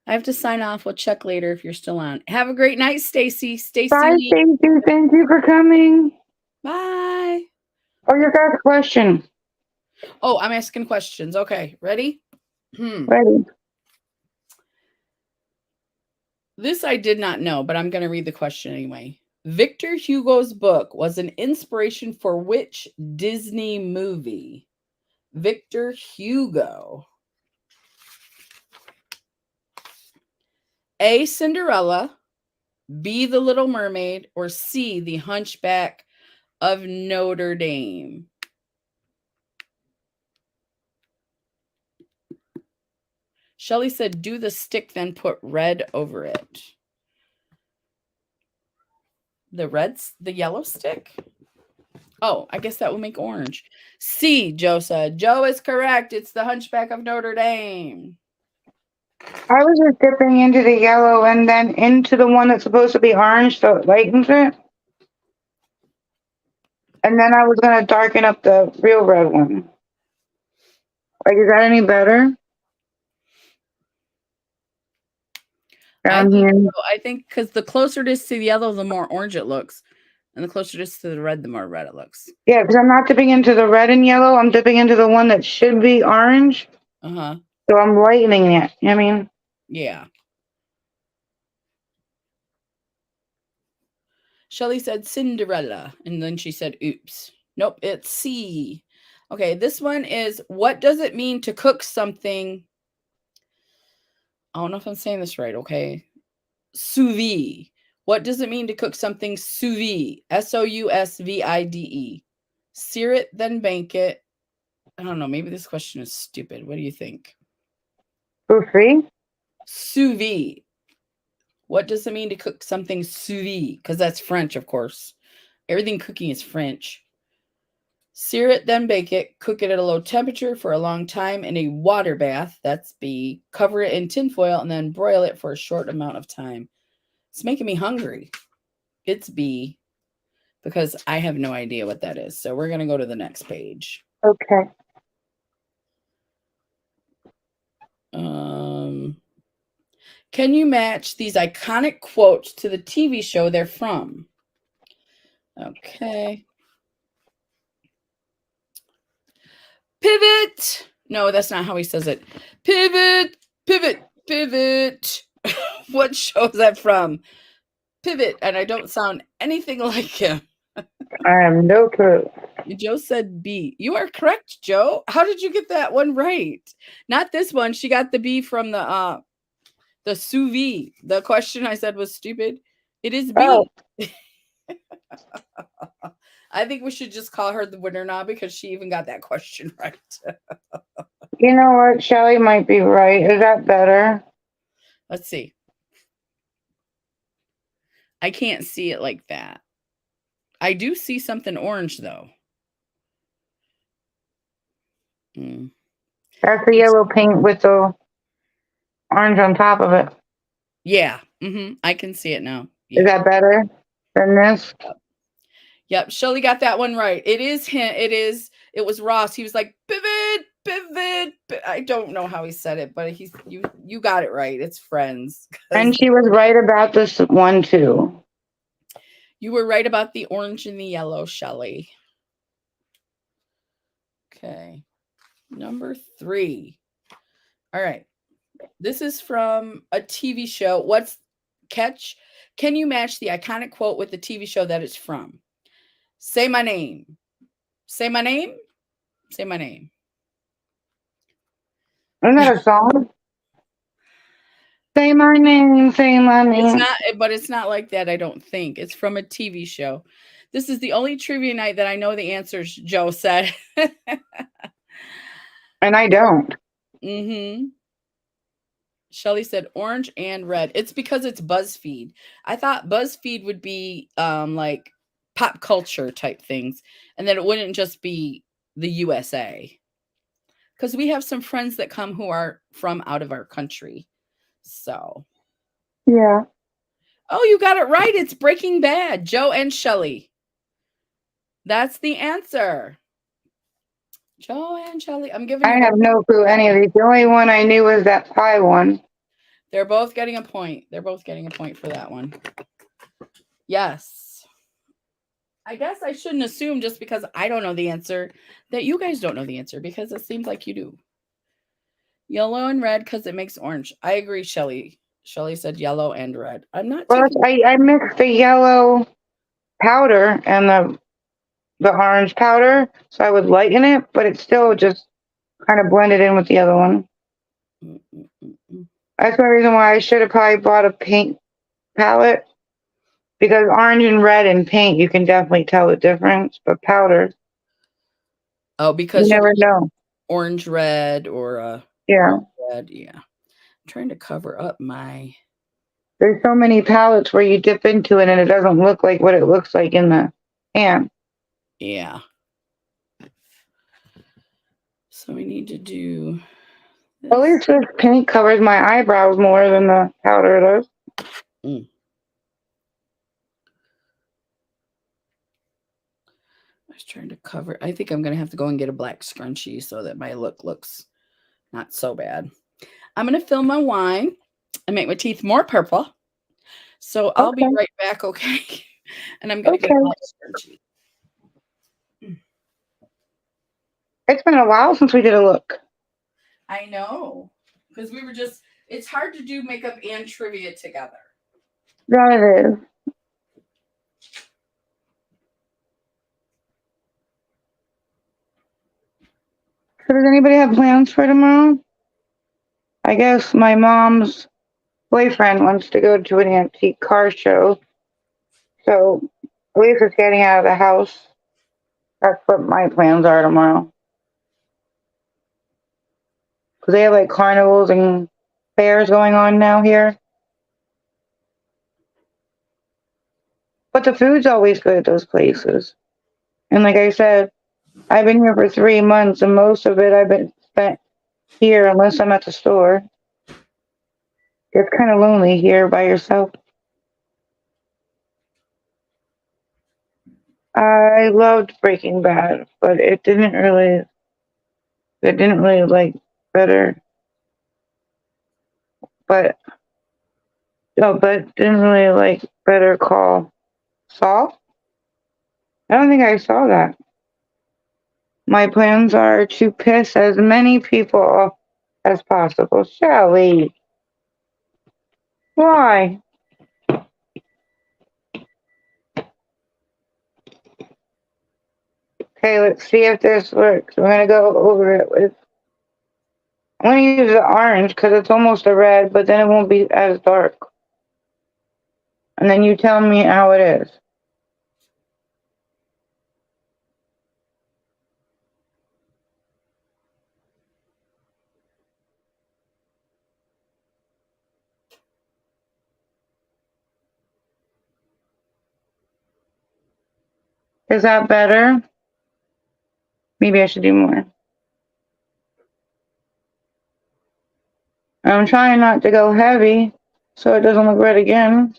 I have to sign off. We'll check later if you're still on. Have a great night, Stacy. Stay Bye, sweet. Stacy. Thank you for coming. Bye. Oh, you got a question. Oh, I'm asking questions. Okay, ready? Ready. This I did not know, but I'm going to read the question anyway. Victor Hugo's book was an inspiration for which Disney movie? Victor Hugo. A, Cinderella, B, The Little Mermaid, or C, The Hunchback of Notre Dame. Shelly said, do the stick, then put red over it. The yellow stick? Oh, I guess that will make orange. C, Joe said. Joe is correct. It's The Hunchback of Notre Dame. I was just dipping into the yellow and then into the one that's supposed to be orange, so it lightens it. And then I was going to darken up the real red one. Like, is that any better? Down here. I think because the closer it is to the yellow, the more orange it looks. And the closer it is to the red, the more red it looks. Yeah, because I'm not dipping into the red and yellow. I'm dipping into the one that should be orange. Uh-huh. So I'm lightening it. You know what I mean? Yeah. Shelly said Cinderella. And then she said, oops. Nope, it's C. Okay, this one is, what does it mean to cook something? I don't know if I'm saying this right, okay? Sous vide. What does it mean to cook something sous vide? Sousvide. Sear it, then bake it. I don't know. Maybe this question is stupid. What do you think? For free? Sous vide. What does it mean to cook something sous vide? Because that's French, of course. Everything cooking is French. Sear it, then bake it. Cook it at a low temperature for a long time in a water bath. That's B. Cover it in tinfoil and then broil it for a short amount of time. It's making me hungry. It's B, because I have no idea what that is. So we're going to go to the next page. Okay. Can you match these iconic quotes to the TV show they're from? Okay. Pivot. No, that's not how he says it. Pivot, pivot, pivot. What show is that from? Pivot. And I don't sound anything like him. I have no clue. Joe said B. You are correct, Joe. How did you get that one right? Not this one. She got the B from the sous vide. The question I said was stupid. It is B. Oh. I think we should just call her the winner now because she even got that question right. You know what? Shelly might be right. Is that better? Let's see. I can't see it like that. I do see something orange, though. That's the yellow paint with the orange on top of it. Yeah. I can see it now. Yeah. Is that better than this? Yep. Shelly got that one right. It is him. It was Ross. He was like, pivot, pivot. I don't know how he said it, but you got it right. It's Friends. And she was right about this one too. You were right about the orange and the yellow, Shelly. Okay. Number 3. All right. This is from a TV show. Can you match the iconic quote with the TV show that it's from? Say my name. Say my name. Say my name. Isn't that a song? Say my name. Say my name. It's not, but it's not like that, I don't think. It's from a TV show. This is the only trivia night that I know the answers, Joe said. And I don't. Shelly said orange and red. It's because it's BuzzFeed. I thought BuzzFeed would be like pop culture type things, and then it wouldn't just be the USA. Because we have some friends that come who are from out of our country. So. Yeah. Oh, you got it right. It's Breaking Bad. Joe and Shelly. That's the answer. Joe and Shelly. I'm giving you. I have no clue any of these. The only one I knew was that pie one. They're both getting a point. They're both getting a point for that one. Yes. I guess I shouldn't assume just because I don't know the answer that you guys don't know the answer, because it seems like you do. Yellow and red because it makes orange. I agree, Shelly. Shelly said yellow and red. I'm not. Well, I mixed the yellow powder and the orange powder, so I would lighten it, but it still just kind of blended in with the other one. That's one reason why I should have probably bought a paint palette, because orange and red and paint, you can definitely tell the difference, but powder. Oh, because you never know. Orange red or yeah. Red, yeah. I'm trying to cover up my. There's so many palettes where you dip into it and it doesn't look like what it looks like in the can. Yeah. So we need to do. This. At least this paint covers my eyebrows more than the powder does. I was trying to cover. I think I'm going to have to go and get a black scrunchie so that my look looks not so bad. I'm going to fill my wine and make my teeth more purple. So I'll be right back, okay? And I'm going to get a black scrunchie. It's been a while since we did a look. I know. Because we were just, it's hard to do makeup and trivia together. That it is. So does anybody have plans for tomorrow? I guess my mom's boyfriend wants to go to an antique car show. So Lisa's getting out of the house. That's what my plans are tomorrow. Because they have like carnivals and fairs going on now here. But the food's always good at those places. And like I said, I've been here for 3 months, and most of it I've been spent here, unless I'm at the store. It's kind of lonely here by yourself. I loved Breaking Bad, but it didn't really like better, but no, but didn't really like Better Call Saul. I don't think I saw that. My plans are to piss as many people off as possible. Shelly, why? Okay, let's see if this works. We're gonna go over it with. I'm gonna use the orange because it's almost a red, but then it won't be as dark. And then you tell me how it is. Is that better? Maybe I should do more. I'm trying not to go heavy so it doesn't look red again.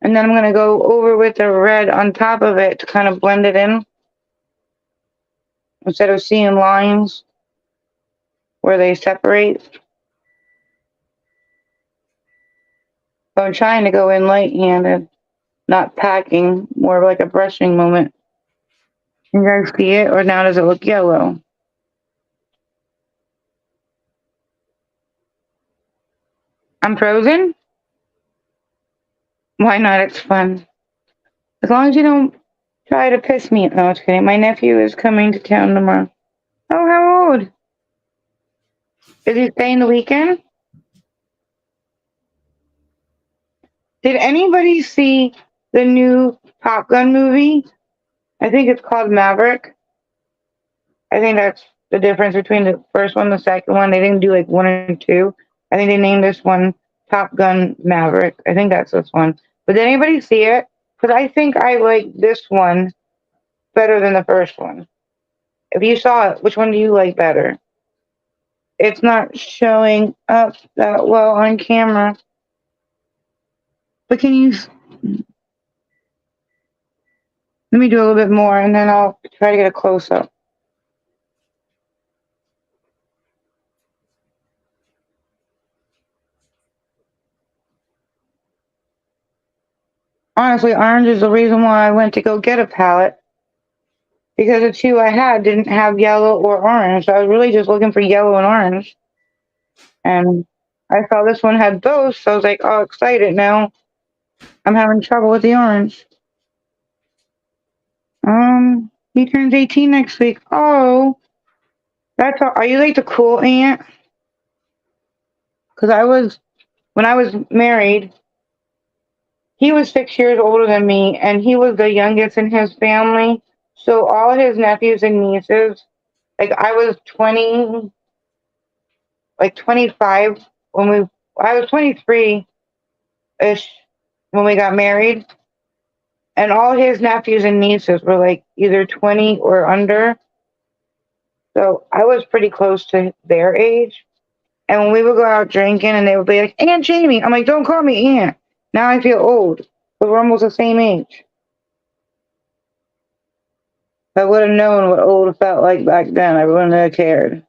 And then I'm going to go over with the red on top of it to kind of blend it in. Instead of seeing lines where they separate. So I'm trying to go in light-handed, not packing, more of like a brushing moment. You guys see it, or now does it look yellow? I'm frozen? Why not? It's fun. As long as you don't try to piss me. No, it's kidding. My nephew is coming to town tomorrow. Oh, how old? Is he staying the weekend? Did anybody see the new Top Gun movie? I think it's called Maverick. I think that's the difference between the first one and the second one. They didn't do like one and two. I think they named this one Top Gun Maverick. I think that's this one. But did anybody see it? Because I think I like this one better than the first one. If you saw it, which one do you like better? It's not showing up that well on camera. But can you let me do a little bit more and then I'll try to get a close up. Honestly, orange is the reason why I went to go get a palette because the two I had didn't have yellow or orange. So I was really just looking for yellow and orange. And I saw this one had both, so I was like, oh, excited now. I'm having trouble with the orange. He turns 18 next week. Oh, that's all. Are you like the cool aunt? Because when I was married, he was 6 years older than me, and he was the youngest in his family. So all his nephews and nieces, like I was 20, like 25 I was 23-ish when we got married, and all his nephews and nieces were like either 20 or under. So I was pretty close to their age. And when we would go out drinking and they would be like, Aunt Jamie, I'm like, don't call me Aunt. Now I feel old, but we're almost the same age. If I would have known what old felt like back then, I wouldn't have cared.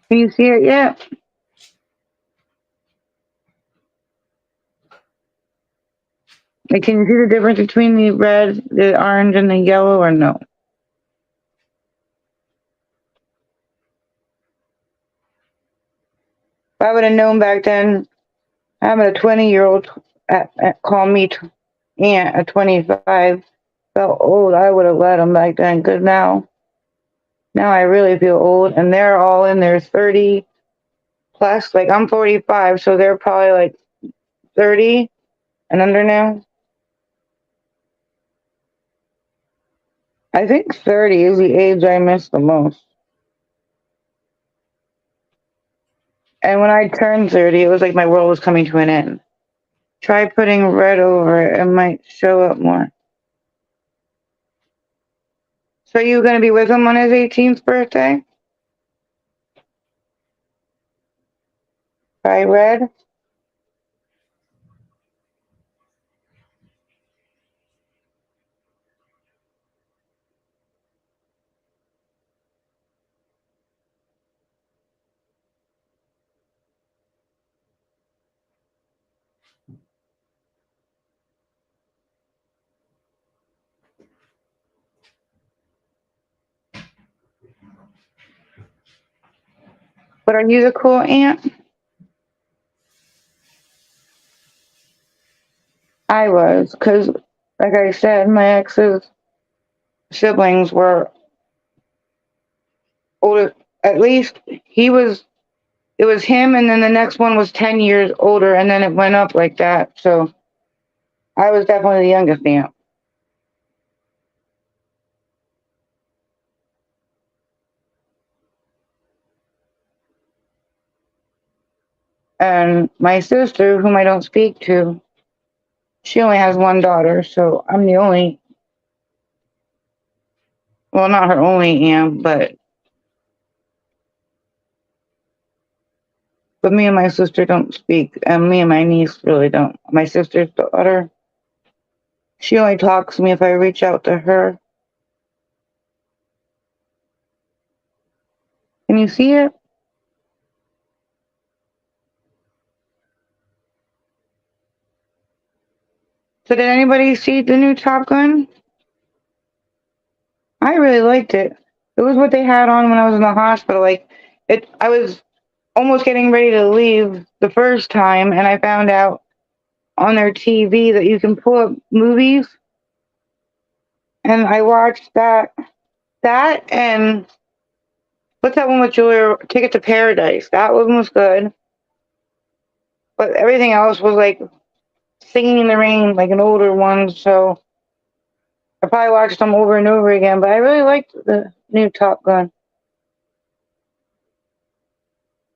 Can you see it yet? Like, can you see the difference between the red, the orange, and the yellow, or no? If I would have known back then, having a 20-year-old call me aunt at 25 felt old, I would have let him back then. Because now I really feel old, and they're all in their 30 plus. Like I'm 45, so they're probably like 30 and under now. I think 30 is the age I miss the most. And when I turned 30, it was like my world was coming to an end. Try putting red over it. It might show up more. So you going to be with him on his 18th birthday? Try red. But are you the cool aunt? I was, because, like I said, my ex's siblings were older. At least he was. It was him, and then the next one was 10 years older, and then it went up like that. So I was definitely the youngest aunt. And my sister, whom I don't speak to, she only has one daughter, so I'm the only, well, not her only aunt, but me and my sister don't speak, and me and my niece really don't. My sister's daughter, she only talks to me if I reach out to her. Can you see it? So did anybody see the new Top Gun? I really liked it. It was what they had on when I was in the hospital. Like I was almost getting ready to leave the first time, and I found out on their TV that you can pull up movies, and I watched that. That and what's that one with Julia? Ticket to Paradise. That one was good, but everything else was like Singing in the Rain, like an older one. So I probably watched them over and over again. But I really liked the new Top Gun.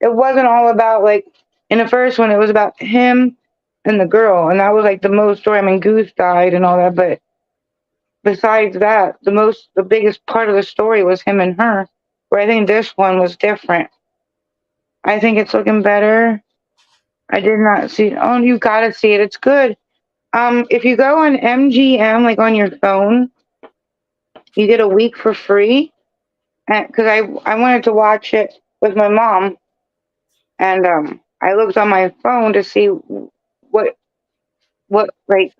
It wasn't all about like in the first one. It was about him and the girl, and that was like the most story. I mean, Goose died and all that, but besides that, the biggest part of the story was him and her. Where I think this one was different. I think it's looking better. I did not see it. Oh, you gotta see it. It's good. If you go on MGM, like on your phone, you get a week for free. Because I wanted to watch it with my mom, and I looked on my phone to see what like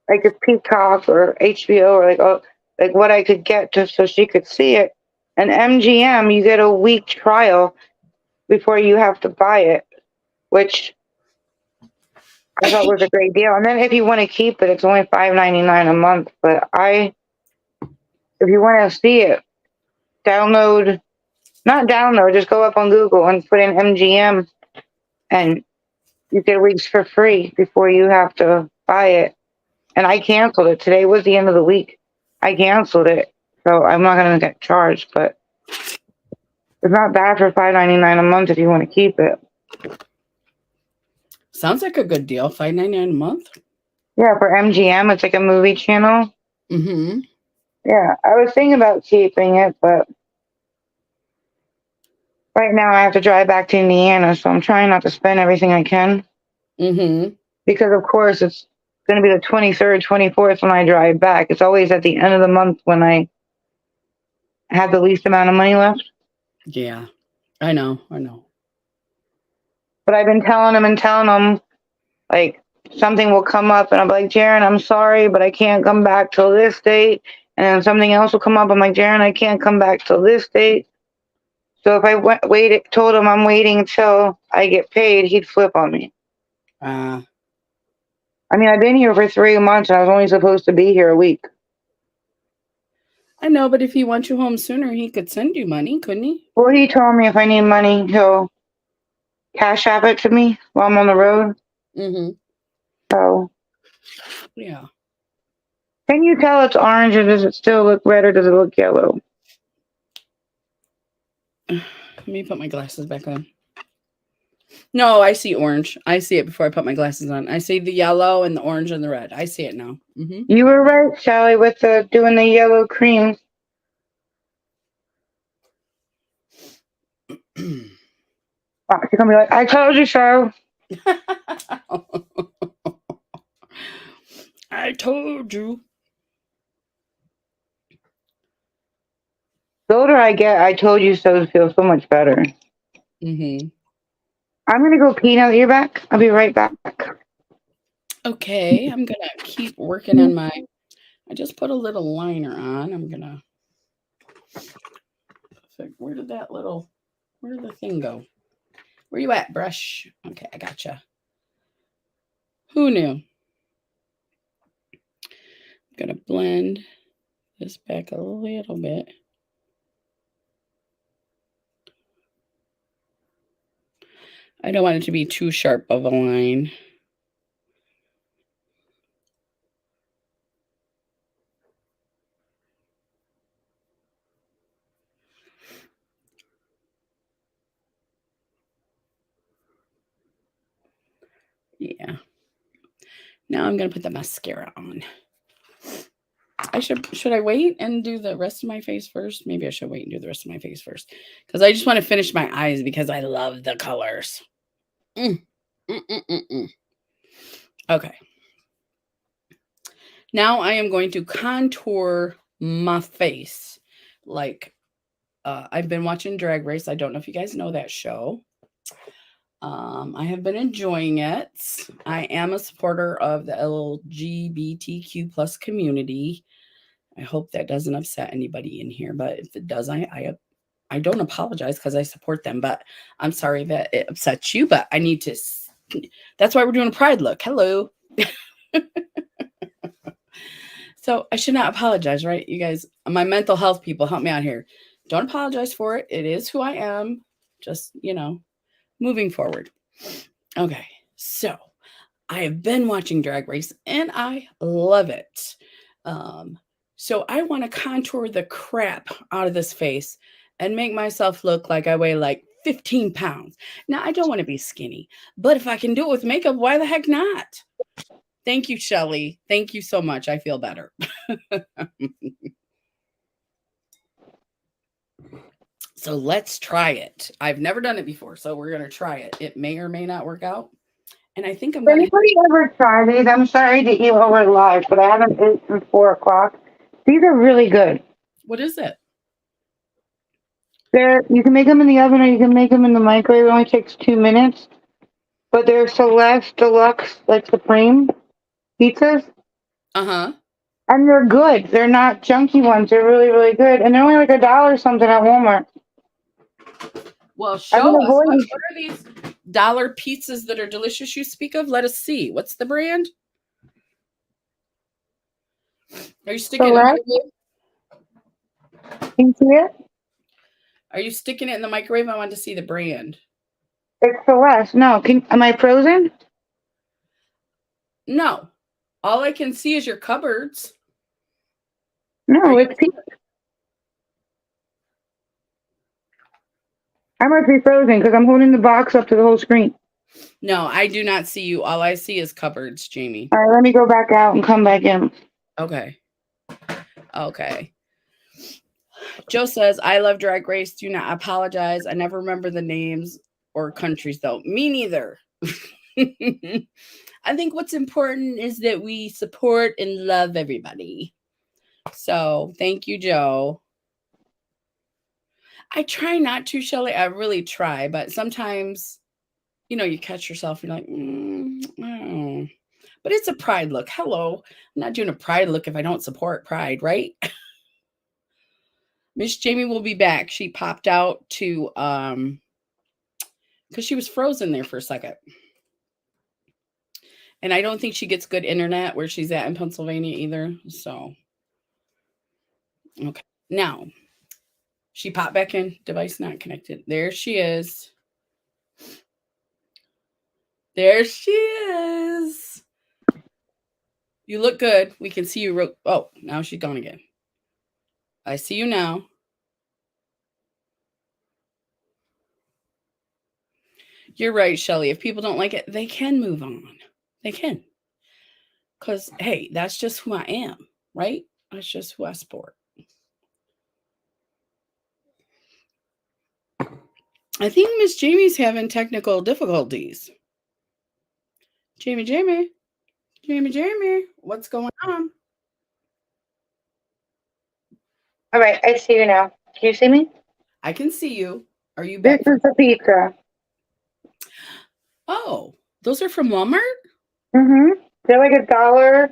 a Peacock or HBO or like what I could get just so she could see it. And MGM, you get a week trial before you have to buy it, which I thought was a great deal. And then if you want to keep it, it's only $5.99 a month. But if you want to see it, not download, just go up on Google and put in MGM, and you get weeks for free before you have to buy it. And I canceled it. Today was the end of the week. I canceled it, so I'm not going to get charged. But it's not bad for $5.99 a month if you want to keep it. Sounds like a good deal. $5.99 a month. Yeah, for MGM, it's like a movie channel. Mm-hmm. Yeah, I was thinking about keeping it, but right now I have to drive back to Indiana, so I'm trying not to spend everything I can. Mm-hmm. Because of course it's going to be the 23rd, 24th when I drive back. It's always at the end of the month when I have the least amount of money left. Yeah, I know. But I've been telling them, like, something will come up, and I'm like, Jaren, I'm sorry, but I can't come back till this date. And then something else will come up. I'm like, Jaren, I can't come back till this date. So if I told him I'm waiting till I get paid, he'd flip on me. I mean, I've been here for 3 months, and I was only supposed to be here a week. I know, but if he wants you home sooner, he could send you money, couldn't he? Well, he told me if I need money, he'll cash app it to me while I'm on the road. Mm-hmm. So, yeah. Can you tell it's orange, or does it still look red, or does it look yellow? Let me put my glasses back on. No, I see orange. I see it before I put my glasses on. I see the yellow and the orange and the red. I see it now. You were right, Sally, with the doing the yellow cream. Oh, she's gonna be like, I told you so. I told you. The older I get, I told you so feels so much better. Mm-hmm. I'm gonna go pee now that you're back. I'll be right back. Okay, I'm gonna keep working on my. I just put a little liner on. I'm gonna. Where did that little? Where did the thing go? Where you at, brush? Okay, I gotcha. Who knew? I'm gonna blend this back a little bit. I don't want it to be too sharp of a line. Yeah. Now I'm gonna put the mascara on. Should I wait and do the rest of my face first? Maybe I should wait and do the rest of my face first. Because I just want to finish my eyes because I love the colors. Mm. Mm, mm, mm, mm. Okay. Now I am going to contour my face. Like I've been watching Drag Race. I don't know if you guys know that show. I have been enjoying it. I am a supporter of the LGBTQ plus community. I hope that doesn't upset anybody in here, but if it does, I don't apologize because I support them. But I'm sorry that it upsets you. But I need to. That's why we're doing a pride look. Hello. So I should not apologize, right? You guys, my mental health people, help me out here. Don't apologize for it. It is who I am. Just, moving forward. Okay. So I have been watching Drag Race and I love it. So I want to contour the crap out of this face and make myself look like I weigh like 15 pounds. Now, I don't want to be skinny, but if I can do it with makeup, why the heck not? Thank you, Shelly. Thank you so much. I feel better. So let's try it. I've never done it before, so we're going to try it. It may or may not work out. And I think I'm Has going to. anybody ever tried these? I'm sorry to eat while we're live, but I haven't ate since 4 o'clock. These are really good. What is it? You can make them in the oven or you can make them in the microwave. It only takes 2 minutes. But they're Celeste Deluxe, like Supreme pizzas. Uh-huh. And they're good. They're not junky ones. They're really, really good. And they're only like $1 something at Walmart. Well, I've show been us. What avoiding. are these dollar pizzas that are delicious you speak of? Let us see. What's the brand? Are you sticking it in the Celeste. microwave? Can you see it? Are you sticking it in the microwave? I want to see the brand. It's Celeste. No. Am I frozen? No. All I can see is your cupboards. No, it's pizza. I must be frozen because I'm holding the box up to the whole screen. No, I do not see you. All I see is cupboards, Jamie. All right, let me go back out and come back in. Okay. Okay. Joe says, I love Drag Race. Do not apologize. I never remember the names or countries, though. Me neither. I think what's important is that we support and love everybody. So thank you, Joe. I try not to, Shelly. I really try, but sometimes, you catch yourself. You're like, oh. But it's a pride look. Hello. I'm not doing a pride look if I don't support pride, right? Miss Jamie will be back. She popped out to because she was frozen there for a second. And I don't think she gets good internet where she's at in Pennsylvania either. So okay. Now she popped back in. Device not connected. There she is. There she is. You look good. We can see you. Oh, now she's gone again. I see you now. You're right, Shelly. If people don't like it, they can move on. They can. Because, hey, that's just who I am, right? That's just who I sport. I think Miss Jamie's having technical difficulties. Jamie, what's going on? All right, I see you now. Can you see me? I can see you. Are you This back? is the pizza. Oh, those are from Walmart? They're like $1.18,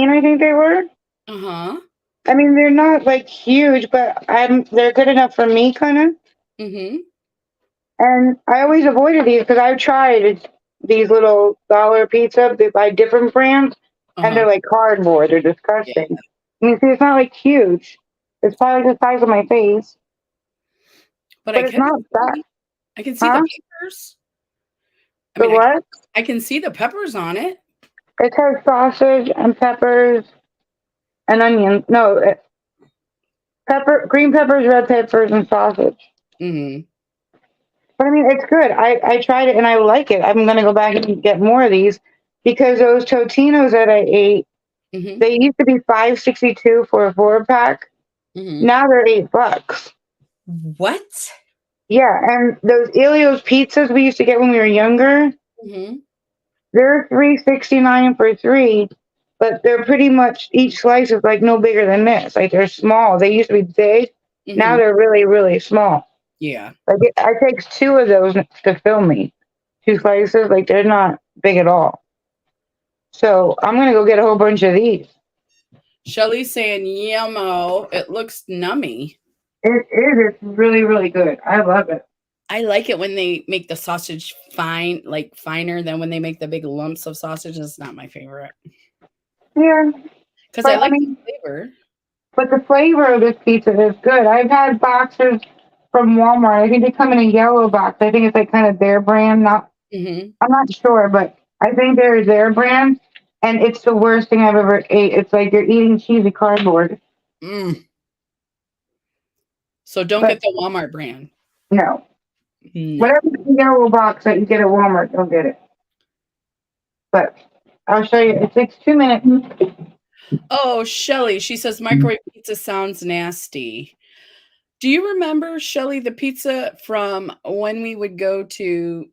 I think they were. Uh-huh. I mean, they're not like huge, but they're good enough for me, kind of. Mm-hmm. And I always avoided these because I've tried these little dollar pizza by different brands, and Uh-huh. they're like cardboard. They're Yeah. disgusting. I mean, see, it's not like huge. It's probably the size of my face, But but it's not that, I can see the huh? peppers. I The mean, what? I can see the peppers on it. It has sausage and peppers and onions. No, green peppers, red peppers, and sausage. Mm-hmm. But I mean, it's good. I tried it and I like it. I'm gonna go back and get more of these because those Totinos that I ate, Mm-hmm. they used to be $5.62 for a 4 pack. Mm-hmm. Now they're $8. What? Yeah, and those Elio's pizzas we used to get when we were younger, Mm-hmm. they're $3.69 for three, but they're pretty much each slice is like no bigger than this. Like they're small. They used to be big. Now Mm-hmm. they're really, really small. Yeah. Like I takes two of those to fill me. Two slices, like they're not big at all. So I'm gonna go get a whole bunch of these. Shelly's saying, yummo. It looks nummy. It is. It's really, really good. I love it. I like it when they make the sausage fine, like finer than when they make the big lumps of sausage. It's not my favorite. Yeah, Because I but I like the mean, flavor. but the flavor of this pizza is good. I've had boxes from Walmart. I think they come in a yellow box. I think it's like kind of their brand. Not, Mm-hmm. I'm not sure, but I think they're their brand, and it's the worst thing I've ever ate. It's like you're eating cheesy cardboard. Mm. So don't But get the Walmart brand. no, No. whatever the yellow box that you get at Walmart, don't get it. But I'll show you. It takes 2 minutes. Oh, Shelly, she says microwave pizza sounds nasty. Do you remember, Shelly, the pizza from when we would go to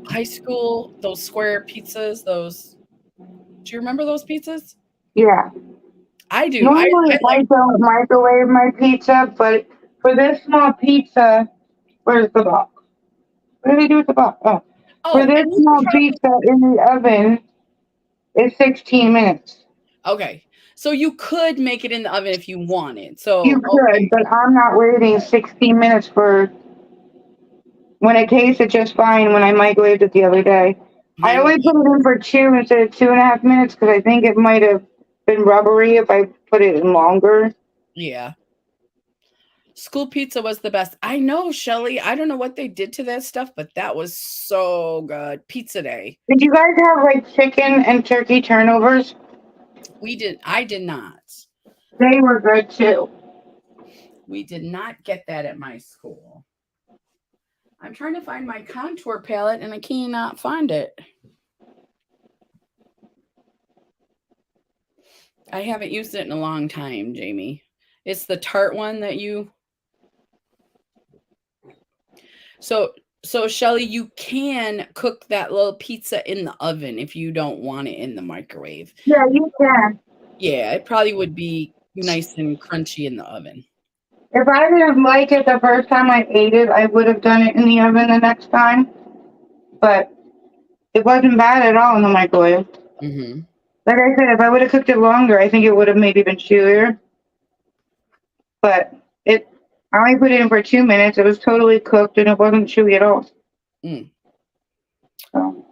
high school? Those square pizzas, those. Do you remember those pizzas? Yeah. I do. Normally, I like. I don't microwave my pizza, but for this small pizza, where's the box? What do they do with the box? Oh, for Oh, this and you small could pizza in the oven, it's 16 minutes. okay. So you could make it in the oven if you wanted. So You okay. could, but I'm not waiting 16 minutes for when it tasted just fine when I microwaved it the other day. I I know. only put it in for 2 instead of 2.5 minutes because I think it might have been rubbery if I put it in longer. Yeah. School pizza was the best. I know, Shelly. I don't know what they did to that stuff, but that was so good. Pizza day. Did you guys have like chicken and turkey turnovers? I did not. They were good too. We did not get that at my school. I'm trying to find my contour palette and I cannot find it. I haven't used it in a long time, Jamie. It's the tart one that you. So Shelly, you can cook that little pizza in the oven if you don't want it in the microwave. Yeah, you can. Yeah, it probably would be nice and crunchy in the oven. If I didn't like it the first time I ate it, I would have done it in the oven the next time. But it wasn't bad at all in the microwave. Mm-hmm. Like I said, if I would have cooked it longer, I think it would have maybe been chewier. But it, I only put it in for 2 minutes. It was totally cooked and it wasn't chewy at all. Mm. So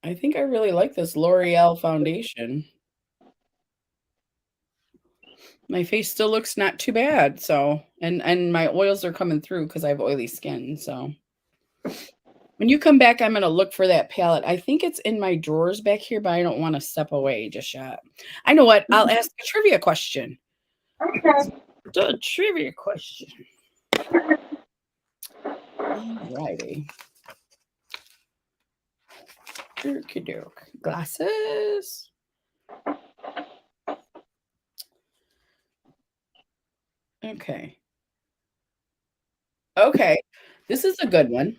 I think I really like this L'Oreal foundation. My face still looks not too bad. So, and my oils are coming through because I have oily skin. So, when you come back, I'm going to look for that palette. I think it's in my drawers back here, but I don't want to step away just yet. I know what. I'll ask a trivia question. okay. The trivia question. Alrighty. Doke. Glasses. Okay. Okay. This is a good one.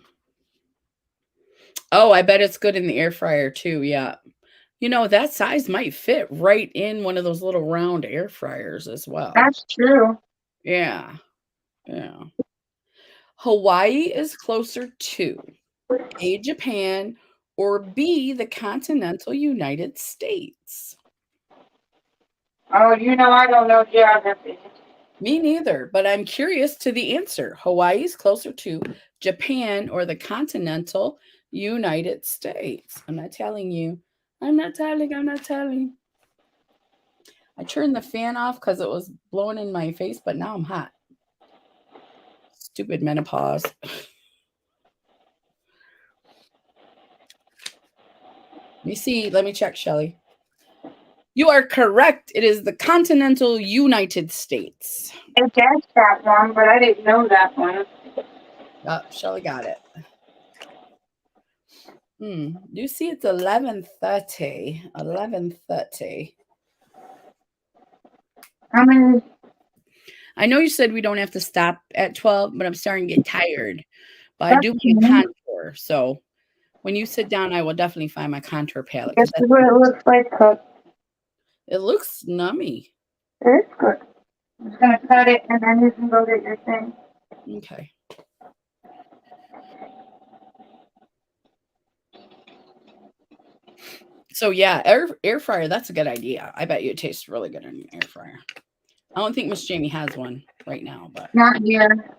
Oh, I bet it's good in the air fryer too. Yeah. That size might fit right in one of those little round air fryers as well. That's true. Yeah. Yeah. Hawaii is closer to A, Japan, or B, the continental United States. Oh, I don't know geography. Me neither, but I'm curious to the answer. Hawaii is closer to Japan or the continental United States. I'm not telling you. I'm not telling. I turned the fan off because it was blowing in my face, but now I'm hot. Stupid menopause. Let me check, Shelly. You are correct. It is the continental United States. I guessed that one, but I didn't know that one. Shelly got it. You see it's 11:30. 11:30. How many? I know you said we don't have to stop at 12, but I'm starting to get tired. But I do want a contour. So when you sit down, I will definitely find my contour palette. This is what it looks like cooked. It looks nummy. It is good. I'm just going to cut it, and then you can go get your thing. Okay. So yeah, air fryer, that's a good idea. I bet you it tastes really good in an air fryer. I don't think Miss Jamie has one right now, but not here.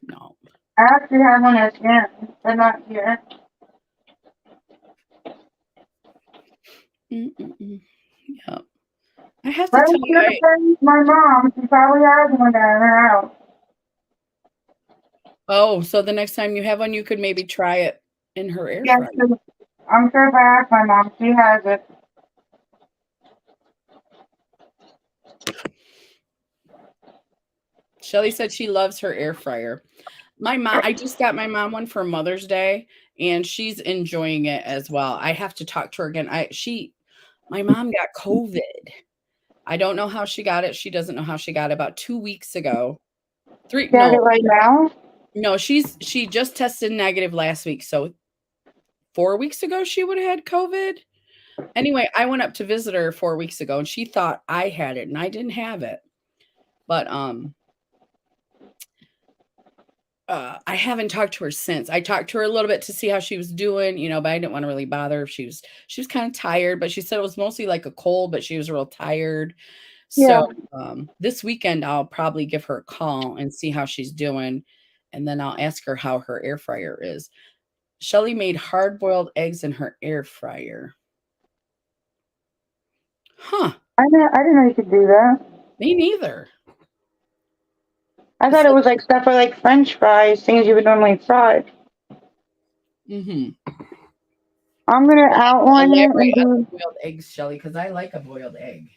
No. I actually have one at gym, but not here. Yep. I have to tell you, my mom, she probably has one there in her house. Oh, so the next time you have one, you could maybe try it in her air fryer. I'm sure if I ask my mom, she has it. Shelly said she loves her air fryer. My mom, I just got my mom one for Mother's Day, and she's enjoying it as well. I have to talk to her again. My mom got COVID. I don't know how she got it. She doesn't know how she got it. About 2 weeks ago. Got it right now? No, she just tested negative last week. So 4 weeks ago, she would have had COVID. Anyway, I went up to visit her 4 weeks ago, and she thought I had it, and I didn't have it. But I haven't talked to her since. I talked to her a little bit to see how she was doing, but I didn't want to really bother her. She was kind of tired, but she said it was mostly like a cold, but she was real tired. Yeah. So this weekend, I'll probably give her a call and see how she's doing. And then I'll ask her how her air fryer is. Shelly made hard-boiled eggs in her air fryer. Huh. I didn't know you could do that. Me neither. I thought it was like stuff for like French fries, things you would normally fry. Mm-hmm. I'm gonna outline it. Boiled eggs, Shelly, because I like a boiled egg.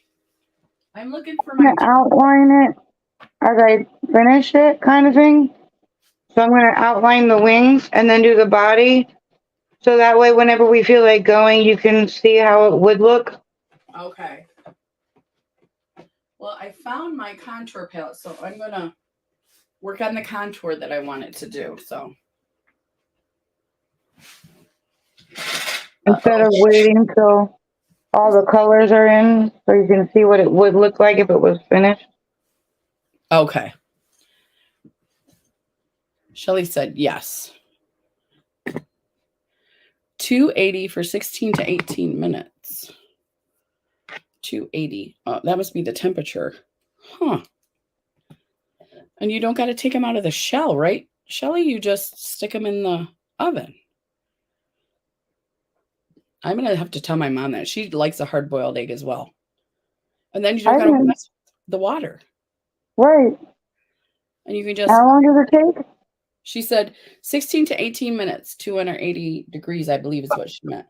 I'm looking for my outline it as I finish it, kind of thing. So I'm gonna outline the wings and then do the body. So that way, whenever we feel like going, you can see how it would look. Okay. Well, I found my contour palette, so I'm gonna work on the contour that I want it to do. So instead of waiting till all the colors are in, so you can see what it would look like if it was finished. Okay. Shelly said yes. 280 for 16 to 18 minutes. 280. Oh, that must be the temperature. Huh. And you don't got to take them out of the shell, right? Shelly, you just stick them in the oven. I'm going to have to tell my mom that. She likes a hard-boiled egg as well. And then you don't got to mess with the water. Right. And you can just... How long does it take? She said 16 to 18 minutes, 280 degrees, I believe is what she meant.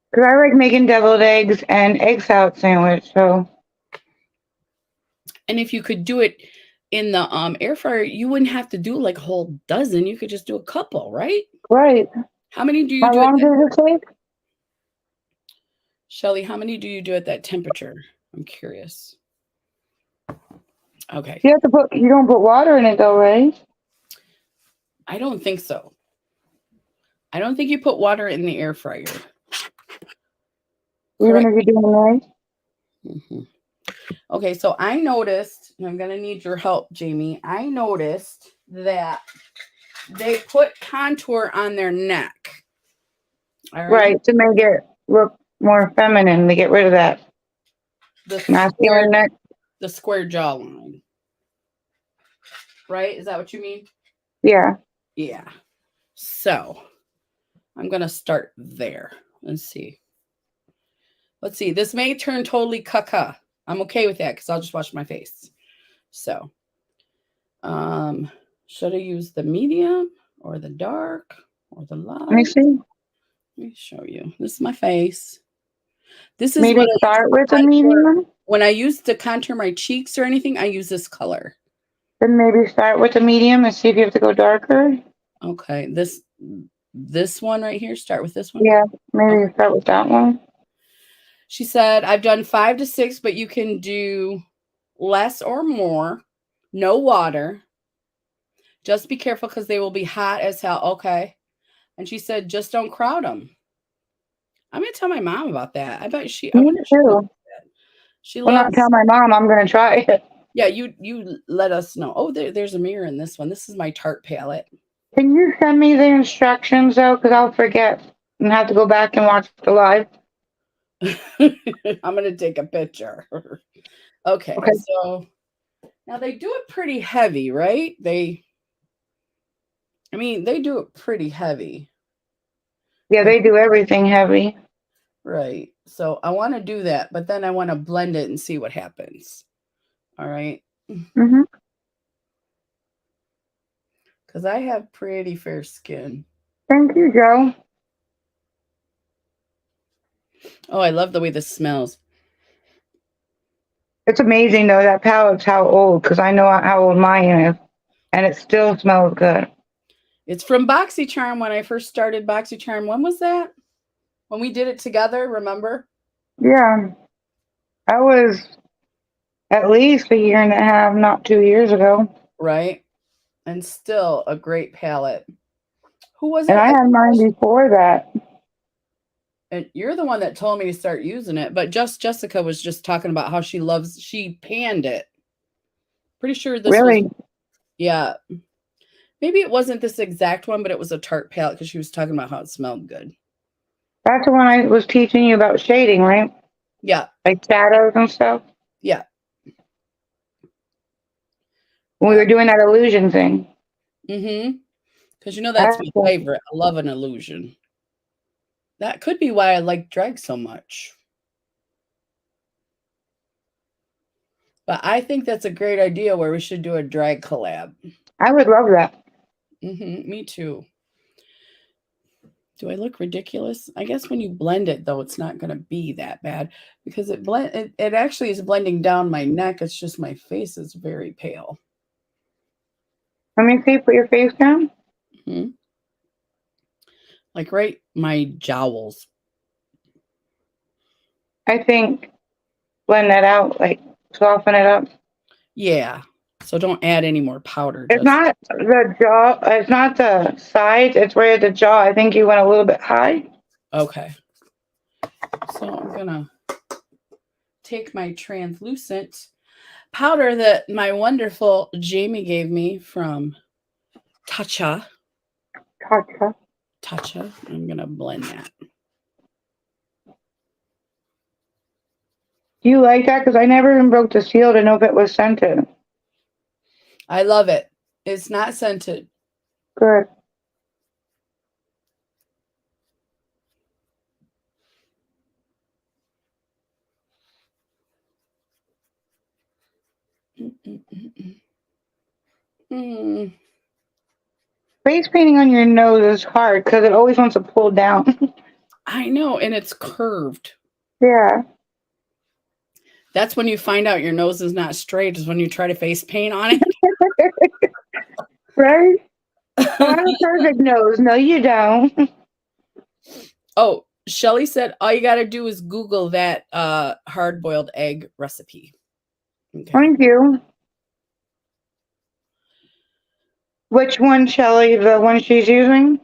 Because I like making deviled eggs and egg salad sandwich, so... And if you could do it in the air fryer, you wouldn't have to do like a whole dozen. You could just do a couple, right? Right. How many do you do? How long does it take? Shelly, how many do you do at that temperature? I'm curious. Okay. You don't put water in it though, right? I don't think so. I don't think you put water in the air fryer. Even Correct. if you're doing it right? Mm-hmm. Okay, so I noticed, and I'm going to need your help, Jamie. I noticed that they put contour on their neck. All right. Right, to make it look more feminine, to get rid of that masculine neck. The square jawline. Right? Is that what you mean? Yeah. Yeah. So I'm going to start there. Let's see. This may turn totally caca. I'm okay with that because I'll just wash my face. So, should I use the medium or the dark or the light? Let me see. Let me show you. This is my face. This is maybe what start with a medium. When I use to contour my cheeks or anything, I use this color. Then maybe start with a medium and see if you have to go darker. Okay, this one right here. Start with this one. Yeah, maybe start with that one. She said, I've done 5 to 6, but you can do less or more. No water. Just be careful because they will be hot as hell. Okay. And she said, just don't crowd them. I'm going to tell my mom about that. I bet I wonder if she loves. Not tell my mom. I'm going to try it. Yeah, you let us know. Oh, there's a mirror in this one. This is my Tarte palette. Can you send me the instructions, though? Because I'll forget and have to go back and watch the live. I'm going to take a picture. Okay, so now they do it pretty heavy, right? They do it pretty heavy. Yeah, they do everything heavy. Right. So I want to do that, but then I want to blend it and see what happens. All right. Mm-hmm. Because I have pretty fair skin. Thank you, Joe. Oh, I love the way this smells. It's amazing, though, that palette's how old, because I know how old mine is, and it still smells good. It's from BoxyCharm when I first started BoxyCharm. When was that? When we did it together, remember? Yeah. That was at least a year and a half, not 2 years ago. Right. And still a great palette. Who was it? And I had mine before that. And you're the one that told me to start using it, but Jessica was just talking about how she panned it. Pretty sure this was, yeah. Maybe it wasn't this exact one, but it was a Tarte palette because she was talking about how it smelled good. That's the one I was teaching you about shading, right? Yeah. Like shadows and stuff? Yeah. When we were doing that illusion thing. Mm-hmm. Because that's my favorite. I love an illusion. That could be why I like drag so much. But I think that's a great idea where we should do a drag collab. I would love that. Mm-hmm. Me too. Do I look ridiculous? I guess when you blend it, though, it's not going to be that bad because it actually is blending down my neck. It's just my face is very pale. Let me see. Put your face down. Mm-hmm. Like right, my jowls. I think blend that out, like soften it up. Yeah. So don't add any more powder. It's not the jaw. It's not the sides. It's where the jaw. I think you went a little bit high. Okay. So I'm going to take my translucent powder that my wonderful Jamie gave me from Tatcha. I'm going to blend that. Do you like that? Because I never even broke the seal to know if it was scented. I love it. It's not scented. Good. Face painting on your nose is hard because it always wants to pull down. I know, and it's curved. Yeah. That's when you find out your nose is not straight, is when you try to face paint on it. Right? I have a perfect nose. No, you don't. Oh, Shelly said all you got to do is Google that hard-boiled egg recipe. Okay. Thank you. Which one, Shelly? The one she's using?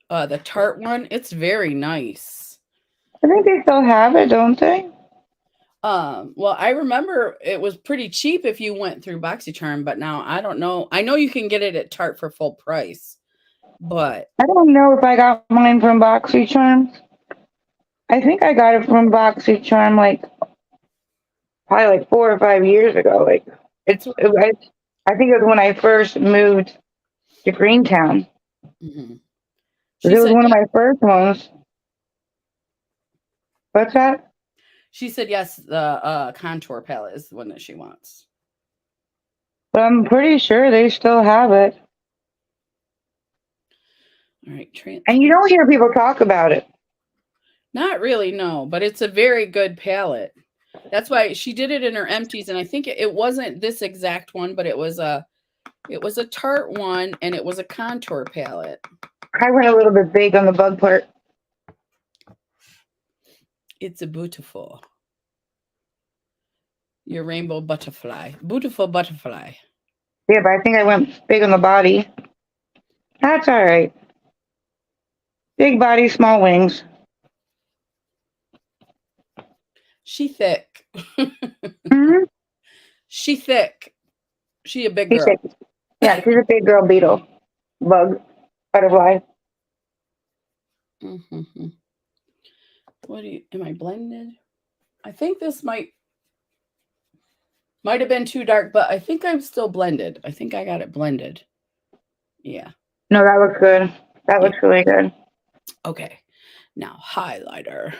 The tart one, it's very nice. I think they still have it, don't they? Well, I remember it was pretty cheap if you went through BoxyCharm, but now I don't know. I know you can get it at Tarte for full price, but I don't know if I got mine from BoxyCharm. I think I got it from BoxyCharm like probably like 4 or 5 years ago. Like I think it was when I first moved to Greentown. mm-hmm. It was one of my first ones. What's that? She said yes, the contour palette is the one that she wants. But I'm pretty sure they still have it. All right. And you don't hear people talk about it. Not really, no, but it's a very good palette. That's why she did it in her empties, and I think it wasn't this exact one, but it was a Tarte one, and it was a contour palette. I went a little bit big on the bug part. It's a beautiful. Your rainbow butterfly. Beautiful butterfly. Yeah, but I think I went big on the body. That's all right. Big body, small wings. She thick. Mm-hmm. She thick. She a big girl. Thick. Yeah, she's a big girl beetle. Bug. Butterfly. Mm-hmm. Am I blended? I think this might have been too dark, but I think I'm still blended. I think I got it blended. Yeah. No, that looks good. That looks really good. Okay. Now highlighter.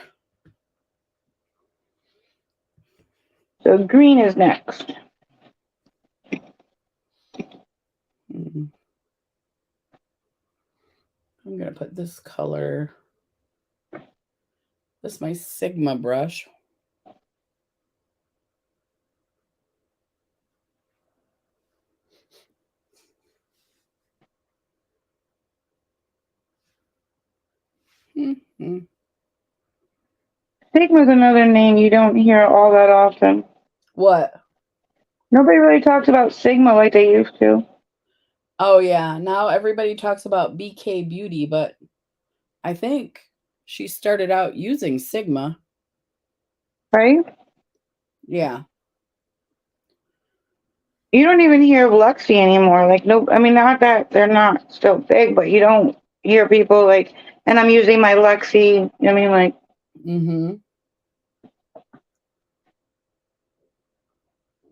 So green is next. I'm going to put this color. This is my Sigma brush. Mm-hmm. Sigma's another name you don't hear all that often. What? Nobody really talks about Sigma like they used to. Oh, yeah. Now everybody talks about BK Beauty, but I think she started out using Sigma. Right? Yeah. You don't even hear of Luxie anymore. Like, no, I mean, not that they're not still big, but you don't hear people like, and I'm using my Luxie. I mean, like, Mm-hmm.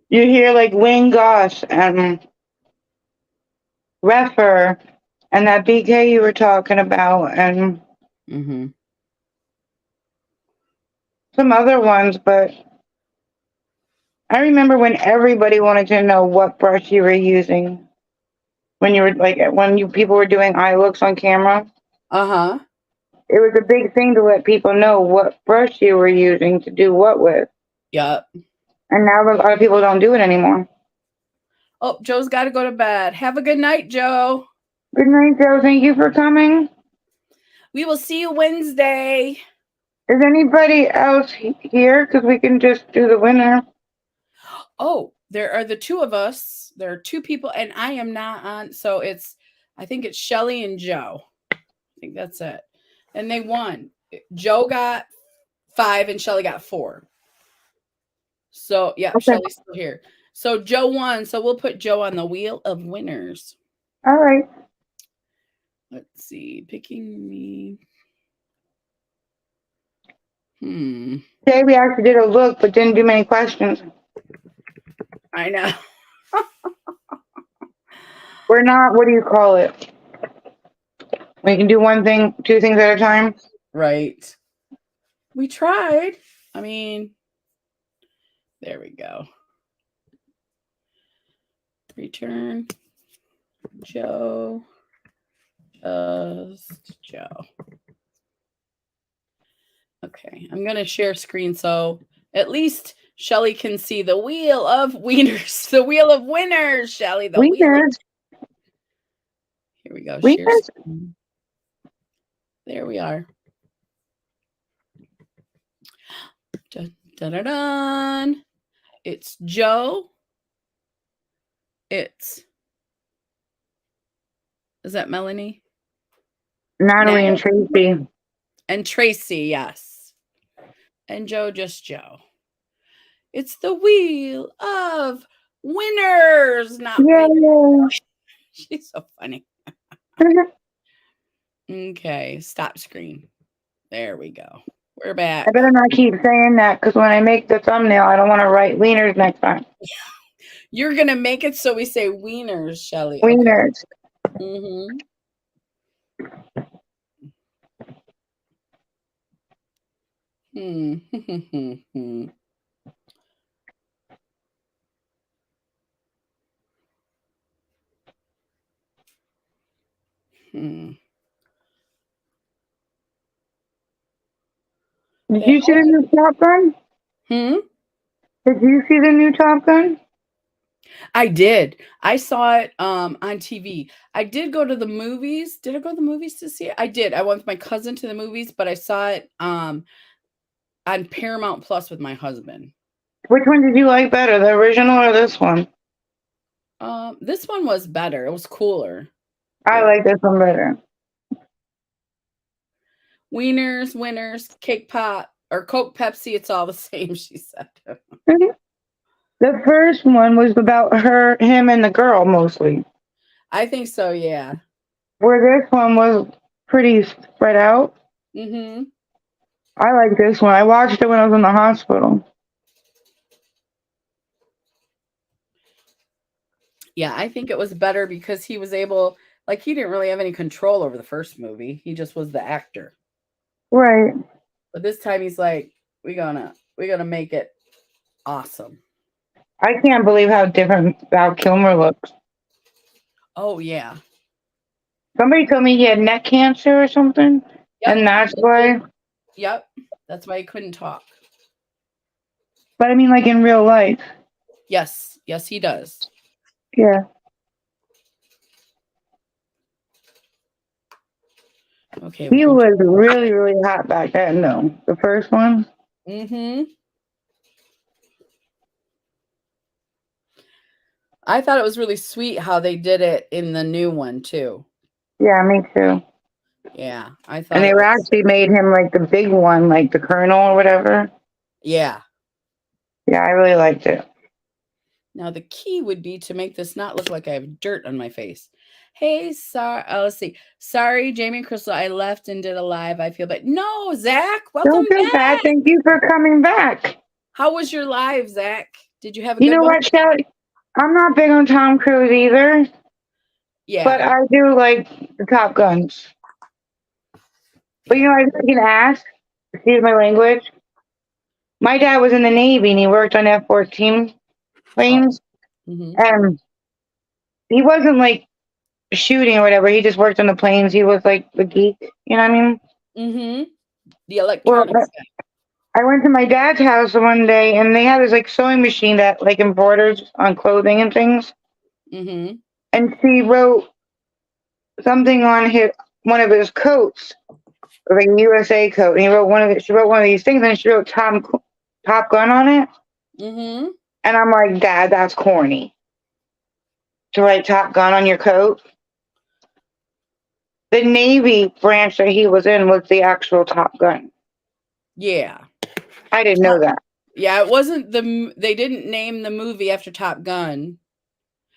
you hear like Wayne Goss and Reffer and that BK you were talking about and some other ones, but I remember when everybody wanted to know what brush you were using when you were like when you people were doing eye looks on camera. Uh-huh. It was a big thing to let people know what brush you were using to do what with. Yep. And now a lot of people don't do it anymore. Oh, Joe's got to go to bed. Have a good night, Joe. Good night, Joe. Thank you for coming. We will see you Wednesday. Is anybody else here? Because we can just do the winner. Oh, there are the two of us. There are two people, and I am not on. So I think it's Shelly and Joe. I think that's it. And they won. Joe got 5 and Shelly got 4. So, yeah, okay. Shelly's still here. So, Joe won. So, we'll put Joe on the wheel of winners. All right. Let's see. Picking me. Today we actually did a look, but didn't do many questions. I know. We're not, what do you call it? We can do one thing, 2 things at a time. Right. We tried. I mean, there we go. Return. Joe. Just Joe. Okay, I'm going to share screen so at least Shelly can see the wheel of wieners. The wheel of winners, Shelly. The wheel. Here we go. Share screen. There we are. Dun, dun, dun, dun. It's Joe. Is that Melanie? Natalie and Tracy. And Tracy, yes. And Joe, just Joe. It's the wheel of winners, not winners. She's so funny. Okay, stop screen. There we go. We're back. I better not keep saying that because when I make the thumbnail, I don't want to write wieners next time. You're going to make it so we say wieners, Shelly. Wieners. Okay. Mm-hmm. Did you see the new Top Gun? Did you see the new Top Gun? I did. I saw it on TV. I did go to the movies. Did I go to the movies to see it? I did. I went with my cousin to the movies, but I saw it on Paramount Plus with my husband. Which one did you like better, the original or this one? This one was better. It was cooler. I like this one better. Wieners, winners, cake pop, or Coke Pepsi, it's all the same, she said. The first one was about him and the girl mostly. I think so, yeah. Where this one was pretty spread out. Mm-hmm. I like this one. I watched it when I was in the hospital. Yeah, I think it was better because he was able, like, he didn't really have any control over the first movie. He just was the actor. Right. But this time he's like, we're gonna make it awesome. I can't believe how different Val Kilmer looks. Oh, yeah. Somebody told me he had neck cancer or something. Yep. And that's why. Yep. That's why he couldn't talk. But I mean, like in real life. Yes. Yes, he does. Yeah. Okay. He was really, really hot back then, though. The first one. Mm-hmm. I thought it was really sweet how they did it in the new one, too. Yeah, me too. Yeah, I thought. And they actually made him like the big one, like the Colonel or whatever. Yeah. Yeah, I really liked it. Now, the key would be to make this not look like I have dirt on my face. Hey, sorry. Oh, let's see. Sorry, Jamie and Crystal, I left and did a live. I feel bad. No, Zach, welcome back. Thank you for coming back. How was your live, Zach? Did you have a good one? You know what, Shelly? I'm not big on Tom Cruise either. Yeah. But I do like the Top Guns. But you know, I can ask, excuse my language. My dad was in the Navy and he worked on F-14 planes. Oh. Mm-hmm. And he wasn't like shooting or whatever. He just worked on the planes. He was like the geek. You know what I mean? Mm-hmm. The electronics guy. I went to my dad's house one day and they had this like sewing machine that like embroiders on clothing and things. Mm-hmm. And she wrote something on one of his coats, like a USA coat. And she wrote one of these things and she wrote Top Gun on it. Mm-hmm. And I'm like, Dad, that's corny. To write Top Gun on your coat. The Navy branch that he was in was the actual Top Gun. Yeah. I didn't know that. Yeah, it wasn't they didn't name the movie after Top Gun.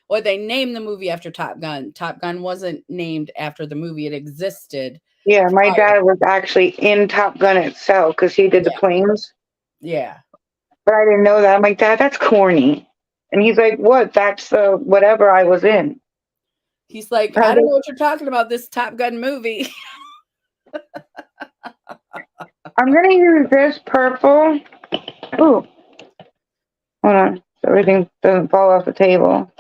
Or they named the movie after Top Gun. Top Gun wasn't named after the movie. It existed. Yeah, my dad was actually in Top Gun itself because he did the planes. Yeah. But I didn't know that. I'm like, Dad, that's corny. And he's like, what? That's whatever I was in. He's like, I don't know what you're talking about, this Top Gun movie. I'm going to use this purple. Ooh. Hold on. So everything doesn't fall off the table.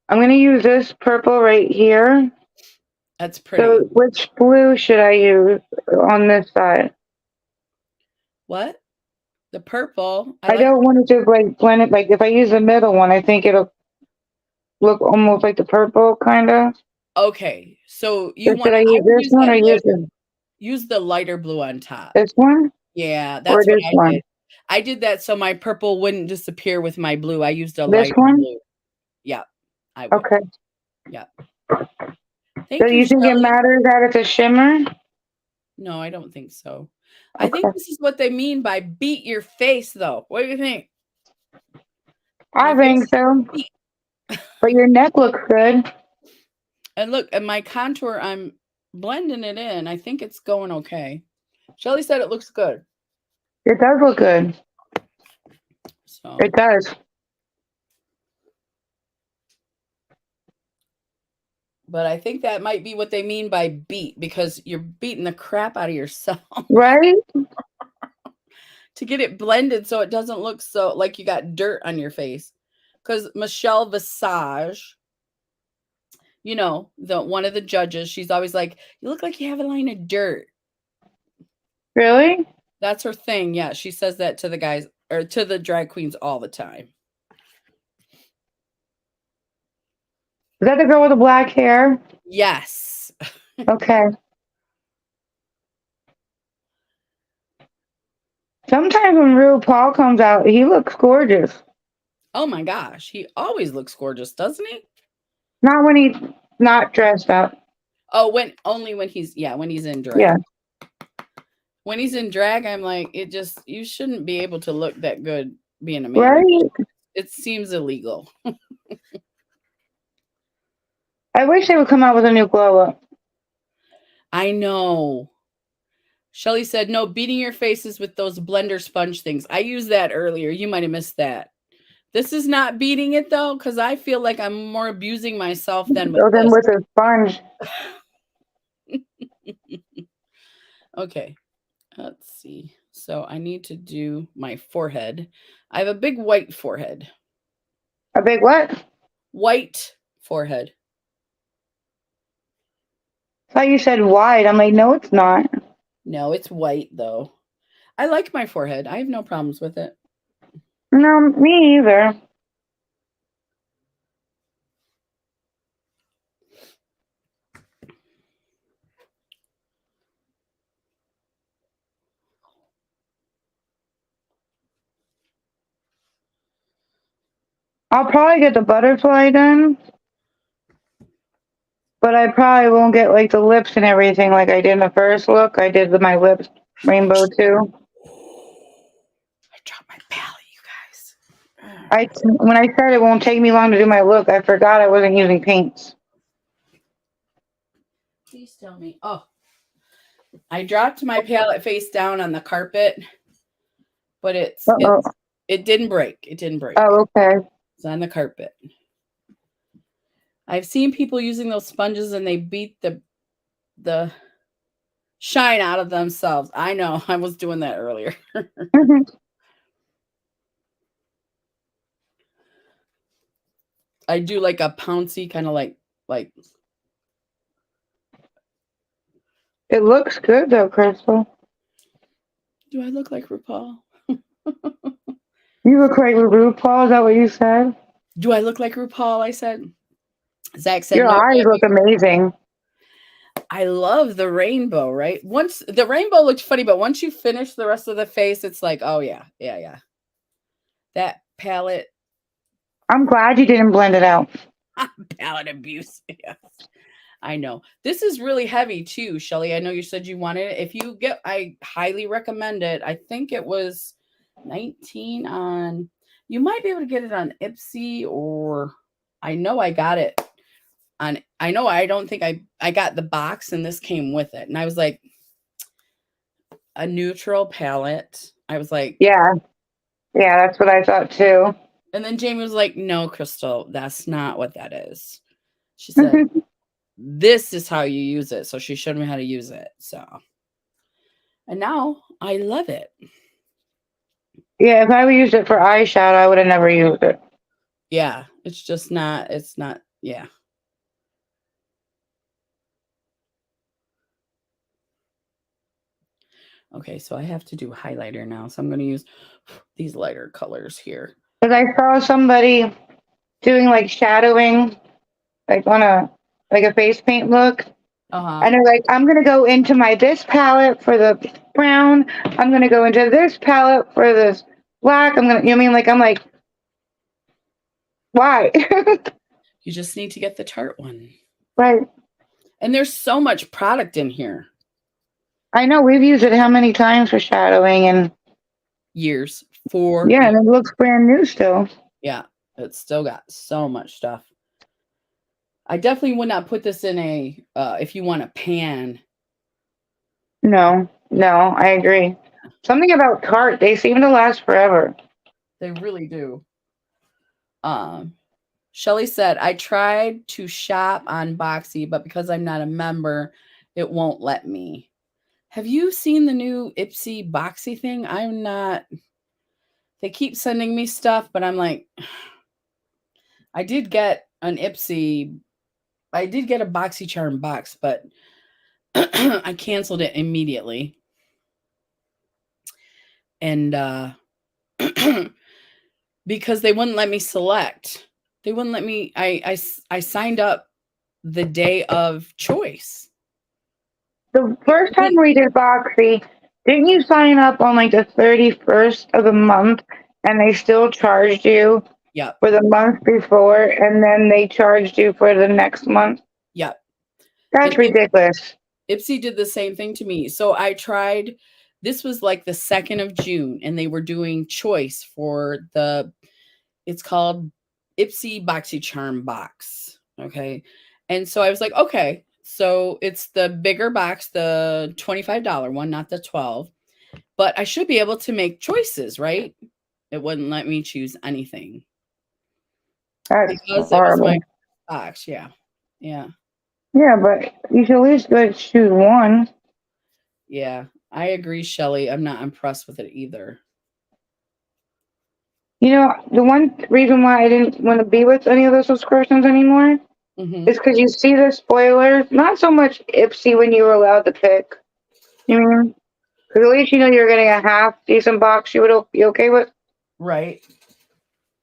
I'm going to use this purple right here. That's pretty. So which blue should I use on this side? What? The purple? I don't want to just like blend it. Like if I use the middle one, I think it'll look almost like the purple kind of. Okay. So So should I I use would this one or use the lighter blue on top. this one Yeah, or that's what this I one? did. I did that so my purple wouldn't disappear with my blue. I used a This lighter one? blue. Yeah, I would. Okay. Yeah. So Thank you, you think it Shelly. matters that it's a shimmer? No, I don't think so. I think Okay. this is what they mean by beat your face, though. What do you think? My I face think is so. beat. But your neck looks good. And look, at my contour, I'm blending it in. I think it's going okay. Shelly said it looks good. It does look good. So, It does. but I think that might be what they mean by beat because you're beating the crap out of yourself Right? to get it blended so it doesn't look so like you got dirt on your face. Because Michelle Visage, the one of the judges, she's always like, "You look like you have a line of dirt." Really? That's her thing. Yeah, she says that to the guys or to the drag queens all the time. Is that the girl with the black hair? Yes. Okay. Sometimes when RuPaul comes out, he looks gorgeous. Oh my gosh, he always looks gorgeous, doesn't he? Not when he's not dressed up. Oh, when he's in drag. Yeah. When he's in drag, I'm like, you shouldn't be able to look that good being a man. Right? It seems illegal. I wish they would come out with a new glow up. I know. Shelly said, no, beating your faces with those blender sponge things. I used that earlier. You might have missed that. This is not beating it though, because I feel like I'm more abusing myself than with this. With a sponge. Okay. Let's see. So I need to do my forehead. I have a big white forehead. A big what? White forehead. I thought you said wide. I'm like, no, it's not. No, it's white though. I like my forehead. I have no problems with it. No, me either. I'll probably get the butterfly done. But I probably won't get like the lips and everything like I did in the first look. I did my lips rainbow too. I dropped my palette, you guys. When I said it won't take me long to do my look, I forgot I wasn't using paints. Please tell me. Oh, I dropped my palette face down on the carpet, but it didn't break. It didn't break. Oh, okay. It's on the carpet. I've seen people using those sponges and they beat the shine out of themselves. I know. I was doing that earlier. I do like a pouncy kind of like. It looks good though, Crystal. Do I look like RuPaul? You look like RuPaul. Is that what you said? Do I look like RuPaul? I said. Zach said, your eyes look amazing. I love the rainbow, right? Once the rainbow looked funny, but once you finish the rest of the face, it's like, oh yeah. That palette. I'm glad you didn't blend it out. Palette abuse. Yes. I know. This is really heavy too, Shelly. I know you said you wanted it. If you get, I highly recommend it. I think it was 19 on, you might be able to get it on Ipsy, or I know I got it on, I don't think I got the box and this came with it. And I was like, a neutral palette. I was like, yeah, that's what I thought too. And then Jamie was like, no, Crystal, that's not what that is. She said, this is how you use it. So she showed me how to use it. So, and now I love it. Yeah, if I used it for eyeshadow, I would have never used it. Yeah, it's not, yeah. Okay, so I have to do highlighter now. So I'm going to use these lighter colors here. Because I saw somebody doing like shadowing, like on a face paint look. Uh-huh. And they're like, I'm gonna go into my this palette for the brown. I'm gonna go into this palette for this black. I'm gonna, you know what I mean? Like, I'm like, why? You just need to get the Tarte one. Right. And there's so much product in here. I know we've used it how many times for shadowing, and Years. 4 yeah, years. and it looks brand new still. Yeah. It's still got so much stuff. I definitely would not put this in a if you want a pan. No, I agree. Something about Tarte, they seem to last forever. They really do. Shelly said, I tried to shop on Boxy, but because I'm not a member, it won't let me. Have you seen the new Ipsy Boxy thing? I'm not. They keep sending me stuff, but I'm like, I did get an Ipsy. I did get a BoxyCharm box, but I canceled it immediately. And because they wouldn't let me select. They wouldn't let me. I signed up the day of choice. The first time we did Boxy, didn't you sign up on like the 31st of the month and they still charged you Yep. for the month before and then they charged you for the next month? Yep. That's And ridiculous. Ipsy did the same thing to me. So I tried, this was like the 2nd of June, and they were doing choice for it's called Ipsy BoxyCharm box. Okay. And so I was like, okay. So it's the bigger box, the $25 one, not the 12. But I should be able to make choices, right? It wouldn't let me choose anything. That's Because it was my horrible. box. Yeah. Yeah. Yeah, but you should at least go choose one. Yeah. I agree, Shelly. I'm not impressed with it either. You know, the one reason why I didn't want to be with any of those subscriptions anymore Mm-hmm. is because you see the spoilers. Not so much Ipsy when you were allowed to pick. You mean? Because at least you know you're getting a half decent box you would be okay with. Right.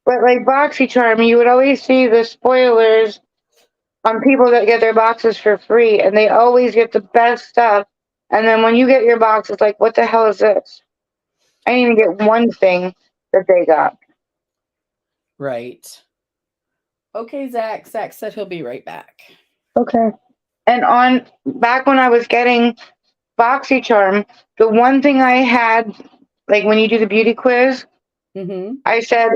But like BoxyCharm, you would always see the spoilers on people that get their boxes for free, and they always get the best stuff. And then when you get your box, it's like, what the hell is this? I didn't even get one thing that they got. Right. Okay, Zach. Zach said he'll be right back. Okay. And on back when I was getting BoxyCharm, the one thing I had, like when you do the beauty quiz, Mm-hmm. I said,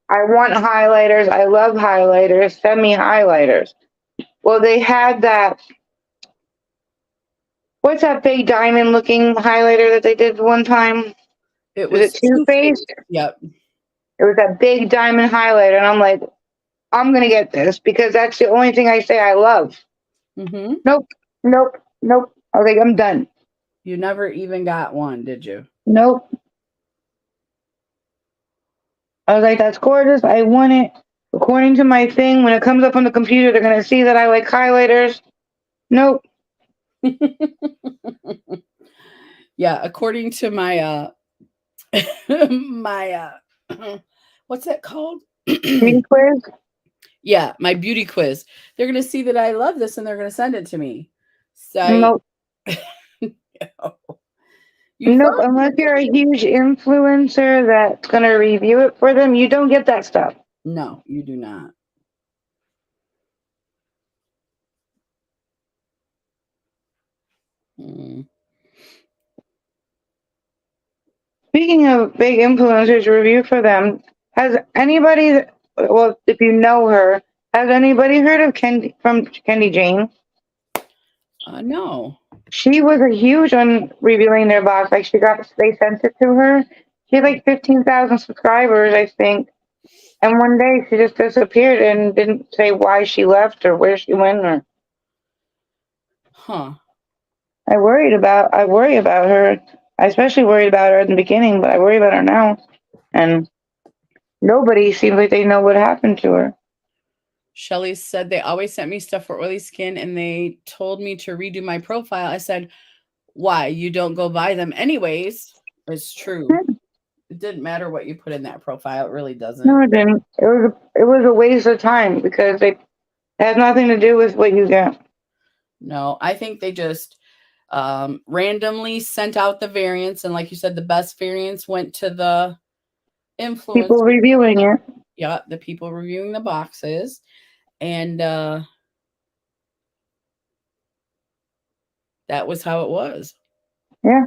I want highlighters. I love highlighters. Send me highlighters. Well, they had that. What's that big diamond looking highlighter that they did one time? It Was it was Too Too Faced? Faced. Yep. It was that big diamond highlighter. And I'm like, I'm going to get this because that's the only thing I say I love. Mm-hmm. Nope. Nope. Nope. I was like, I'm done. You never even got one, did you? Nope. I was like, that's gorgeous. I want it. According to my thing, when it comes up on the computer, they're going to see that I like highlighters. Nope. Yeah, according to my my what's that called? Beauty quiz? Yeah, my beauty quiz. They're gonna see that I love this and they're gonna send it to me. So Nope. you Nope. thought Unless you're a huge influencer that's going to review it for them, you don't get that stuff. no, you do not. Mm. Speaking of big influencers, review for them. Has anybody, well, if you know her, has anybody heard of Kendi Jane? No. She was a huge on reviewing their box. Like they sent it to her. She had like 15,000 subscribers, I think. And one day she just disappeared and didn't say why she left or where she went. Or Huh. I worry about her. I especially worried about her in the beginning, but I worry about her now. And nobody seems like they know what happened to her. Shelly said they always sent me stuff for oily skin and they told me to redo my profile. I said, why? You don't go buy them anyways. It's true. It didn't matter what you put in that profile. It really No, doesn't. it didn't. It was a waste of time because it has nothing to do with what you get. No, I think they just randomly sent out the variants, and like you said, the best variants went to the People influencer. reviewing it. Yeah, the people reviewing the boxes, and that was how it was. Yeah.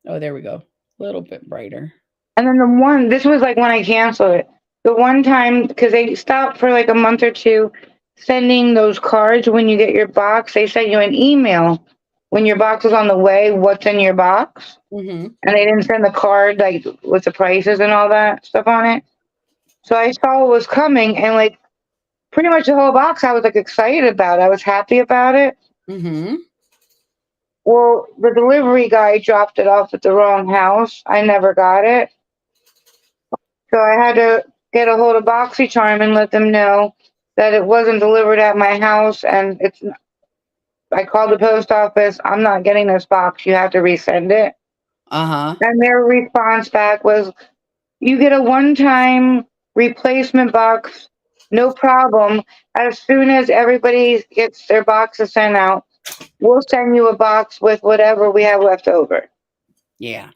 Oh, there we go. A little bit brighter. And then this was like when I canceled it. The one time, because they stopped for like a month or two sending those cards when you get your box. They sent you an email when your box was on the way, what's in your box. Mm-hmm. And they didn't send the card like with the prices and all that stuff on it. So I saw what was coming, and like pretty much the whole box I was like excited about. I was happy about it. Mm-hmm. Well, the delivery guy dropped it off at the wrong house. I never got it. So I had to get a hold of BoxyCharm and let them know that it wasn't delivered at my house, and it's. I called the post office. I'm not getting this box. You have to resend it. Uh-huh. And their response back was, "You get a one-time replacement box, no problem. As soon as everybody gets their boxes sent out, we'll send you a box with whatever we have left over." Yeah.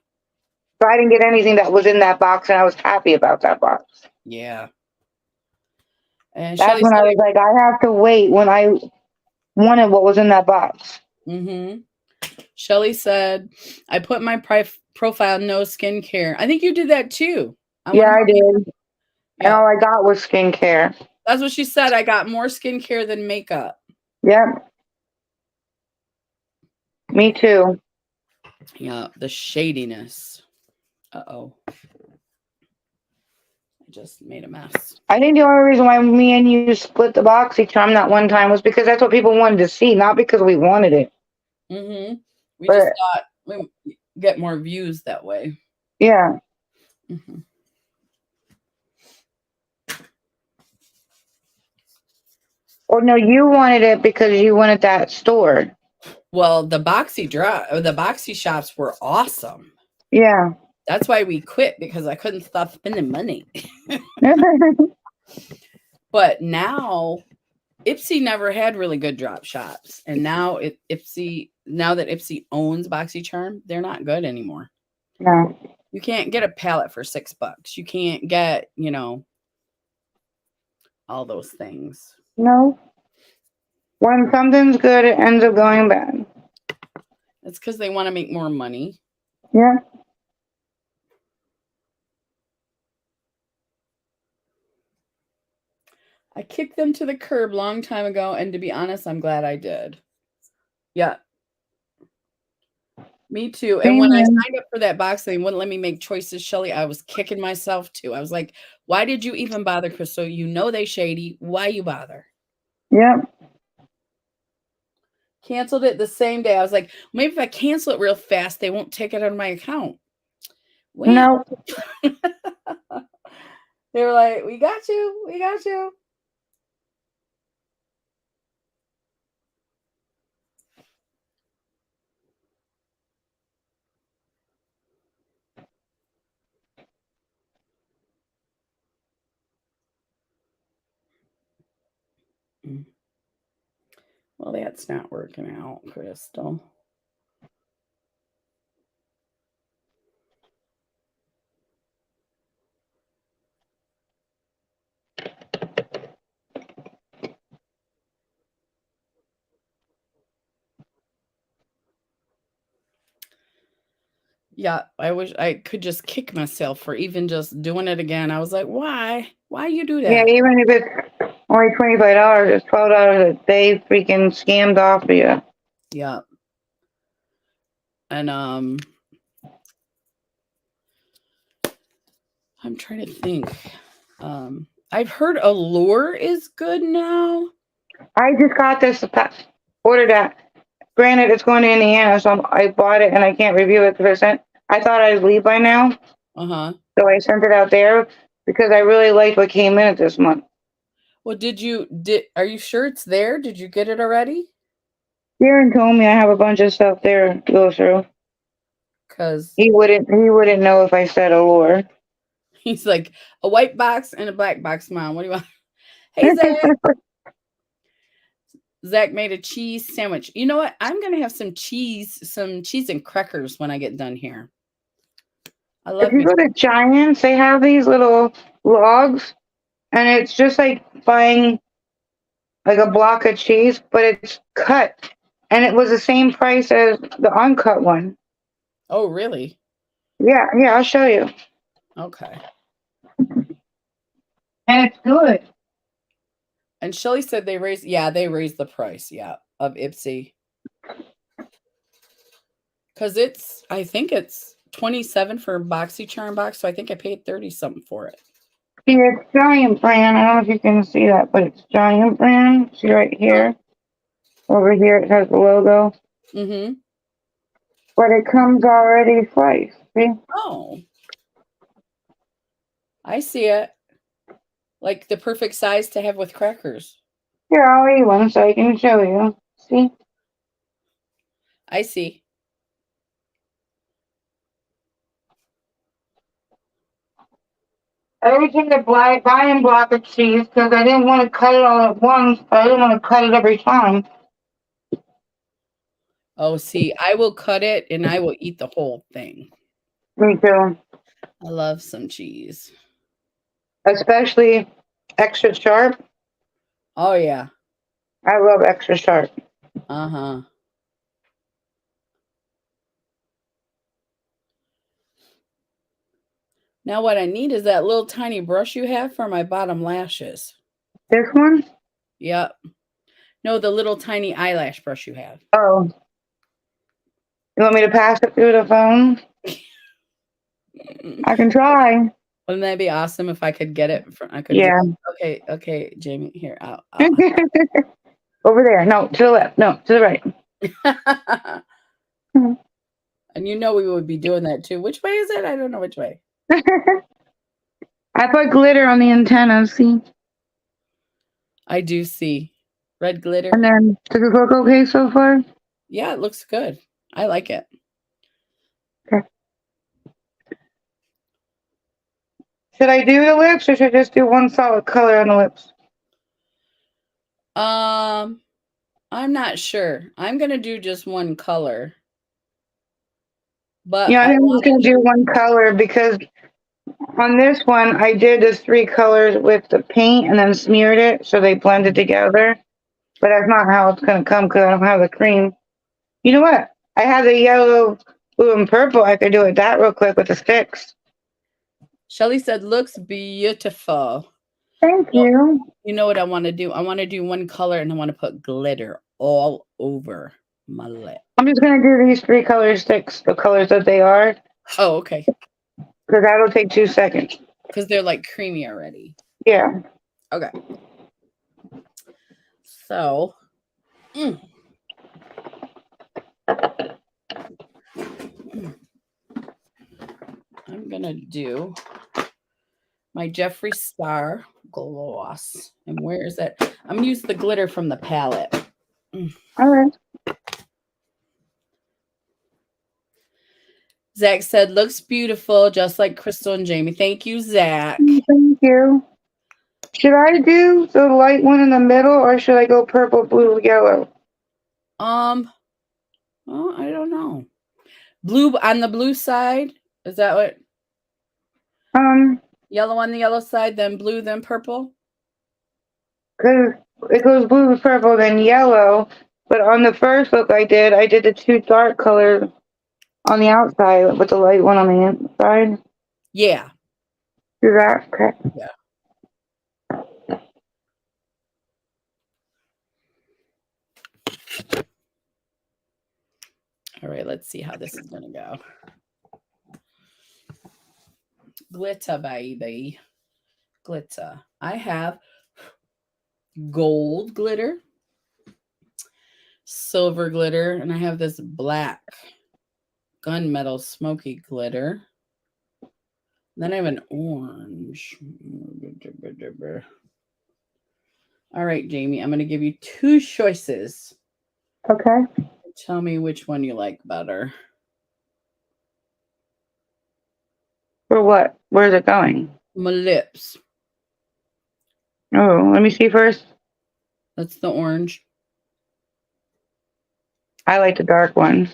So I didn't get anything that was in that box, and I was happy about that box. Yeah. And That's Shelly when I said, was like, I have to wait when I wanted what was in that box. mm-hmm. Shelly said, I put my profile no skincare. I think you did that too. I Yeah, wonder I how many. did. And Yeah. all I got was skincare. That's what she said. I got more skincare than makeup. Yep. Me too. Yeah, the shadiness. Uh-oh. I just made a mess. I think the only reason why me and you split the BoxyCharm that one time was because that's what people wanted to see, not because we wanted it. Mm-hmm. We just But thought we get more views that way. yeah. Mm-hmm. Or no, you wanted it because you wanted that store. Well, the boxy shops were awesome. Yeah. That's why we quit, because I couldn't stop spending money. But now Ipsy never had really good drop shops, and now now that Ipsy owns BoxyCharm, they're not good anymore. No. You can't get a palette for $6. You can't get, all those things. No. When something's good, it ends up going bad. It's because they want to make more money. Yeah. I kicked them to the curb long time ago, and to be honest, I'm glad I did. Yeah. Me too. And when I Same. signed up for that box, they wouldn't let me make choices, Shelly. I was kicking myself too. I was like, why did you even bother, Crystal? You know they shady. Why you bother? Yep. Canceled it the same day. I was like, maybe if I cancel it real fast, they won't take it out of my account. Well, No. they were like, we got you. We got you. Well, that's not working out, Crystal. Yeah, I wish I could just kick myself for even just doing it again. I was like, why? Why you do Yeah, that? even if it's only $25, it's $12 that they freaking scammed off of you. Yeah. And I'm trying to think. I've heard Allure is good now. I just got this ordered at. Granted, it's going to Indiana, so I bought it and I can't review it because I thought I'd leave by now, Uh-huh. so I sent it out there because I really liked what came in it this month. Well, are you sure it's there? Did you get it already? Darren told me I have a bunch of stuff there to go through. Because He wouldn't know if I said Allure. he's like, a white box and a black box, Mom. What do you want? Hey, Zach. Zach made a cheese sandwich. You know what? I'm gonna have some cheese and crackers when I get done here. I If love you me. go to Giants, they have these little logs, and it's just like buying like a block of cheese, but it's cut, and it was the same price as the uncut one. Oh, really? Yeah, yeah, I'll show you, Okay. and it's good. And Shelly said they raised the price, of Ipsy. Because I think it's 27 for a BoxyCharm box, so I think I paid 30 something for it. See, it's Giant brand. I don't know if you can see that, but it's Giant brand. See right here, over here, it has the logo, Mm-hmm. but it comes already sliced. See? Oh, I see it. Like the perfect size to have with crackers. Here, I'll eat one so I can show you. See? I see. I always take a buying block of cheese because I didn't want to cut it all at once, but I didn't want to cut it every time. Oh, see, I will cut it and I will eat the whole thing. Me too. I love some cheese. Especially extra sharp. Oh, yeah. I love extra sharp. Uh-huh. Now what I need is that little tiny brush you have for my bottom lashes. This one? Yep. No, the little tiny eyelash brush you have. Oh. You want me to pass it through the phone? I can try. Wouldn't that be awesome if I could get it? I could. Yeah. Okay, Jamie. Here, Over there. No, to the left. No, to the right. And you know we would be doing that too. Which way is it? I don't know which way. I put glitter on the antenna, see? I do see red glitter. And then, does it look okay so far? Yeah, it looks good. I like it. Okay. Should I do the lips or should I just do one solid color on the lips? I'm not sure. I'm gonna do just one color. But Yeah, I think I'm just gonna do one color because on this one I did the 3 colors with the paint and then smeared it so they blended together. But that's not how it's gonna come because I don't have the cream. You know what? I have the yellow, blue, and purple. I could do it that real quick with the sticks. Shelly said, looks beautiful. Thank you. You know what I want to do? I want to do one color and I want to put glitter all over my lip. I'm just going to do these 3 color sticks, the colors that they are. Oh, okay. Because that'll take 2 seconds. Because they're like creamy already. Yeah. Okay. So. I'm going to do my Jeffree Star gloss. And where is that? I'm going to use the glitter from the palette. All right. Zach said, looks beautiful, just like Crystal and Jamie. Thank you, Zach. Thank you. Should I do the light one in the middle or should I go purple, blue, yellow? Well, I don't know. Blue on the blue side? Is that what? Yellow on the yellow side, then blue, then purple? Because it goes blue, purple, then yellow. But on the first look I did the 2 dark colors on the outside with the light one on the inside. Yeah. Do that? Okay. Yeah. All right, let's see how this is going to go. Glitter, baby. Glitter. I have gold glitter, silver glitter, and I have this black gunmetal smoky glitter. Then I have an orange. All right, Jamie, I'm going to give you 2 choices. Okay. Tell me which one you like better. For what? Where's it going? My lips. Oh, let me see first. That's the orange. I like the dark one.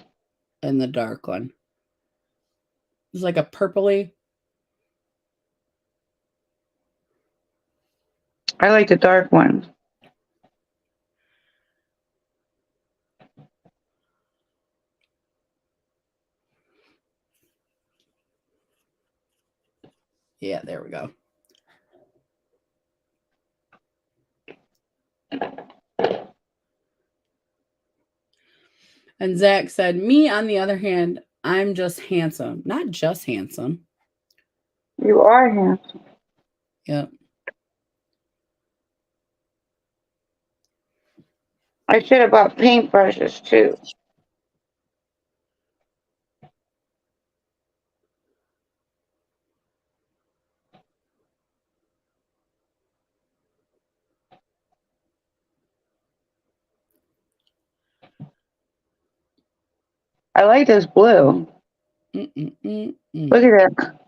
And the dark one. It's like a purpley. I like the dark one. Yeah, there we go. And Zach said, me, on the other hand, I'm just handsome. Not just handsome. You are handsome. Yep. I should have bought paintbrushes too. I like this blue. Look at that.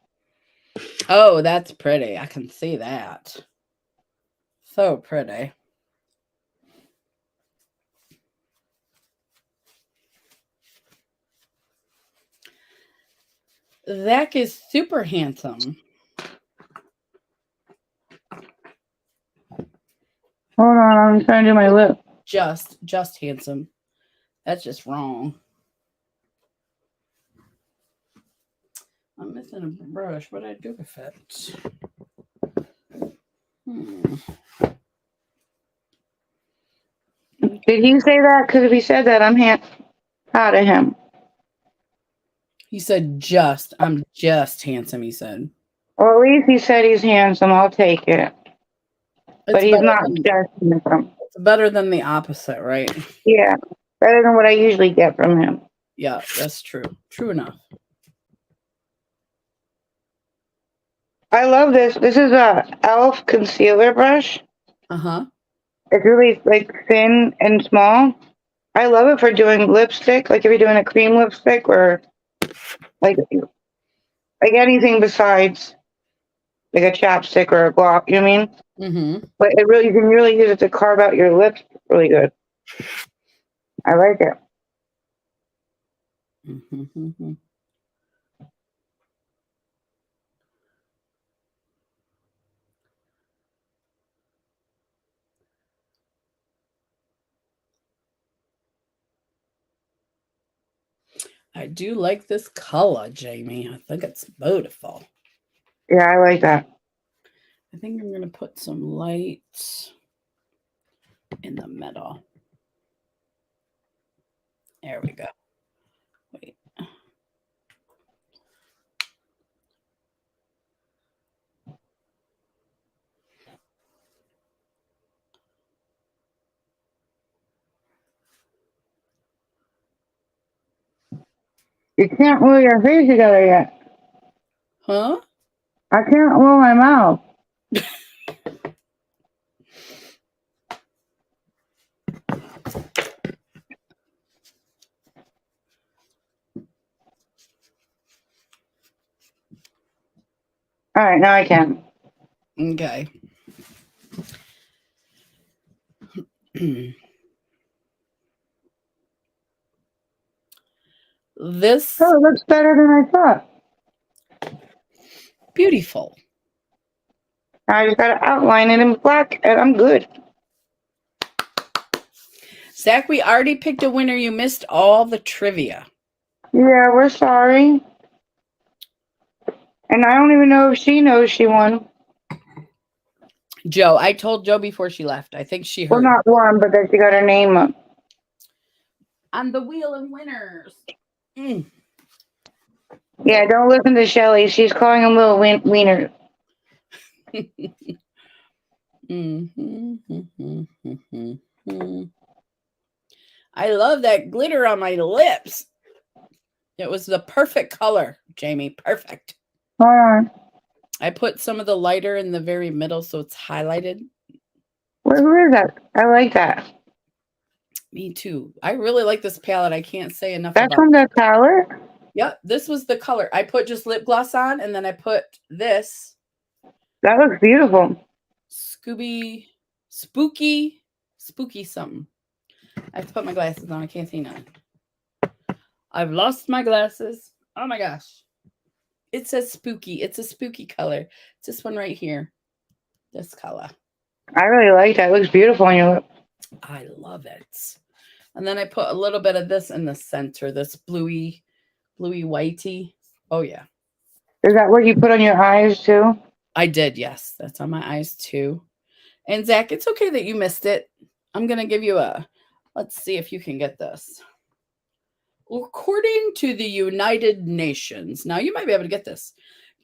Oh, that's pretty. I can see that. So pretty. Zach is super handsome. Hold on, I'm trying to do my lip. Just handsome. That's just wrong. I'm missing a brush. What did I do with it? Did he say that? Because if he said that, I'm proud of him. He said I'm just handsome, he said. Well, at least he said he's handsome. I'll take it. But he's not just handsome. It's better than the opposite, right? Yeah, better than what I usually get from him. Yeah, that's true. True enough. I love this. This is a e.l.f. concealer brush. Uh-huh. It's really like thin and small. I love it for doing lipstick, like if you're doing a cream lipstick or like anything besides like a chapstick or a gloss. You know what I mean? Mm-hmm. But you can really use it to carve out your lips really good. I like it. Mm-hmm. I do like this color, Jamie. I think it's beautiful. Yeah, I like that. I think I'm going to put some light in the middle. There we go. Wait. You can't roll your face together yet. Huh? I can't roll my mouth. All right, now I can. Okay. This it looks better than I thought. Beautiful. I just got to outline it in black, and I'm good. Zach, we already picked a winner. You missed all the trivia. Yeah, we're sorry. And I don't even know if she knows she won. Joe, I told Joe before she left. I think she heard. Well, not won, but that she got her name up. On the wheel of winners. Mm. Yeah, don't listen to Shelly. She's calling him little wiener. I love that glitter on my lips. It was the perfect color, Jamie. Perfect. Hold on. I put some of the lighter in the very middle so it's highlighted. Who is that? I like that. Me too. I really like this palette. I can't say enough That's about from the palette? Yep, this was the color. I put just lip gloss on, and then I put this. That looks beautiful. Spooky something. I have to put my glasses on. I can't see nothing. I've lost my glasses. Oh my gosh. It says spooky. It's a spooky color. It's this one right here. This color. I really like that. It looks beautiful on your lip. I love it. And then I put a little bit of this in the center, this bluey whitey. Oh yeah. Is that what you put on your eyes too? I did, yes. That's on my eyes too. And Zach, it's okay that you missed it. I'm gonna give you let's see if you can get this. According to the United Nations, now you might be able to get this.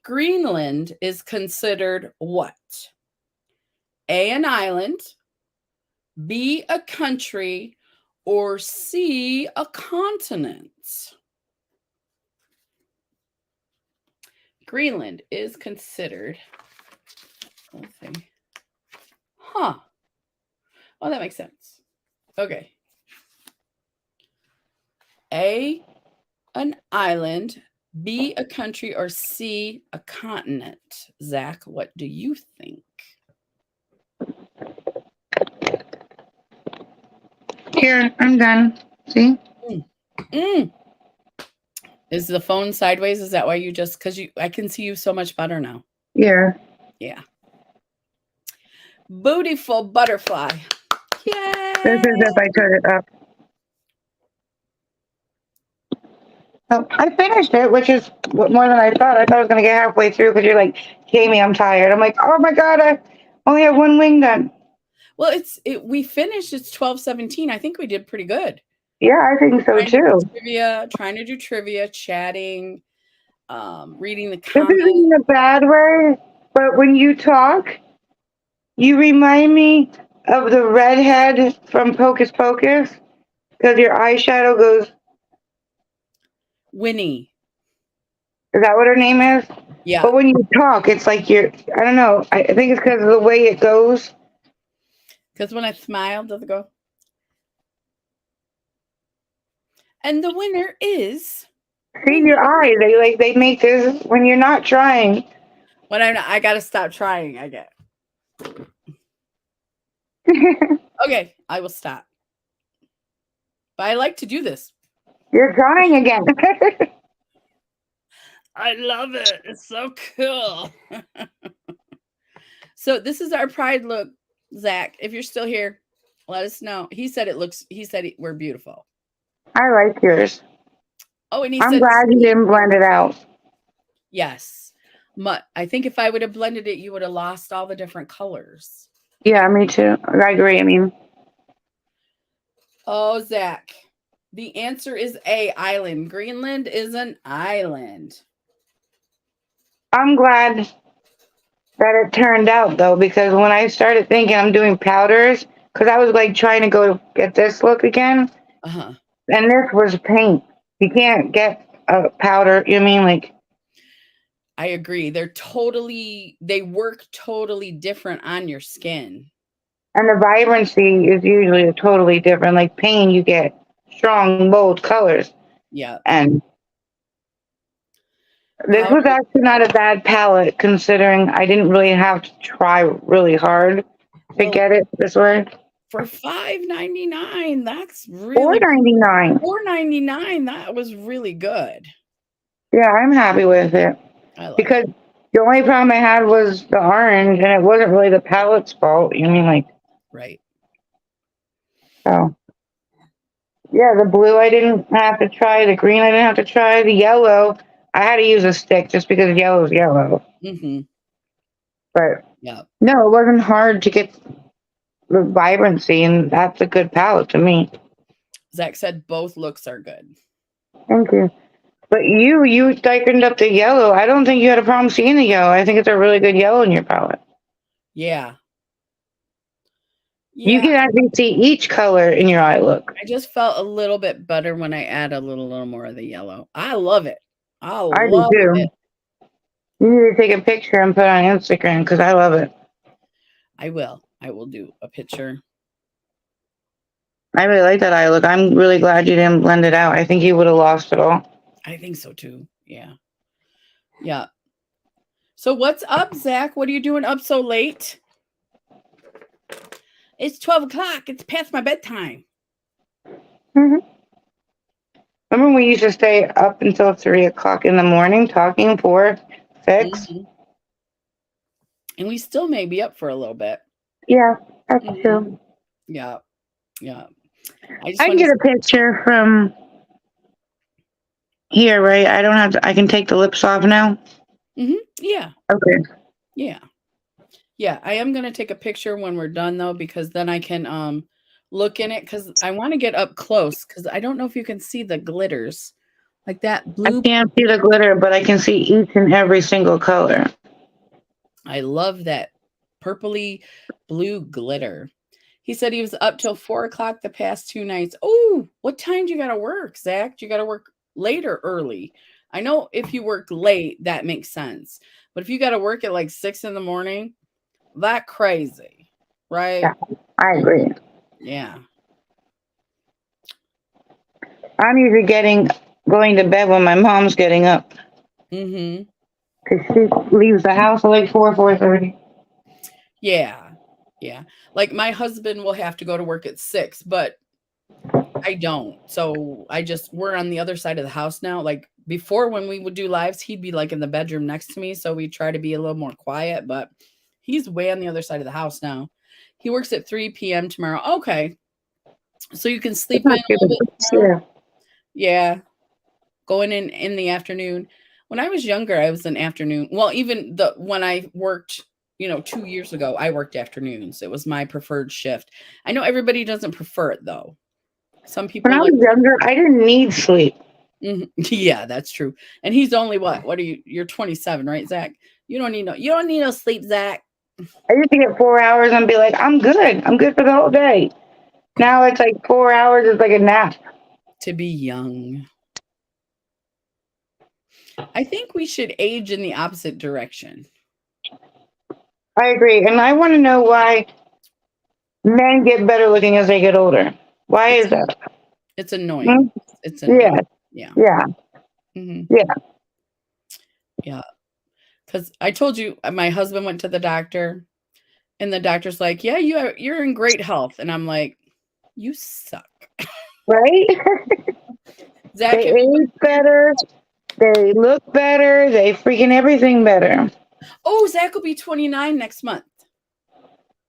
Greenland is considered what? A, an island, B, a country, or C, a continent? Greenland is considered, let's see. Huh. Oh, that makes sense. Okay. A, an island, B, a country, or C, a continent? Zach, what do you think? Here, I'm done. See? Is the phone sideways? Is that why you just, because I can see you so much better now. Yeah. Yeah. Beautiful butterfly. Yay! This is if I turn it up. So I finished it, which is more than I thought. I thought I was going to get halfway through because you're like, Jamie, I'm tired. I'm like, oh my God, I only have one wing done. Well, we finished. It's 12:17. I think we did pretty good. Yeah, I think so too. Trying to do trivia, chatting, reading the This comments. isn't in a bad way, but when you talk, you remind me of the redhead from Hocus Pocus because your eyeshadow goes. Winnie. Is that what her name is? Yeah. But when you talk, it's like I don't know. I think it's because of the way it goes. Because when I smile, does it go? And the winner is. See your eyes. They make this when you're not trying. When I gotta stop trying. I get. Okay, I will stop. But I like to do this. You're trying again. I love it. It's so cool. So this is our pride look, Zach. If you're still here, let us know. He said we're beautiful. I like yours. Oh, and I'm glad you didn't blend it out. Yes. I think if I would have blended it, you would have lost all the different colors. Yeah, me too. I agree. I mean. Oh, Zach. The answer is A, island. Greenland is an island. I'm glad that it turned out, though, because when I started thinking I'm doing powders, because I was like trying to go get this look again, and this was paint. You can't get a powder. You mean like? I agree. They work totally different on your skin. And the vibrancy is usually totally different. Like paint, you get strong, bold colors. Yeah. And this was actually not a bad palette, considering I didn't really have to try really hard to get it this way. For $5.99, that's really $4.99. $4.99. That was really good. Yeah, I'm happy with it. Because the only problem I had was the orange, and it wasn't really the palette's fault. You mean like? Right. So. Yeah, the blue I didn't have to try. The green I didn't have to try. The yellow, I had to use a stick just because yellow is yellow. Mm-hmm. But no, it wasn't hard to get the vibrancy, and that's a good palette to me. Zach said both looks are good. Thank you. But you darkened up the yellow. I don't think you had a problem seeing the yellow. I think it's a really good yellow in your palette. Yeah. You can actually see each color in your eye look. I just felt a little bit better when I add a little more of the yellow. I love it. I do too. it. You need to take a picture and put it on Instagram because I love it. I will. I will do a picture. I really like that eye look. I'm really glad you didn't blend it out. I think you would have lost it all. I think so too. Yeah. Yeah. So what's up, Zach? What are you doing up so late? It's 12 o'clock. It's past my bedtime. Mm-hmm. Remember we used to stay up until 3 o'clock in the morning talking 4, 6? Mhm. And we still may be up for a little bit. Yeah, that's Mhm. true. Yeah. Yeah. I just I can want to get a picture from here, right? I don't have to, I can take the lips off now. Yeah. Okay. Yeah. Yeah, I am gonna take a picture when we're done though, because then I can look in it because I want to get up close because I don't know if you can see the glitters. Like that I blue. can't see the glitter, but I can see each and every single color. I love that purpley blue glitter. He said he was up till 4 o'clock the past 2 nights. Oh, what time do you gotta work, Zach? Do you gotta work late or early? I know if you work late, that makes sense. But if you gotta work at like 6 in the morning, that crazy, right? Yeah, I agree. Yeah. I'm usually going to bed when my mom's getting up Mm-hmm. because she leaves the house at like 4:30. Yeah. Yeah. Like my husband will have to go to work at 6, but I don't. So we're on the other side of the house now. Like before when we would do lives, he'd be like in the bedroom next to me. So we try to be a little more quiet, but he's way on the other side of the house now. He works at 3 p.m. tomorrow. Okay. So you can It's sleep in not a good. little bit tomorrow. Yeah. Yeah. Going in the afternoon. When I was younger, I was an afternoon. Well, even when I worked, 2 years ago, I worked afternoons. It was my preferred shift. I know everybody doesn't prefer it though. Some When I people like. was younger, I didn't need sleep. Mhm. Yeah, that's true. And he's only what? What are you? You're 27, right, Zach? You don't need no sleep, Zach. I used to get 4 hours and be like, I'm good. I'm good for the whole day. Now it's like 4 hours is like a nap. To be young. I think we should age in the opposite direction. I agree. And I want to know why men get better looking as they get older. Why It's is that? it's annoying. Hmm? It's annoying. Yeah. Yeah. Yeah. Hmm. Yeah. Yeah. Because I told you my husband went to the doctor, and the doctor's like, "Yeah, you're in great health," and I'm like, "You suck." Right? Zach, They have you? age better. They look better. They freaking everything better. Oh, Zach will be 29 next month.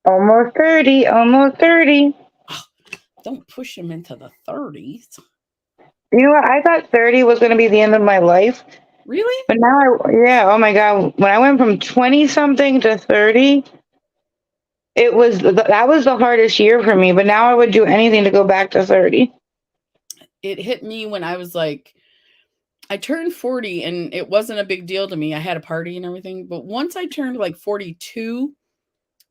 Almost 30. Almost 30. Oh, don't push him into the 30s. You know what? I thought 30 was going to be the end of my life. Really? But now yeah, oh my God. When I went from 20 something to 30, that was the hardest year for me. But now I would do anything to go back to 30. It hit me when I was like, I turned 40 and it wasn't a big deal to me. I had a party and everything. But once I turned like 42,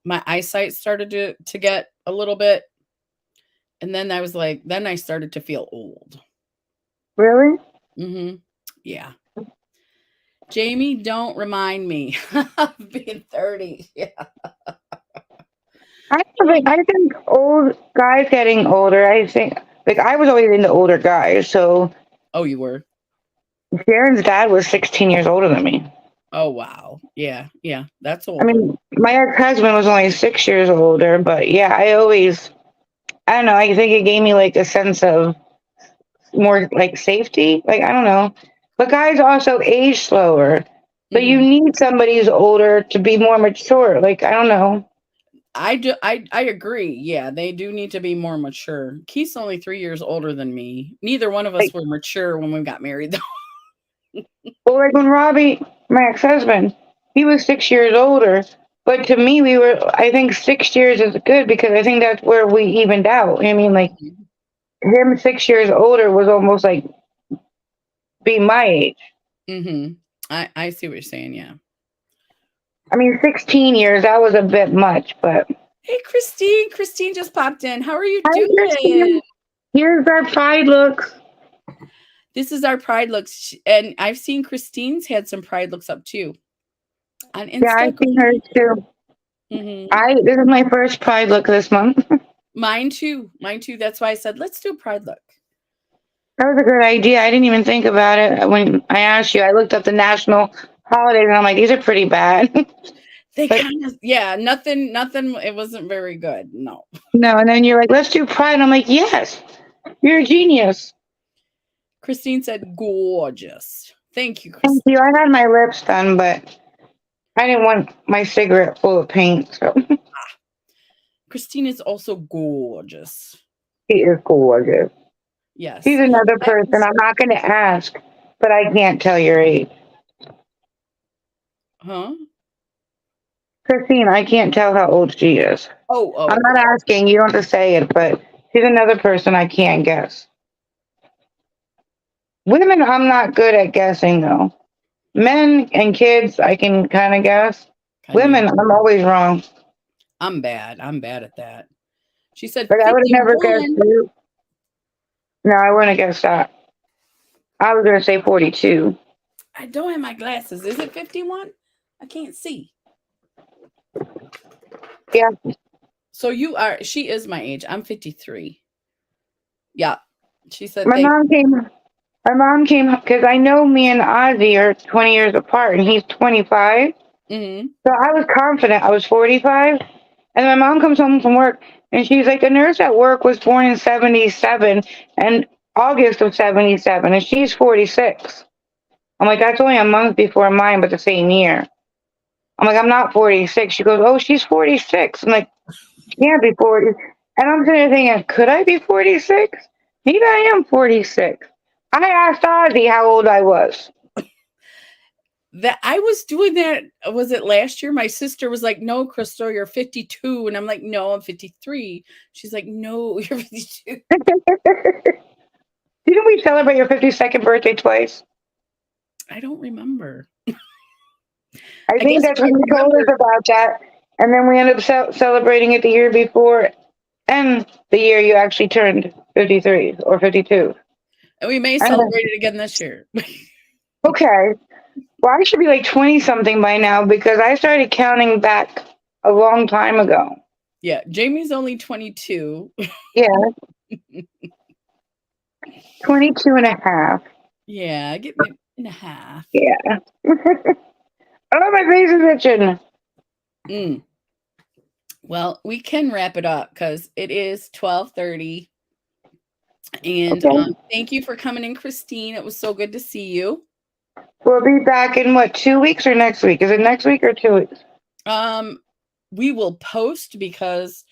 my eyesight started to get a little bit. And then I was like, then I started to feel old. Really? Mm-hmm. Yeah. Jamie, don't remind me of being 30. Yeah. I think old guys getting older. I think like I was always into older guys. So Oh, you were? Sharon's dad was 16 years older than me. Oh, wow. Yeah. Yeah. That's I older. mean, my ex-husband was only 6 years older, but yeah, I don't know. I think it gave me like a sense of more like safety. Like I don't know, but guys also age slower. So you Hmm. need somebody who's older to be more mature. Like I don't know. I agree. Yeah, they do need to be more mature. Keith's only 3 years older than me. Neither one of us Like were mature when we got married, though. well, like when Robbie, my ex-husband, he was 6 years older. But to me, I think 6 years is good because I think that's where we evened out. I mean, like him 6 years older was almost like be my age. Mm-hmm. I see what you're saying. Yeah. I mean, 16 years, that was a bit much, but. Hey, Christine. Christine just popped in. How are you Hi, doing? Christine. Here's our pride looks. This is our Pride looks, and I've seen Christine's had some Pride looks up too on Yeah, I've seen hers Instagram. too. Hmm. This is my first pride look this month. Mine too. Mine too. That's why I said let's do a Pride look. That was a good idea. I didn't even think about it when I asked you. I looked up the national holidays and I'm like, these are pretty bad. They But kind of, yeah, nothing. It wasn't very good. No. no, and then you're like, let's do pride. And I'm like, yes, you're a genius. Christine said, gorgeous. Thank you, Thank Christine. you. I had my lips done, but I didn't want my cigarette full of paint, so Christine is also gorgeous. she is gorgeous. She's Yes. another person. I'm not going to ask, but I can't tell your age. Huh? Christine, I can't tell how old she is. I'm Oh. not asking. You don't have to say it, but she's another person I can't guess. Women, I'm not good at guessing, though. Men and kids, I can kind of guess. Can you? Women, I'm always wrong. I'm bad. I'm bad at that. She said Like, I would have never guessed 51. you. No, I wouldn't have guessed that. I was going to say 42. I don't have my glasses. Is it 51? I can't see. Yeah. So she is my age. I'm 53. Yeah. She said, My mom came because I know me and Ozzy are 20 years apart and he's 25. Mm-hmm. So I was confident I was 45. And my mom comes home from work and she's like, the nurse at work was born in 77 and August of 77 and she's 46. I'm like, that's only a month before mine, but the same year. I'm like, I'm not 46. She goes, oh, she's 46. I'm like, she can't be 40. And I'm sitting there thinking, could I be 46? Maybe I am 46. I asked Ozzy how old I was. That I was doing that. Was it last year? My sister was like, no, Crystal, you're 52. And I'm like, no, I'm 53. She's like, no, you're 52. Didn't we celebrate your 52nd birthday twice? I don't remember. I I think guess that's if I when you told us remember. about that. And then we ended up celebrating it the year before and the year you actually turned 53 or 52. And we may And celebrate it again this year. okay. Well, I should be like 20 something by now because I started counting back a long time ago. Yeah. Jamie's only 22. Yeah. 22 and a half. Yeah. Get me in a half. Yeah. Oh, my face is itching. Mm. Well, we can wrap it up because it is 12:30. And Okay. thank you for coming in, Christine. It was so good to see you. We'll be back in what, 2 weeks or next week? Is it next week or 2 weeks? We will post because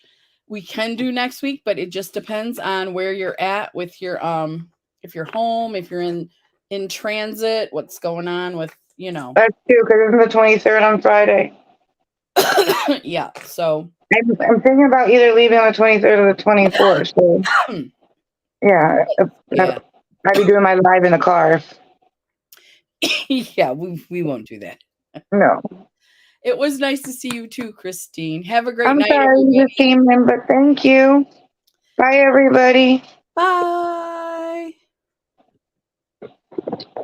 we can do next week, but it just depends on where you're at with your if you're home, if you're in transit, what's going on with, That's true because it's the 23rd on Friday. yeah. So I'm thinking about either leaving on the 23rd or the 24th. So, yeah. yeah. I'd be doing my live in the car. Yeah, we won't do that. No. It was nice to see you too, Christine. Have a great I'm night, sorry you everybody. just came in, but thank you. Bye, everybody. Bye.